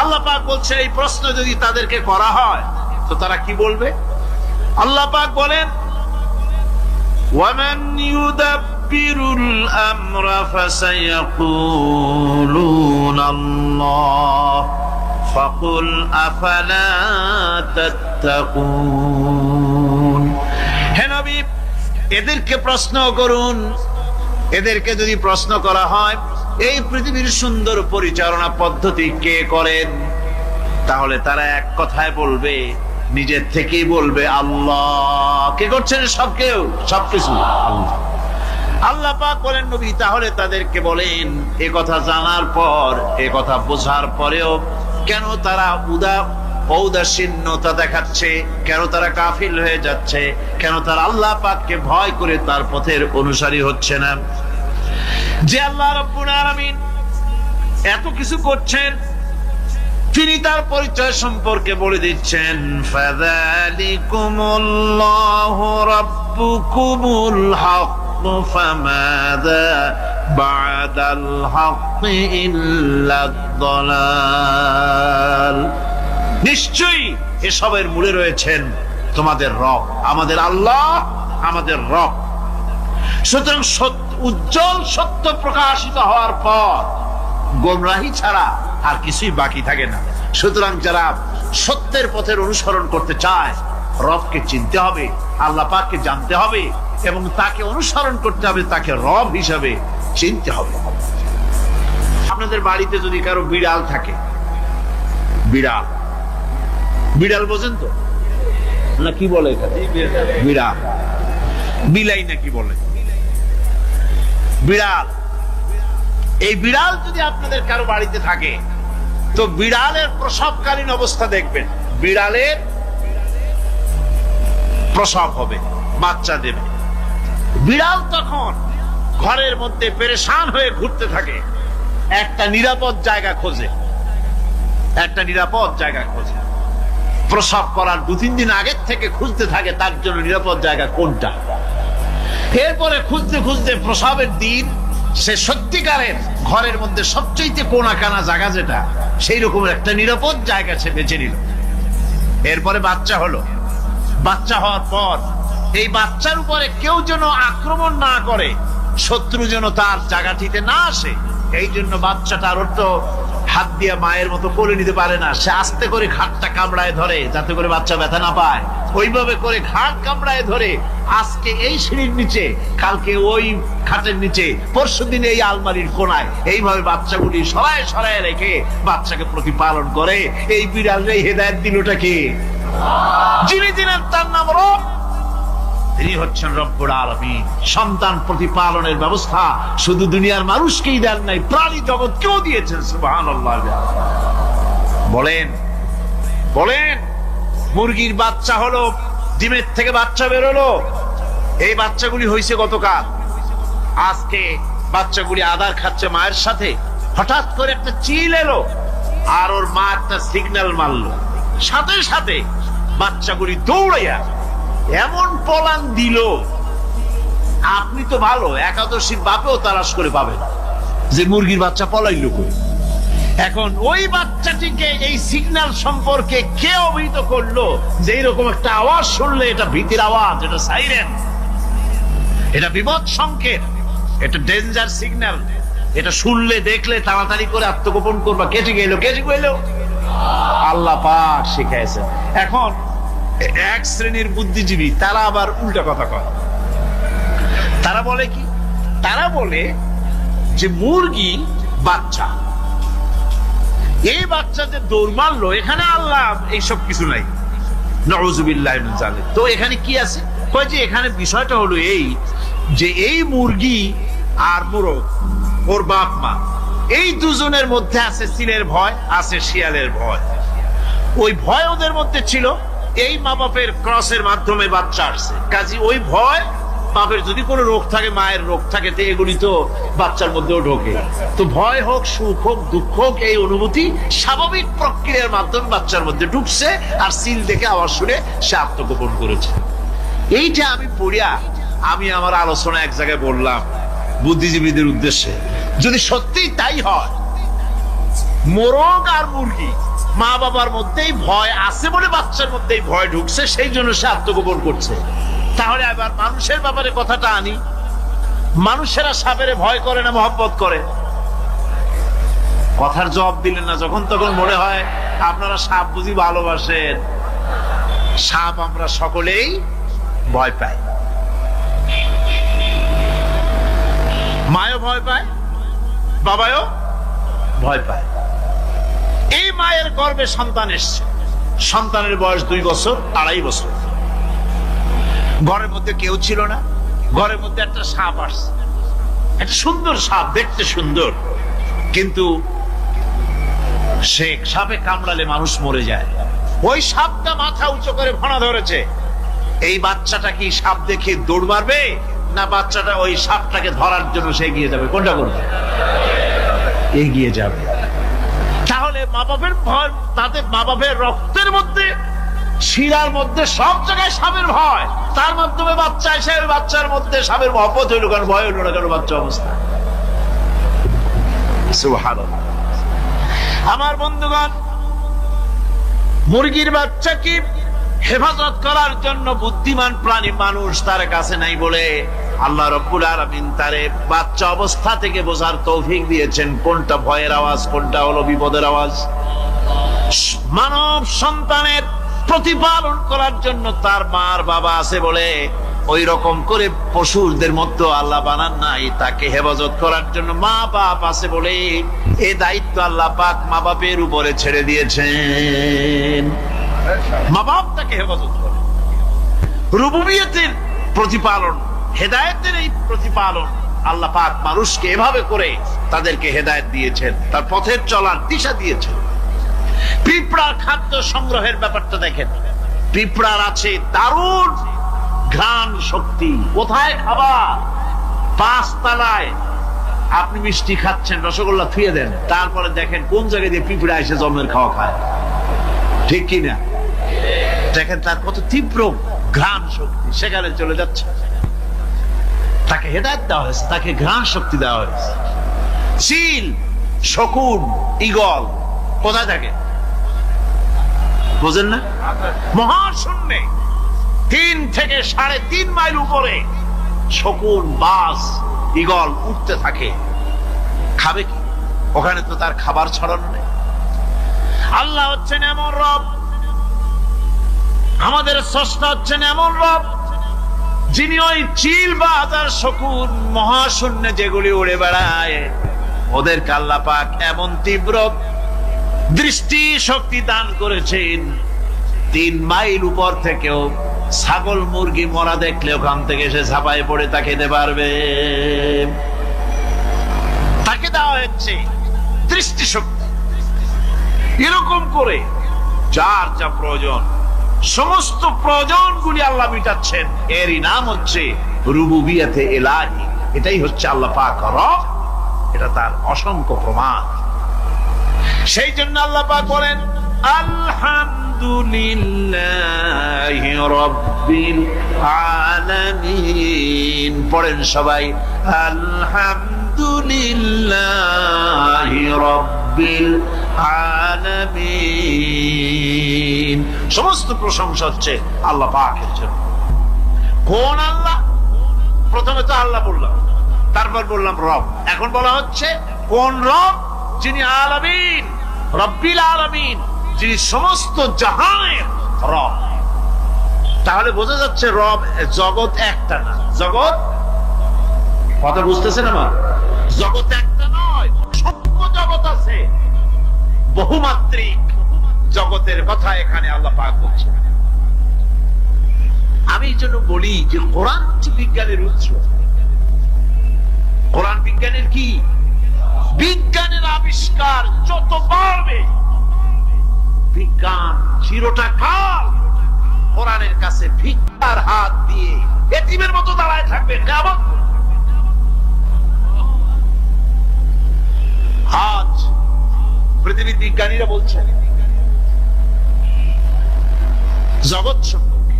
আল্লাহ পাক বলছেন এই প্রশ্ন যদি তাদেরকে করা হয় তো তারা কি বলবে? আল্লাহ পাক বলেন, ওয়ামান ইউদাব্বিরুল আমরা ফাসায়াকুলুনা আল্লাহ ফাকুল আফালা তাত্তাকুন। হে নবী, এদেরকে প্রশ্ন করুন। এদেরকে যদি প্রশ্ন করা হয় এই পৃথিবীর সুন্দর পরিচালনা পদ্ধতি কে করেন, তাহলে তারা এক কথায় বলবে, নিজের থেকেই বলবে আল্লাহ। কে করছেন? সবকিছু আল্লাহ। আল্লাহ পাক বলেন, নবী তাহলে তাদেরকে বলেন, এ কথা জানার পর, এ কথা বোঝার পরেও কেন তারা ঔদাসীন্যতা দেখাচ্ছে, কেন তারা কাফিল হয়ে যাচ্ছে, কেন তারা আল্লাহ পাককে ভয় করে তার পথের অনুসারী হচ্ছে না? যে আল্লাহ রাব্বুল আলামিন এত কিছু করছেন, তিনি তার পরিচয় সম্পর্কে বলে দিচ্ছেন, ফাযালিকুমুল্লাহু রাব্বুকুমুল হক ফামাযা বা'দাল হক ইল্লাদ দালাল। নিশ্চয়ই এসবের মূলে রয়েছেন তোমাদের রব, আমাদের আল্লাহ, আমাদের রব। সুতরাং উজ্জ্বল সত্য প্রকাশিত হওয়ার পর গোমরাহি ছাড়া আর কিছুই বাকি থাকে না। সুতরাং যারা সত্যের পথের অনুসরণ করতে চায়, রবকে চিনতে হবে, আল্লাহ পাককে জানতে হবে এবং তাকে অনুসরণ করতে হবে, তাকে রব হিসাবে চিনতে হবে। আপনাদের বাড়িতে যদি কারো বিড়াল থাকে, বিড়াল বিড়াল বোঝেন তো না? কি বলে এখানে? বিড়াল, বিলাই নাকি বলে? বিড়াল। এই বিড়াল যদি আপনাদের কারো বাড়িতে থাকে তো বিড়ালের প্রসবকালীন অবস্থা দেখবেন। বিড়ালের প্রসব হবে, বাচ্চা দেবে। বিড়াল তখন ঘরের মধ্যে পেরেশান হয়ে ঘুরতে থাকে, একটা নিরাপদ জায়গা খোঁজে, একটা নিরাপদ জায়গা খোঁজে। প্রসব করার 2-3 দিন আগের থেকে খুঁজতে থাকে তার জন্য নিরাপদ জায়গা কোনটা। এরপরে খুঁজতে খুঁজতে প্রসবের দিন সে সত্যিকারের ঘরের মধ্যে সবচেয়ে কোনা কানা জায়গা যেটা, সেই রকম একটা নিরাপদ জায়গা সে বেছে নিল। এরপরে বাচ্চা হলো। বাচ্চা হওয়ার পর এই বাচ্চার উপরে কেউ যেন আক্রমণ না করে, শত্রু যেন তার জায়গাটিতে না আসে, এই জন্য বাচ্চাটার তো হাত দিয়ে মায়ের মতো কোলে নিতে পারে না, সে আস্তে করে ঘাটটা কামড়ায় ধরে যাতে করে বাচ্চা ব্যথা না পায়। ওইভাবে করে ঘাট কামড়ায় ধরে আজকে এই সিঁড়ির নিচে, কালকে ওই খাটের নিচে, পরশুদিন এই আলমারির কোনায়, এইভাবে বাচ্চাগুলি সরায় সরায় রেখে বাচ্চাকে প্রতিপালন করে। এই বিড়ালের হেদায়েত দিলটা কে? যিনি দিলেন তার নাম রব, তিনি হচ্ছেন রব্বুল আলামিন। সন্তান প্রতিপালনের ব্যবস্থা শুধু দুনিয়ার মানুষকেই দেন নাই, প্রাণী জগৎকেও দিয়েছেন। সুবহানাল্লাহ। বলেন বলেন, মুরগির বাচ্চা হলো, ডিমের থেকে বাচ্চা বেরোলো, এই বাচ্চাগুলি হয়েছে গতকাল। আজকে বাচ্চাগুলি আদার খাচ্ছে মায়ের সাথে, হঠাৎ করে একটা চিল এলো আর ওর মা একটা সিগন্যাল মারলো, সাথে সাথে বাচ্চাগুলি দৌড়াইয়া এমন পলান দিল, আপনি তো ভালো একাদশীর বাপেও তালাশ করে পাবেন যে মুরগির বাচ্চা পলাইল করে। এখন ওই বাচ্চাটিকে এই সিগন্যাল সম্পর্কে কে অবহিত করলো যে এইরকম একটা আওয়াজ শুনলে এটা ভীতির আওয়াজ, এটা সাইরেন, এটা বিপদ সংকেত, এটা ডেঞ্জার সিগন্যাল, এটা শুনলে দেখলে তাড়াতাড়ি করে আত্মগোপন করবা। কে গেল? আল্লাহ পাক শিখাইছেন। এখন এক শ্রেণীর বুদ্ধিজীবী তারা আবার উল্টা কথা কয়। তারা বলে কি, তারা বলে যে মুরগি বাচ্চা, এই বাচ্চা যে দৌড় মারলো, এখানে আল্লাহ এইসব কিছু নাই, নাউযুবিল্লাহি মিন যালিক। তো এখানে কি আছে? কয় যে এখানে বিষয়টা হলো এই যে এই মুরগি আর মোরগ, ওর বাপ মা, এই দুজনের মধ্যে আছে চিলের ভয়, আছে শিয়ালের ভয়। ওই ভয় ওদের মধ্যে ছিল, এই মা বাপের ক্রসের মাধ্যমে বাচ্চা আসছে, কাজী ওই ভয়, বাপের যদি কোনো রোগ থাকে, মায়ের রোগ থাকে, তো এগুলি তো বাচ্চার মধ্যেও ঢোকে। তো ভয় হোক, সুখ হোক, দুঃখ হোক, এই অনুভূতি স্বাভাবিক প্রক্রিয়ার মাধ্যমে বাচ্চার মধ্যে ঢুকছে, আর সিল দেখে আওয়াজ শুনে সে আত্মগোপন করেছে। এইটা আমি পড়িয়া আমি আমার আলোচনা এক জায়গায় বললাম বুদ্ধিজীবীদের উদ্দেশ্যে, যদি সত্যিই তাই হয়, মোরগ আর মুরগি মা বাবার মধ্যেই ভয় আছে বলে বাচ্চার মধ্যেই ভয় ঢুকছে, সেই জন্য সে আত্মগোপন করছে, তাহলে আবার মানুষের ব্যাপারে কথাটা আনি। মানুষেরা সাপের ভয় করে না মহব্বত করে? কথার জবাব দিলেন না। যখন তখন মনে হয় আপনারা সাপ বুঝি ভালোবাসেন। সাপ আমরা সকলেই ভয় পাই, মায়ও ভয় পায়, বাবাও ভয় পায়। এই মায়ের গর্ভে সন্তান এসছে, সন্তানের বয়স 2 বছর 2.5 বছর, ঘরের মধ্যে কেউ ছিল না, ঘরের মধ্যে একটা সাপ আসছে, একটা সুন্দর সাপ, দেখতে সুন্দর, কিন্তু সে সাপে কামড়ালে মানুষ মরে যায়। ওই সাপটা মাথা উঁচু করে ফনা ধরেছে। এই বাচ্চাটা কি সাপ দেখে দৌড় মারবে, না বাচ্চাটা ওই সাপটাকে ধরার জন্য সে এগিয়ে যাবে? কোনটা করবে? এগিয়ে যাবে। তাহলে মা বাপের ভয়, তাদের মা বাপের রক্তের মধ্যে, শিরার মধ্যে সব জায়গায় সাপের ভয়, তার মাধ্যমে বাচ্চা এসে ওই বাচ্চার মধ্যে সাপের মহব্বত হইল, কারণ ভয় হইল না কেন বাচ্চা অবস্থা। সুবহানাল্লাহ। আমার বন্ধুগণ, মুরগির বাচ্চা কি হেফাজত করার জন্য বুদ্ধিমান প্রাণী মানুষ তার কাছে নাই বলে আল্লাহ রাব্বুল আলামিন তারে বাচ্চা অবস্থা থেকে বোঝার তৌফিক দিয়েছেন কোনটা ভয়ের আওয়াজ, কোনটা হলো বিপদের আওয়াজ। মানব সন্তানের প্রতিপালন করার জন্য তার মার বাবা আছে বলে ওই রকম করে পশুদের মধ্যে আল্লাহ বানান নাই, তাকে হেফাজত করার জন্য মা বাপ আছে বলে এই দায়িত্ব আল্লাহ পাক মা বাপের উপরে ছেড়ে দিয়েছেন। মা বাপ তাকে হেফাজত করে। রুবুবিয়তের প্রতিপালন, হেদায়েতের এই প্রতিপালন আল্লাহ পাক মানুষকে এভাবে করে তাদেরকে হেদায়েত দিয়েছেন, তার পথের চলার দিশা দিয়েছেন। পিঁপড়ার খাদ্য সংগ্রহের ব্যাপারটা দেখেন। পিঁপড়ার আছে দারুণ ঘ্রাণ শক্তি। কোথায় খাবার? 5 তলায় আপনি মিষ্টি খাচ্ছেন, রসগোল্লা থুয়ে দেন, তারপরে দেখেন কোন জায়গায় দিয়ে পিঁপড়া এসে জমের খাওয়া খায়, ঠিক কিনা? দেখেন তার কত তীব্র ঘ্রাণ শক্তি, সেখানে চলে যাচ্ছে। তাকে হেদায়েত দেওয়া হয়েছে, তাকে ঘ্রাণ শক্তি দেওয়া হয়েছে। চিল, শকুন, ঈগল কোথায় থাকে বোঝেন না? মহাশূন্যে 3 থেকে 3.5 মাইল উপরে শকুন, বাজ, ঈগল উঠতে থাকে। খাবে কি? ওখানে তো তার খাবার ছড়ানো নেই। আল্লাহ হচ্ছেন এমন রব, আমাদের স্রষ্টা হচ্ছেন এমন রব, যিনি ওই চিল, বাজ আর শকুন মহাশূন্যে যেগুলি উড়ে বেড়ায়, ওদেরকে আল্লাহ পাক এমন তীব্র দৃষ্টি শক্তি দান করেছেন, 3 মাইল উপর থেকেও ছাগল মুরগি মরা দেখলে ওখান থেকে সে ঝাঁপায় পড়ে তা খেতে পারবে। তাকে দেওয়া হচ্ছে দৃষ্টি শক্তি। এরকম করে যার যা প্রয়োজন, সমস্ত প্রয়োজনগুলি আল্লাহ মিটাচ্ছেন। এরই নাম হচ্ছে রুবুবিয়তে ইলাহি। এটাই হচ্ছে আল্লাহ পাক রব, এটা তার অসংখ্য প্রমাণ। সেই জন্য আল্লাহ পাক বলেন আলহামদুলিল্লাহি রাব্বিল আলামিন। পড়েন সবাই আলহামদুলিল্লাহি রাব্বিল আলামিন। সমস্ত প্রশংসা হচ্ছে আল্লাহ পাকের জন্য। কোন আল্লাহ? প্রথমে তো আল্লাহ বললাম, তারপর বললাম রব, এখন বলা হচ্ছে কোন রব? যিনি আলামিন, রব্বিল আলামিন, যিনি সমস্ত জাহানের রব। তাহলে বোঝা যাচ্ছে রব জগৎ একটা না। জগৎ, কথা বুঝতেছেন আমার? জগৎ একটা নয়, অসংখ্য জগৎ আছে, বহুমাত্রিক জগতের কথা এখানে আল্লাহ পাক বলছেন। আমি এই জন্য বলি যে কোরআন হচ্ছে বিজ্ঞানের উৎস। কোরআন বিজ্ঞানের কি? বিজ্ঞানের আবিষ্কার যত বাড়বে, বিজ্ঞান চিরটা কাল কোরআনের কাছে ভিক্ষার হাত দিয়ে এতিমের মতো দাঁড়ায় থাকবে কিয়ামত। আজ পৃথিবীর বিজ্ঞানীরা বলছেন জগৎ সম্পর্কে,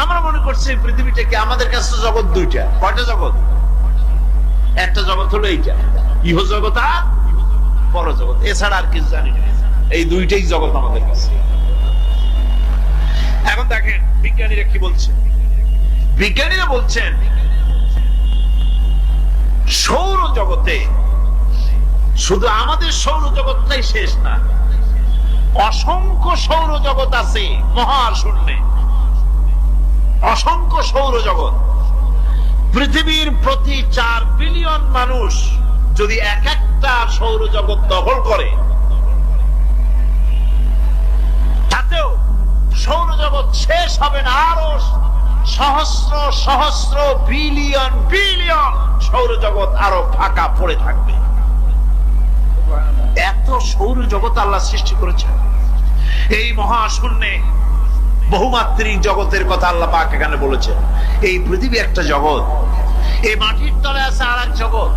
আমরা মনে করছি পৃথিবীটাকে, আমাদের কাছে জগৎ দুইটা। কয়টা জগৎ? একটা জগৎ হলো এইটা, ইহ জগৎ আর পরজগৎ, এছাড়া আর কিছু জানি না। এই দুইটাই জগৎ আমাদের কাছে। এখন দেখেন বিজ্ঞানীরা কি বলছেন। বিজ্ঞানীরা বলছেন সৌর জগতে শুধু আমাদের সৌর জগৎটাই শেষ না, অসংখ্য সৌর জগৎ আছে মহাশূন্যে, অসংখ্য সৌর জগৎ। পৃথিবীর প্রতি 4 বিলিয়ন মানুষ যদি এক একটা সৌর জগৎ দখল করে, তাতেও সৌরজগৎ শেষ হবে না। আরো সহস্র সহস্র বিলিয়ন বিলিয়ন সৌরজগৎ আরো ফাঁকা পড়ে থাকবে। এত সৌরজগৎ আল্লাহ সৃষ্টি করেছেন। এই মহাশূন্যে বহুমাত্রিক জগতের কথা আল্লাহ পাক এখানে বলেছেন। এই পৃথিবী একটা জগৎ, এই মাটির তলে আছে আর এক জগৎ,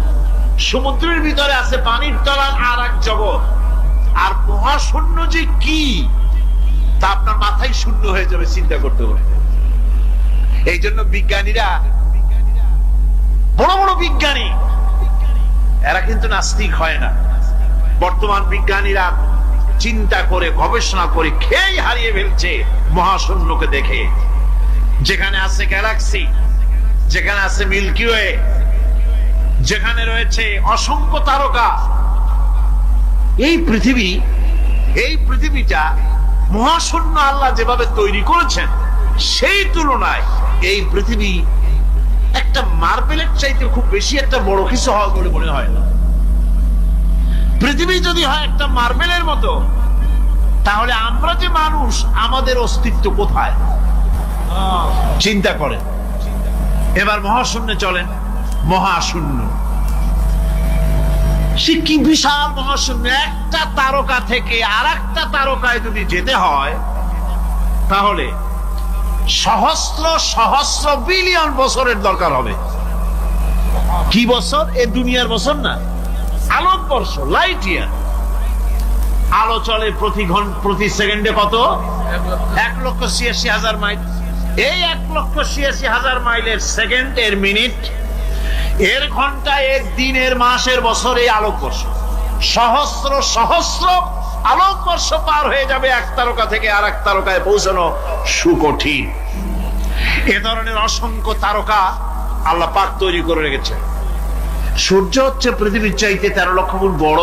সমুদ্রের ভিতরে আছে পানির তলার আর এক জগৎ। আর মহাশূন্য যে কি তা আপনার মাথায় শূন্য হয়ে যাবে চিন্তা করতে করতে। এই জন্য বিজ্ঞানীরা, বড় বড় বিজ্ঞানী, এরা কিন্তু নাস্তিক হয় না। বর্তমান বিজ্ঞানীরা চিন্তা করে গবেষণা করে খেয়ে হারিয়ে ফেলছে মহাশূন্যকে দেখে। যেখানে আছে গ্যালাক্সি, যেখানে আছে মিল্কি ওয়ে, যেখানে রয়েছে অসংখ্য তারকা, এই পৃথিবীটা মহাশূন্য আল্লাহ যেভাবে তৈরি করেছেন, সেই তুলনায় এই পৃথিবী একটা মার্বেলের চাইতে খুব বেশি একটা বড় কিছু হওয়া বলে মনে হয় না। পৃথিবী যদি হয় একটা মার্বেলের মতো, তাহলে আমরা যে মানুষ, আমাদের অস্তিত্ব কোথায় চিন্তা করেন। এবার মহাশূন্যে চলেন। মহাশূন্য সে কি বিশাল মহাশূন্য! একটা তারকা থেকে আর একটা তারকায় যদি যেতে হয়, তাহলে সহস্র সহস্র বিলিয়ন বছরের দরকার হবে। কি বছর? এ দুনিয়ার বছর না, আলোকবর্ষ, লাইট ইয়ার। আলো চলে প্রতি সেকেন্ডে কত? 1,86,000 মাইল। এই 1,86,000 মাইলের সেকেন্ড, এর মিনিট, এর ঘন্টা, এর দিন, এর মাস, এর বছর, এই আলোকবর্ষ। সহস্র সহস্র আলোকবর্ষ পার হয়ে যাবে এক তারকা থেকে আর এক তারকায় পৌঁছানো সুকঠিন। এ ধরনের অসংখ্য তারকা আল্লাহ পাক তৈরি করে রেখেছে। সূর্য হচ্ছে পৃথিবীর চাইতে 13 লক্ষ গুণ বড়।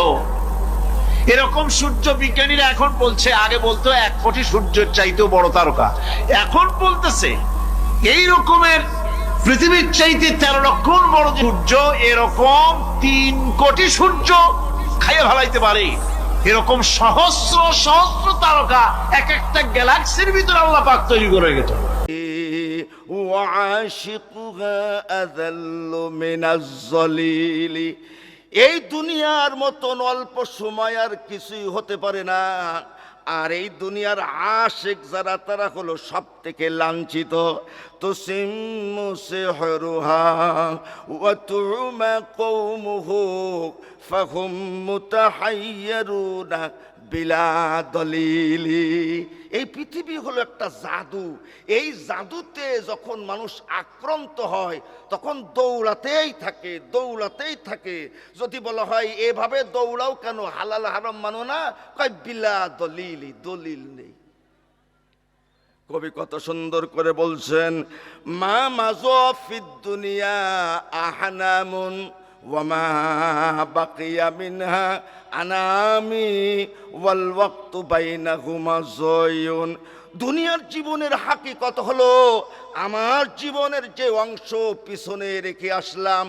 এরকম সূর্য বিজ্ঞানীরা এখন বলছে, আগে বলতো 1 কোটি সূর্যের চাইতেও বড় তারকা, এখন বলতেছে এই রকমের পৃথিবীর চাইতে 13 লক্ষ গুণ বড় সূর্য, এরকম 3 কোটি সূর্য খাইয়ে ফেলাইতে পারে। এরকম সহস্র সহস্র তারকা এক একটা গ্যালাক্সির ভিতরে আল্লাহ পাক তৈরি করে গেছে। এই দুনিয়ার মতন অল্প সময় আর কিছুই হতে পারে না। আর এই দুনিয়ার আশিক যারা, তারা হলো সব থেকে লাঞ্ছিত। তো সিমুসে হরুহা ওয়া তুমা কওমুহু ফাহুম মুতাহাইয়িরুনা বিলা দলিলি। এই পৃথিবী হলো একটা জাদু। এই জাদুতে যখন মানুষ আক্রান্ত হয়, তখন দৌড়াতেই থাকে, দৌড়াতেই থাকে। যদি বলা হয় এভাবে দৌড়াও কেন, হালাল হারাম মানো না, কয় বিলা দলিলি, দলিল নেই। কবি কত সুন্দর করে বলছেন, মা মাযফিদ দুনিয়া আহনামুন ওয়া মা বাকিয়া মিনহা আনামি ওয়াল ওয়াক্তু বাইনাহুমা যায়ুন। দুনিয়ার জীবনের হাকিকত হলো আমার জীবনের যে অংশ পিছনে রেখে আসলাম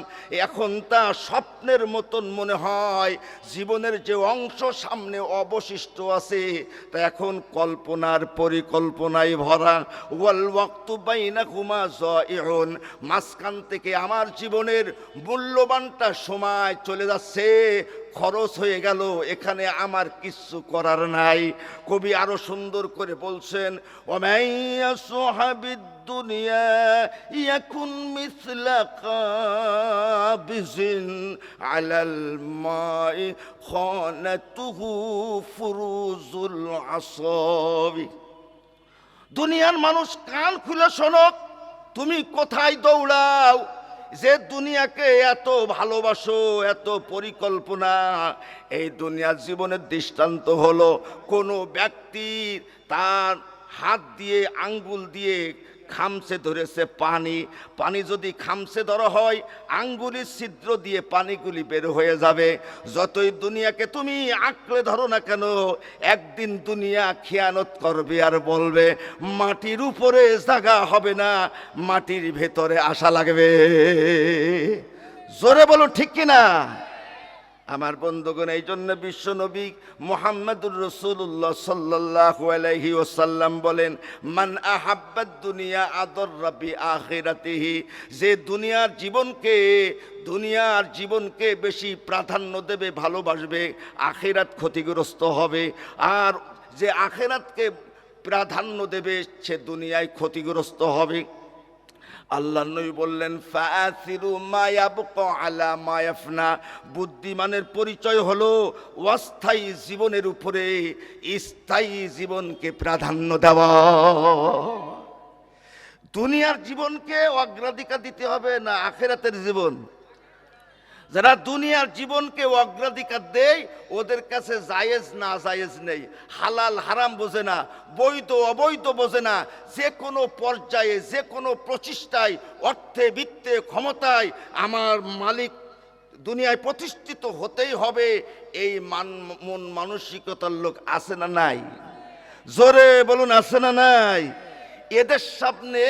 এখন তা স্বপ্নের মতন মনে হয়, জীবনের যে অংশ সামনে অবশিষ্ট আছে তা এখন কল্পনার পরিকল্পনায় ভরা। ওয়াল ওয়াক্তু বাইনাকুমা যায়িউন, মাঝখান থেকে আমার জীবনের মূল্যবানটা সময় চলে যাচ্ছে, খরচ হয়ে গেল, এখানে আমার কিছু করার নাই। কবি আরো সুন্দর করে বলছেন, ওমাইয়া সুহাবিদ দুনিয়া ইয়াকুন মিসলা কাবিজিন আলাল মাই খানাতুহু ফুরুজুল আসাবি। দুনিয়ার মানুষ কান খুলে শোনো, তুমি কোথায় দৌড়াও যে দুনিয়াকে এত ভালোবাসো, এত পরিকল্পনা। এই দুনিয়ার জীবনের দৃষ্টান্ত হলো কোনো ব্যক্তি তার হাত দিয়ে আঙ্গুল দিয়ে খামচে ধরেছে পানি, পানি যদি খামচে ধরা হয় আঙ্গুলির ছিদ্র দিয়ে পানিগুলি বের হয়ে যাবে। যতই দুনিয়াকে তুমি আঁকড়ে ধরো না কেন, একদিন দুনিয়া খেয়ানত করবে আর বলবে মাটির উপরে জায়গা হবে না, মাটির ভেতরে আসা লাগবে। জোরে বলো ঠিক কিনা? আমার বন্ধুগণ, এই জন্য বিশ্বনবী মুহাম্মদুর রাসূলুল্লাহ সাল্লাল্লাহু আলাইহি ওয়াসাল্লাম বলেন, মান আহাব্বাদ দুনিয়া আদররা বি আখিরাতিহি, যে দুনিয়ার জীবনকে বেশি প্রাধান্য দেবে, ভালোবাসবে, আখিরাত ক্ষতিগ্রস্ত হবে। আর যে আখিরাতকে প্রাধান্য দেবে সে দুনিয়ায় ক্ষতিগ্রস্ত হবে। আল্লাহ নবী বললেন, ফাআসিরু মা ইয়াবকা আলা মা ইয়াফনা, বুদ্ধিমানের পরিচয় হলো অস্থায়ী জীবনের উপরে স্থায়ী জীবনকে প্রাধান্য দেওয়া। দুনিয়ার জীবনকে অগ্রাধিকার দিতে হবে না আখিরাতের জীবন? যারা দুনিয়ার জীবনকে অগ্রাধিকার দেয় ওদের কাছে জায়েজ না জায়েজ নেই, হালাল হারাম বোঝে না, বৈধ অবৈধ বোঝে না। যে কোনো পর্যায়ে, যে কোনো প্রচেষ্টায়, অর্থে, বিত্তে, ক্ষমতায় আমার মালিক দুনিয়ায় প্রতিষ্ঠিত হতেই হবে, এই মন মানসিকতার লোক আছে না নাই? জোরে বলুন, আছে না নাই? এদের সামনে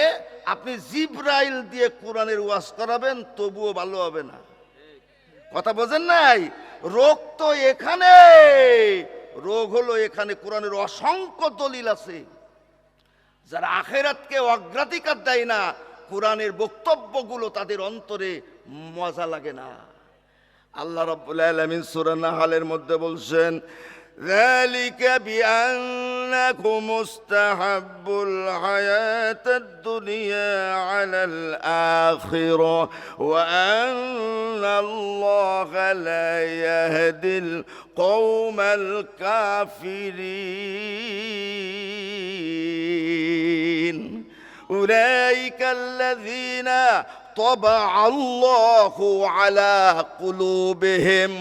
আপনি জিবরাইল দিয়ে কোরআনের ওয়াজ করাবেন তবুও ভালো হবে না। কথা বোঝেন নাই? রোগ তো এখানে, রোগ হলো এখানে। কোরআনের অসংখ্য দলিল আছে। যারা আখিরাতকে অগ্রাধিকার দেয় না, কোরআনের বক্তব্যগুলো তাদের অন্তরে মজা লাগে না। আল্লাহ রাব্বুল আলামিন সূরা নাহলের মধ্যে বলছেন, ذلك بأنكم مستحبوا الحياة الدنيا على الآخرة وأن الله لا يهدي القوم الكافرين أولئك الذين طبع الله على قلوبهم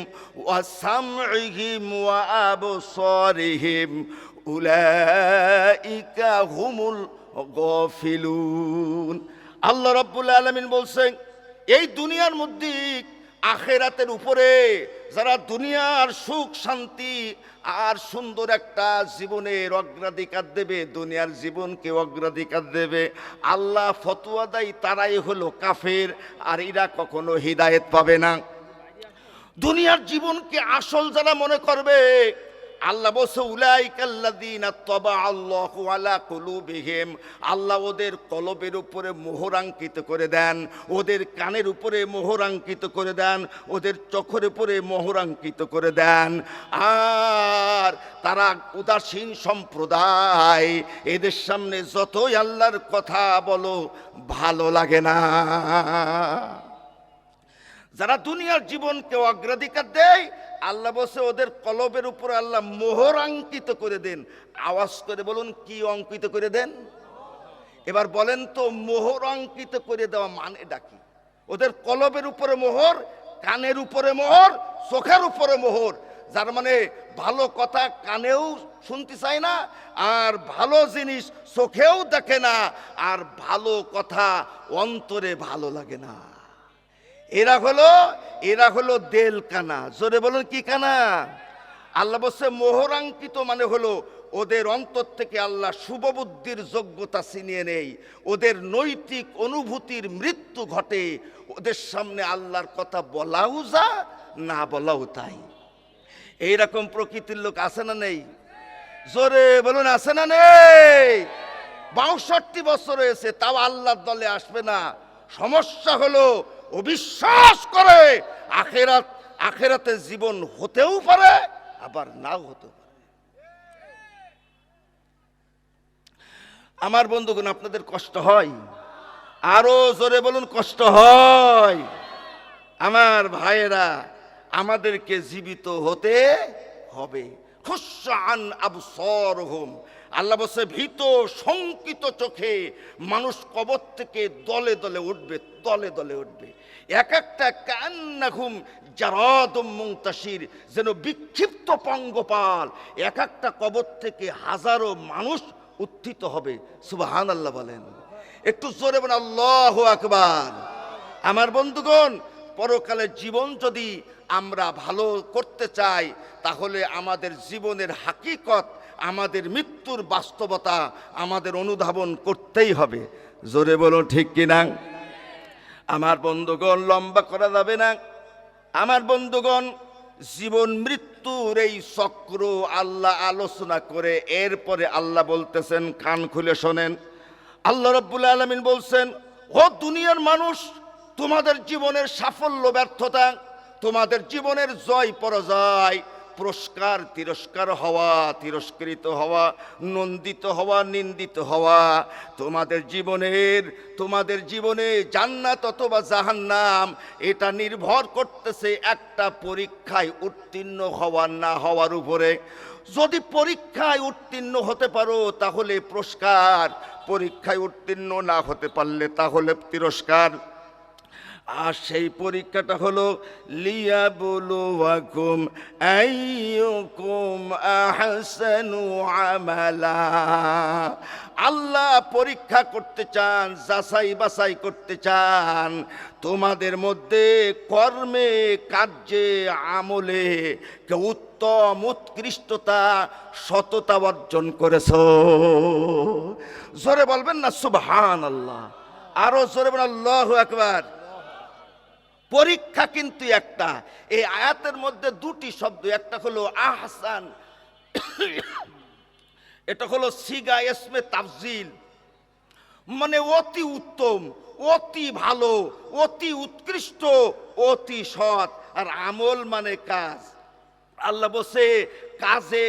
وسمعهم وأبصارهم أولئك هم الغافلون। আল্লাহ রাব্বুল আলামিন বলছেন, এই দুনিয়ার মধ্যে আখিরাতের উপরে যারা দুনিয়ার সুখ শান্তি আর সুন্দর একটা জীবনের অগ্রাধিকার দেবে, দুনিয়ার জীবনকে অগ্রাধিকার দেবে, আল্লাহ ফতোয়া দেয় তারাই হলো কাফের, আর এরা কখনো হিদায়েত পাবে না। দুনিয়ার জীবনকে আসল যারা মনে করবে, আল্লাহ বলছে উলাইকাল্লাযীনা তাবা আল্লাহু আলা কুলুবিহিম, আল্লাহ ওদের কলবের উপরে মোহর আঙ্কিত করে দেন, ওদের কানের উপরে মোহর আঙ্কিত করে দেন, ওদের চোখের উপরে মোহর আঙ্কিত করে দেন। আর তারা উদাসীন সম্প্রদায়, এদের সামনে যতই আল্লাহর কথা বলো ভালো লাগে না। যারা দুনিয়ার জীবনকে অগ্রাধিকার দেয়, আল্লাহ বসে ওদের কলবের উপরে আল্লাহ মোহর অঙ্কিত করে দেন। আওয়াজ করে বলুন, কি অঙ্কিত করে দেন? এবার বলেন তো, মোহর অঙ্কিত করে দেওয়া মানেটা কি? ওদের কলবের উপরে মোহর, কানের উপরে মোহর, চোখের উপরে মোহর। যার মানে ভালো কথা কানেও শুনতে চায় না, আর ভালো জিনিস চোখেও দেখে না, আর ভালো কথা অন্তরে ভালো লাগে না। এরা হলো দেল কানা। জোরে বলুন, কি কানা? আল্লাহ বলছে মোহরাঙ্কিত মানে হলো ওদের অন্তর থেকে আল্লাহ শুভবুদ্ধির যোগ্যতা ছিনিয়ে নেই, ওদের নৈতিক অনুভূতির মৃত্যু ঘটে, ওদের সামনে আল্লাহর কথা বলাও যা না বলাও তাই। এইরকম প্রকৃতির লোক আছে না নেই? জোরে বলুন, আছে না নেই? ৬২ বছর হয়েছে, তাও আল্লাহর দলে আসবে না। সমস্যা হলো অবিশ্বাস করে আখেরাতে জীবন হতেও পারে, আবার নাও হতে পারে। আমার বন্ধুগণ, আপনাদের কষ্ট হয়? আরো জোরে বলুন, কষ্ট হয়? আমার ভাইয়েরা, আমাদেরকে জীবিত হতে হবে। খুশআন আবসারহুম, আল্লাহ বলছে ভীত শঙ্কিত চোখে মানুষ কবর থেকে দলে দলে উঠবে, দলে দলে উঠবে। এক একটা কান্নাহুম জারাদুম মুনতাশির, যেন বিক্ষিপ্ত পঙ্গপাল। এক একটা কবর থেকে হাজারো মানুষ উত্থিত হবে। সুবহানাল্লাহ বলেন, একটু জোরে বলেন আল্লাহু আকবার। আমার বন্ধুগণ, পরকালের জীবন যদি আমরা ভালো করতে চাই, তাহলে আমাদের জীবনের হাকিকত, আমাদের মৃত্যুর বাস্তবতা আমাদের অনুধাবন করতেই হবে। জোরে বলো ঠিক কিনা? আমার বন্ধুগণ, লম্বা করা যাবে না। আমার বন্ধুগণ, জীবন মৃত্যুর এই চক্র আল্লাহ আলোচনা করে এরপরে আল্লাহ বলতেছেন, কান খুলে শোনেন। আল্লাহ রাব্বুল আলামিন বলছেন, ও দুনিয়ার মানুষ, তোমাদের জীবনের সাফল্য ব্যর্থতা, তোমাদের জীবনের জয় পরাজয়, পুরস্কার তিরস্কার হওয়া, তিরস্কৃত হওয়া, নন্দিত হওয়া, নিন্দিত হওয়া, তোমাদের জীবনে জান্নাত অথবা জাহান্নাম, এটা নির্ভর করতেছে একটা পরীক্ষায় উত্তীর্ণ হওয়া না হওয়ার উপরে। যদি পরীক্ষায় উত্তীর্ণ হতে পারো তাহলে পুরস্কার, পরীক্ষায় উত্তীর্ণ না হতে পারলে তাহলে তিরস্কার। আর সেই পরীক্ষাটা হলো লিয়াবলুয়াকুম আইয়ুকুম আহসানু আমালা। আল্লাহ পরীক্ষা করতে চান, যাচাই বাছাই করতে চান তোমাদের মধ্যে কর্মে, কার্যে, আমলে কে উত্তম, উৎকৃষ্টতা, সততা অর্জন করেছো। জোরে বলবেন না সুবহানাল্লাহ? আরো জোরে বলেন আল্লাহু আকবার। পরীক্ষা কিন্তু একটা। এই আয়াতের মধ্যে দুটি শব্দ, একটা হলো আহসান, এটা হলো সিগা ইসমে তাফজিল, মানে অতি উত্তম, অতি ভালো, অতি উৎকৃষ্ট, অতি সৎ। আর আমল মানে কাজ। আল্লাহ বলছে কাজে